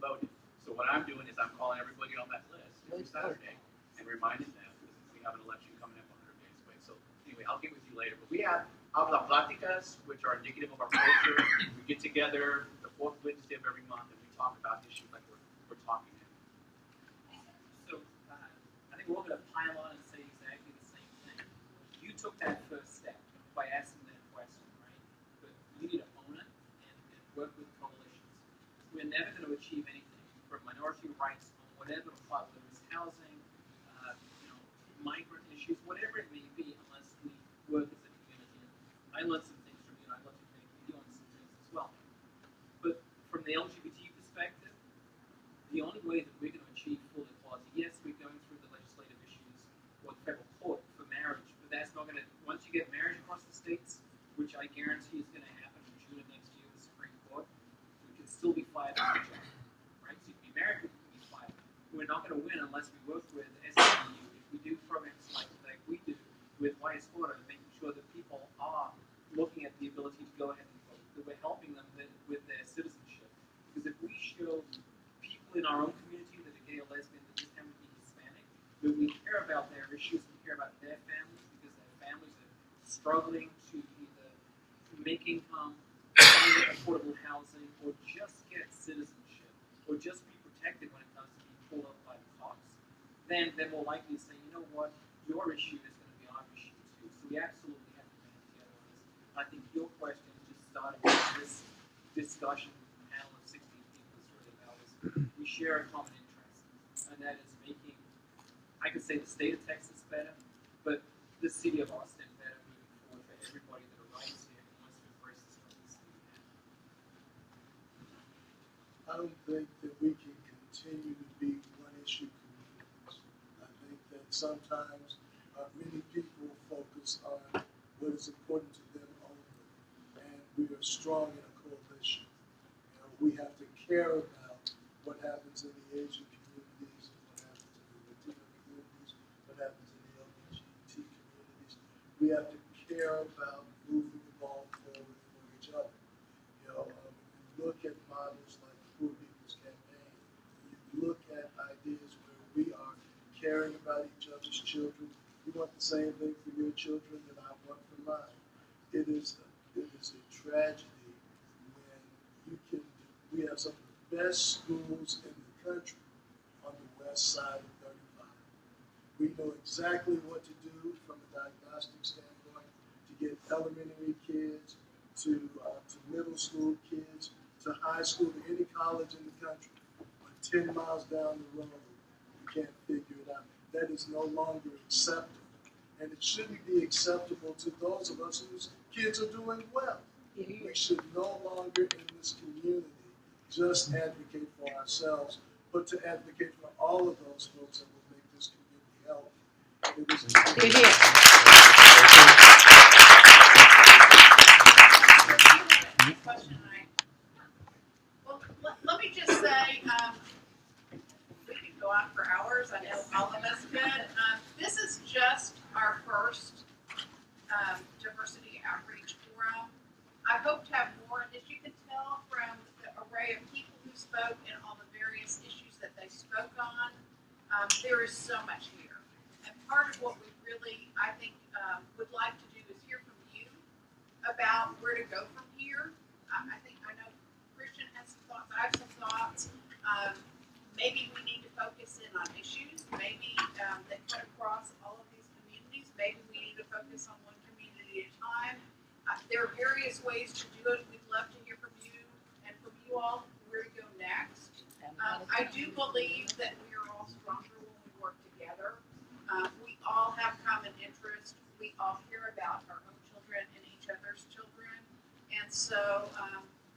voted. So what I'm doing is I'm calling everybody on that list every Saturday and reminding them, because we have an election coming up 100 days away. So anyway, I'll get with you later. But we have HABLA pláticas, which are indicative of our culture. We get together the 4th Wednesday of every month, and we talk about issues like we're talking now. So I think we're all going to pile on and say exactly the same thing. You took that first step by asking that question, right? But you need to own it and work with coalitions. We're never going to achieve anything for minority rights on whatever plot, whether it's housing, migrant issues, whatever it may be, unless we work as a community. I learned some things from you, and I'd love to connect with you on some things as well. But from the LGBT perspective, the only way that we're going to achieve full equality, yes, we're going through the legislative issues or the federal court for marriage, but that's not going to, once you get marriage across the states, which I guarantee is going to happen in June of next year with the Supreme Court, we can still be fired on each other, right? So you can be married, but you can be fired. We're not going to win unless we work with SCU. If we do programs like we do with YS Order, making sure that people are looking at the ability to go ahead and vote, that we're helping them with their citizenship. Because if we show people in our own community that are gay or lesbian, that just happen to be Hispanic, that we care about their issues, we care about their families, because their families are struggling to either make income, find affordable housing, or just get citizenship, or just be protected when it comes to being pulled up by the cops, then they're more likely to say, you know what, your issue is going to be our issue too. So we absolutely have to band together on this. I think your question just started with this discussion with a panel of 16 people is really about is we share a common interest, and that is making, I could say the state of Texas better, but the city of Austin better moving forward for everybody that arrives here and wants to embrace this from the city. I don't think that we can continue to be one-issue communities. I think that sometimes many people focus on what is important to them only, and we are strong in a coalition. We have to care about what happens in the Asian communities, what happens in the Latino communities, what happens in the LGBT communities. We have to care about moving the ball forward for each other. Look at models like the Poor People's Campaign. You look at ideas where we are caring about each other's children. You want the same thing for your children that I want for mine. It is a tragedy when we have some of the best schools in the country on the west side of 35. We know exactly what to do from a diagnostic standpoint to get elementary kids to middle school kids, to high school, to any college in the country. But 10 miles down the road, you can't figure it out. That is no longer acceptable. And it shouldn't be acceptable to those of us whose kids are doing well. We should no longer in this community just advocate for ourselves, but to advocate for all of those folks that will make this community healthy. And it is Well, let me just say, we could go on for hours. I know all of us could. This is just our first diversity outreach forum. I hope to have more, and as you can tell from the array of people who spoke and all the various issues that they spoke on, there is so much here. And part of what we really, I think, would like to do is hear from you about where to go from here. I know Christian has some thoughts, I have some thoughts. Maybe we need to focus in on issues. Maybe that cut across all of these communities. Maybe we need to focus on one community at a time. There are various ways to do it. We'd love to hear from you and from you all where to go next. I do believe that we are all stronger when we work together. We all have common interests. We all care about our own children and each other's children. And so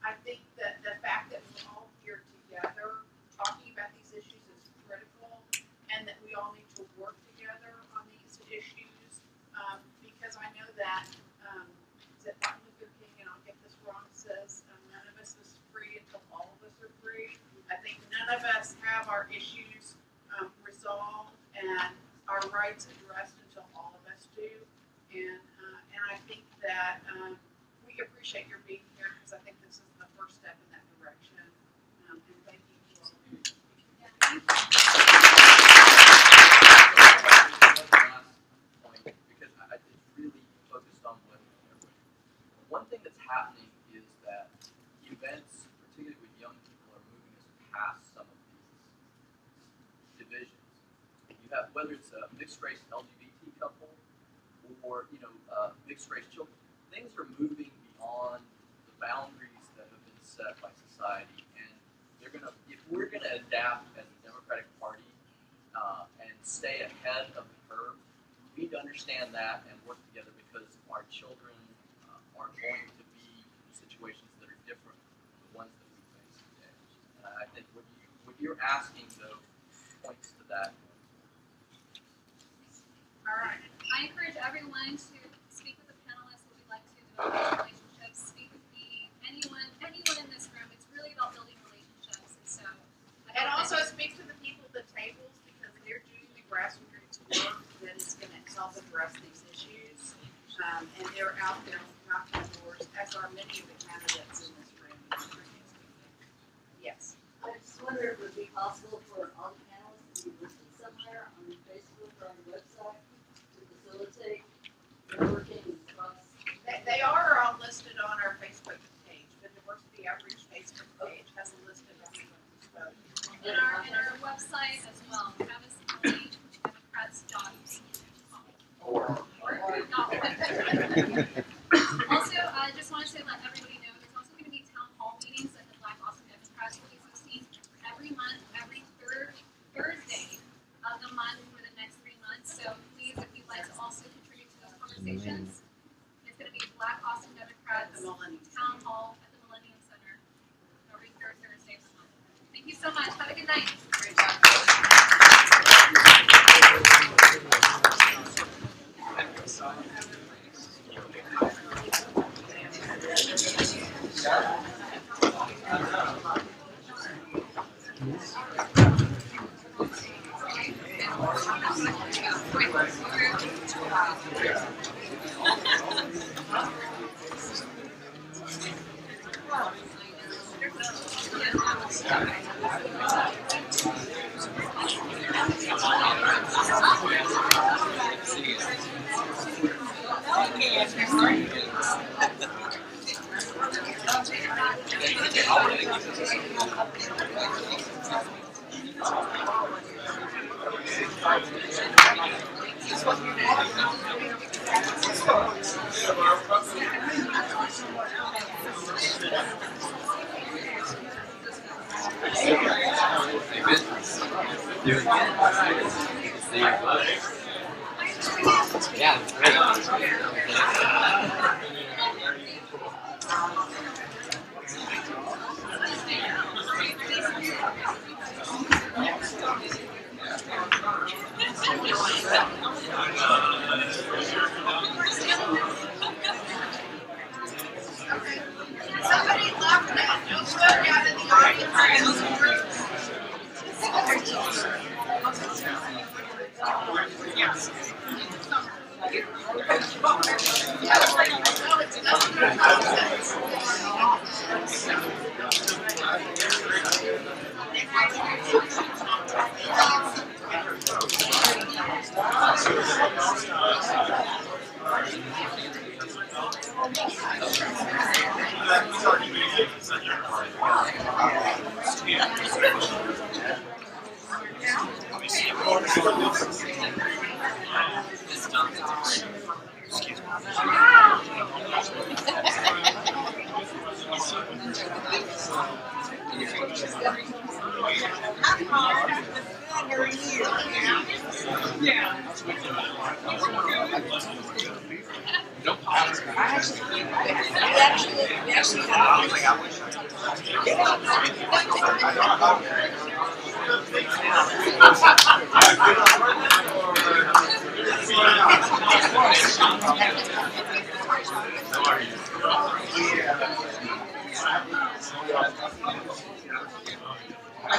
I think that the fact that we're all here together talking about these issues is critical, and that we all need to work together on these issues, because I know that that Martin Luther King, and I'll get this wrong, says none of us is free until all of us are free. I think none of us have our issues resolved and our rights addressed until all of us do. And I think that we appreciate your being here, because I think this is the first step in that direction. And thank you for all. Because it's really focused on what one thing that's happening is that events, particularly with young people, are moving us past some of these divisions. You have, whether it's a mixed race LGBT couple or mixed race children, things are moving beyond the boundaries that have been set by society, and if we're gonna adapt as a Democratic Party and stay ahead of the curve, we need to understand that and work together, because our children are going to be in situations that are different from the ones that we face today. And I think what you're asking, though, points to that. All right. I encourage everyone to speak with the panelists if you'd like to develop relationships. Speak with me, anyone in this room. It's really about building relationships. And so, And also speak to the people at the tables, because they're doing the grassroots work that is going to help address these issues. And they're out there knocking doors, as are many of the candidates in this room. Yes. I just wonder if it would be possible for our panelists to be listed somewhere on Facebook or on the website to facilitate networking across. They are all listed on our Facebook page. The Diversity Outreach Facebook page has a list of everyone who spoke. And our website as well, Also, I just want to let everybody know there's also going to be town hall meetings at the Black Austin Democrats every month, every third Thursday of the month for the next 3 months. So please, if you'd like to also contribute to those conversations, it's going to be Black Austin Democrats Town Hall at the Millennium Center every third Thursday of the month. Thank you so much. Have a good night. Great job. Yeah, it's great. Somebody left that. No good out in the audience.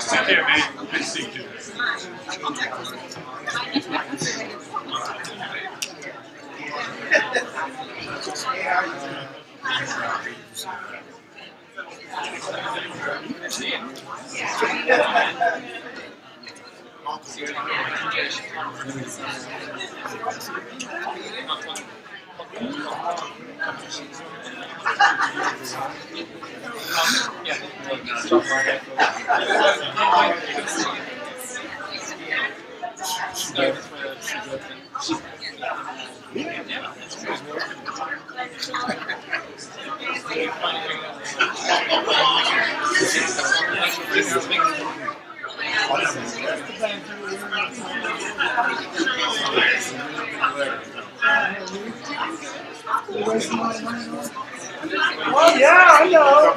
Sit there, man. Good to see you. Oh yeah, I know.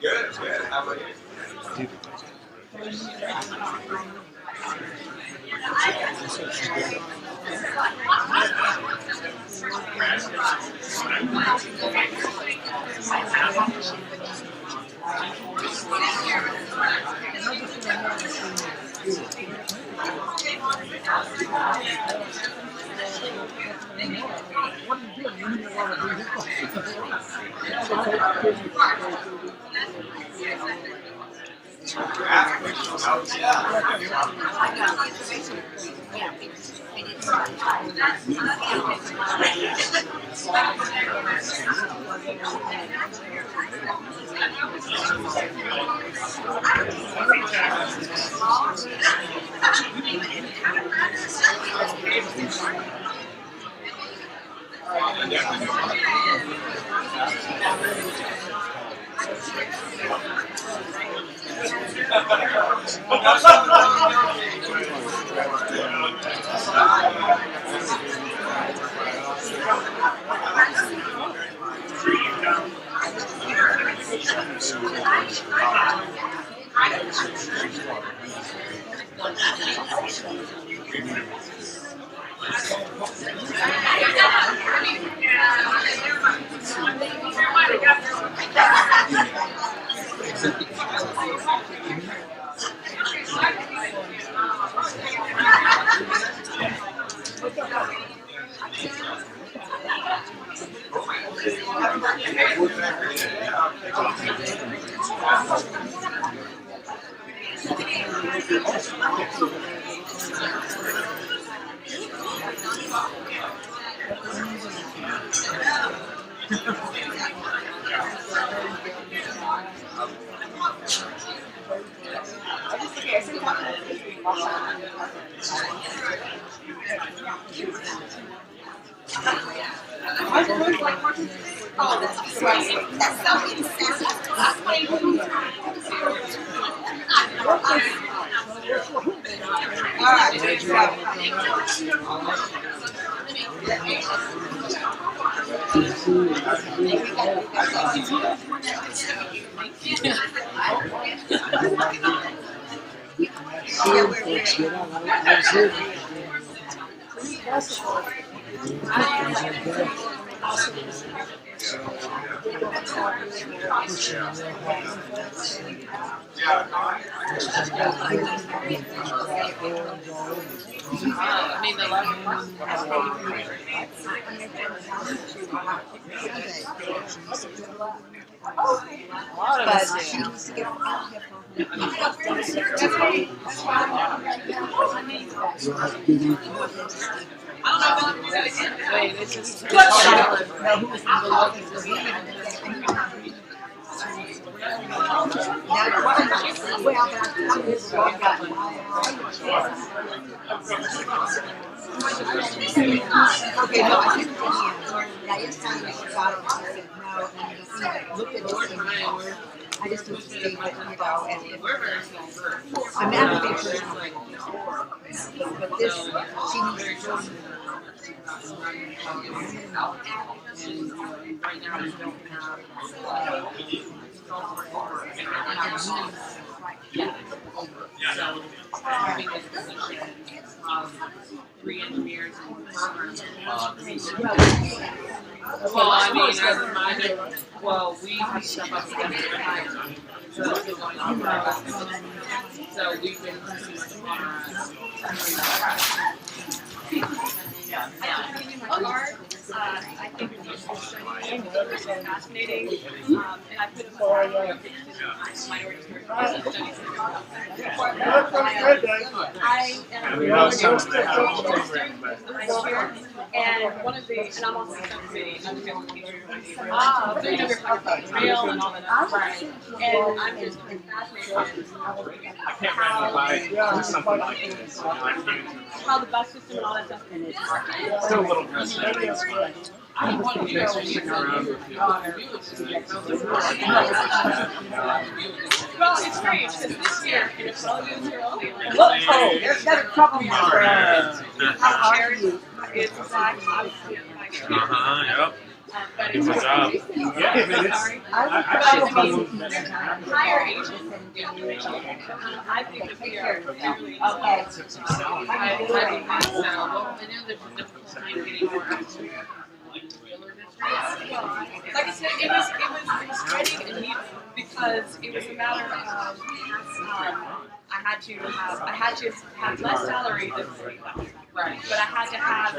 Good, good. How about you? I just don't see, you know, and I'm advocating for but this, she needs to join. Right now we don't have having this position, 3 engineers and well, I mean, as a minor, well, we have to step up against the time. So we've been pretty much on I think studying is fascinating, and I put it forward minority studies. I am and one of the, and I'm also a subcommittee, I'm the teacher. So you know, we're talking about rail and all that, right? And I'm just fascinated how the bus system and all that stuff is. Still a little frustrating. I want you guys to stick around with you. Well, it's strange because this year, and it's all you here all day. Oh, there's another trouble maker. How are you? It's black, obviously. Yep. But it's Good job. sorry. Higher Asian. I think that we are really I think so. I know there's a difficult time getting more opportunities. Like I said, it was exciting and neat because it was a matter of I had to have less salary than right, but I had to have a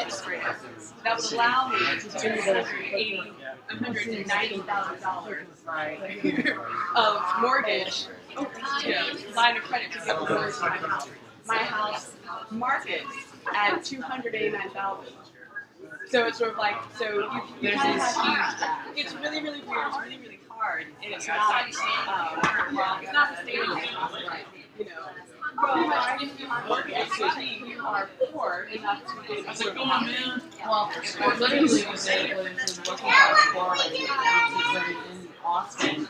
experience that would allow me to do $190,000 right of mortgage, line of credit to get a mortgage for my house. My house markets at $289,000. So it's sort of like, so you kind of have, it's really, really weird, it's really, really hard, and it's not, it's not sustainable, you know. Well, if you work at HABLA, you are poor enough to be able to go on, man. Well, literally, you said it was working out for in Austin.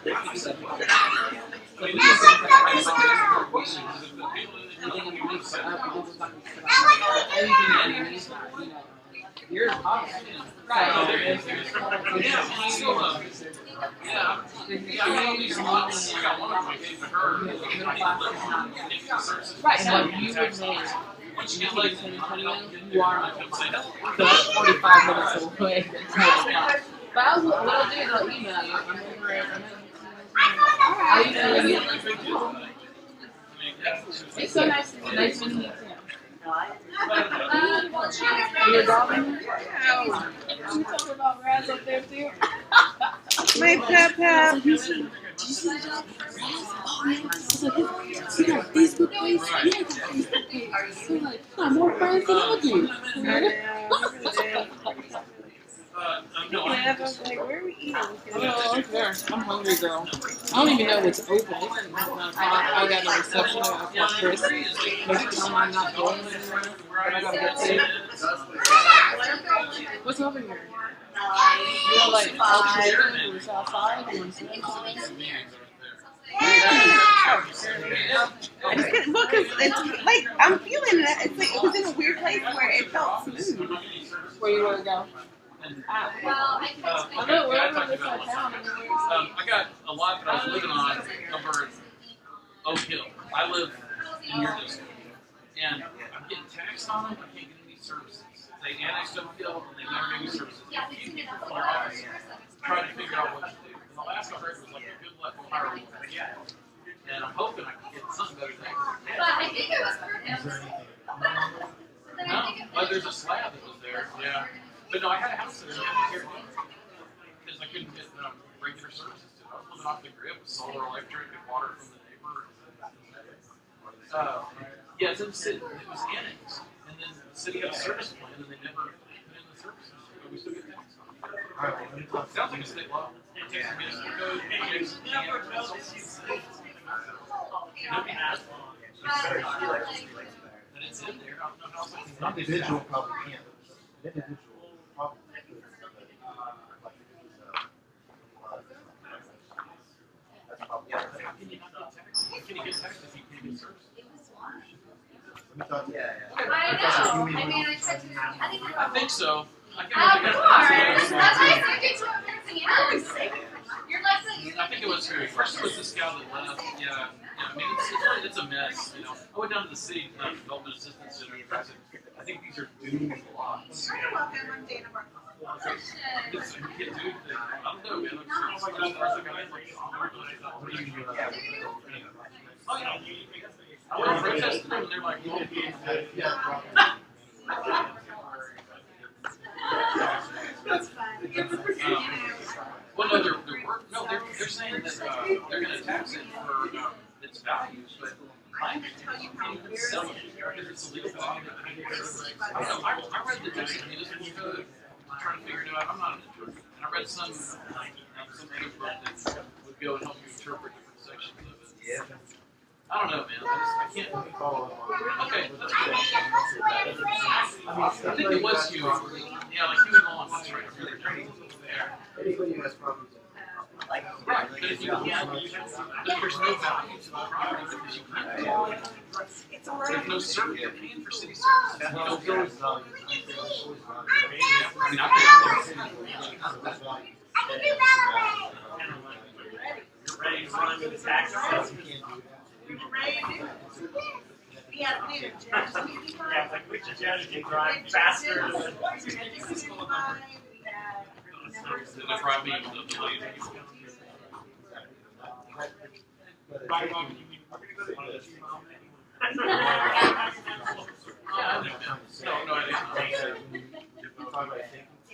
You're awesome. Right. Right. So you would make Once you get like you are. So that's 45 minutes away. But I was, what I'll do is I'll email you. I'll email you. It's so nice meeting you too. Your dog? You talking about Raz up there too? My pep. You got Facebook page? Yeah, I got Facebook page. So like, I'm more friends than I do. I was like, where are we eating? Oh, okay. I'm hungry, girl. I don't even know what's open. I got no reception. I got Chris. Most of the time I'm not going anywhere, but I gotta get to. What's over here? You know, like outside or outside? I just get, well, cause it's like, I'm feeling that, it's like, it was in a weird place where it felt smooth. Where you want to go? I know, wherever this side of town. I got a lot that I was living on over at Oak Hill. I live in your district. And I'm getting taxed on them, I can't get any services. They annexed Oak Hill and they never gave me services. A few people from their office trying to figure out what to do. And the last I heard was like, good luck, we'll hire one. And I'm hoping I can get something better than that. But I think it was perfect. No, but there's a slab that was there, yeah. But no, I had a house there, because I couldn't get regular services to it. I was living off the grid with solar, electric, and water from the neighbor. Yeah, it's in the city. It was annexed. And then the city had a service plan, and they never put in the services. But we still get taxed on it. Sounds like a state law. Texas municipal code, but it's in there. I don't know how else I can An individual probably can't. An individual probably could. That's probably. How can you not get taxed? How can you get taxed if you can't get services? I think so. I can't remember. I think it was here. First it was this gal that left. Yeah. I mean, it's a mess. You know, I went down to the city development assistance center. And I said, I think these are doomed lots. You're welcome. I'm Dawnna. It's a kid dude thing. I don't know, man. Oh yeah. I went to protest them, and they're like, That's fine. well, no, they're saying that they're going to tax it for its values, but I can't even sell it because it's illegal. I don't know. I read the Texas municipal code. I'm trying to figure it out. I'm not an interpreter, and I read some other book that would go and help you interpret different sections of it. Yeah. I don't know, man. I can't follow up on it. Okay, that's good. I think it was Huey. Yeah, like Huey Long. That's right. Anybody who has problems. Right, but if you can't, there's no value to the property because you can't. There's no service. You're paying for city services. You don't get it. I mean, Ready to run into the tax office? We were ready to do it. We had to do it, Judge. Yeah, it's like, which judge can drive faster than the problem with the lady. No, I didn't.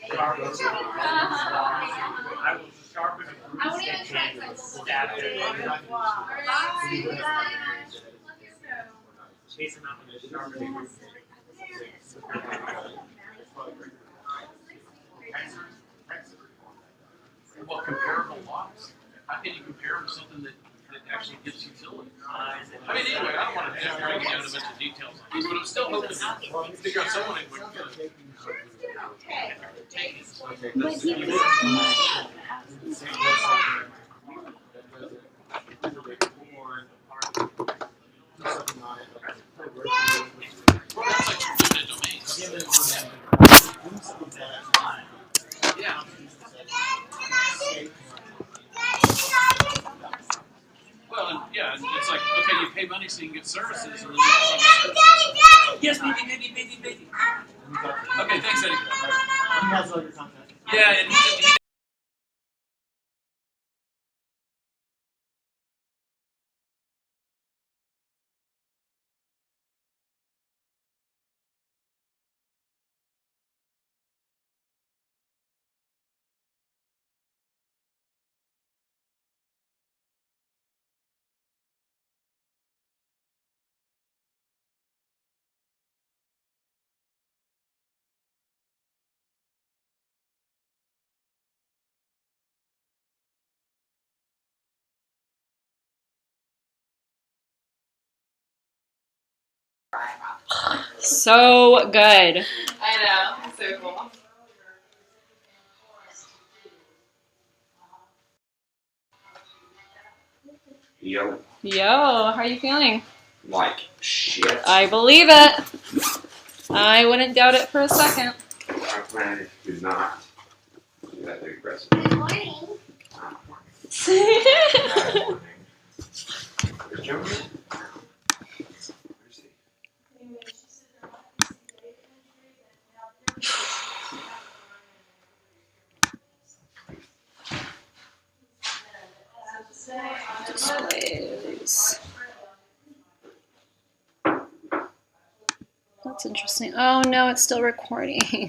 I will sharpen a I won't even try to stab it. Chase him out with a sharpening. Well, comparable lots. How can you compare them to something that actually gives utility? I mean, anyway, I don't want to get down a bunch of details on this, but I'm still hoping to figure out someone who would yeah. Well, and, yeah, it's like, okay, you pay money so you can get services, and then you Yes, baby. Okay, thanks, Eddie. He has all your contacts. Yeah, and he So good. I know, so cool. Yo, Yo, how are you feeling? like shit. I believe it. I wouldn't doubt it for a second. Our plan is to not do that very aggressive. Good morning. Where's Joe? Where's he? Displays. That's interesting. Oh no, it's still recording.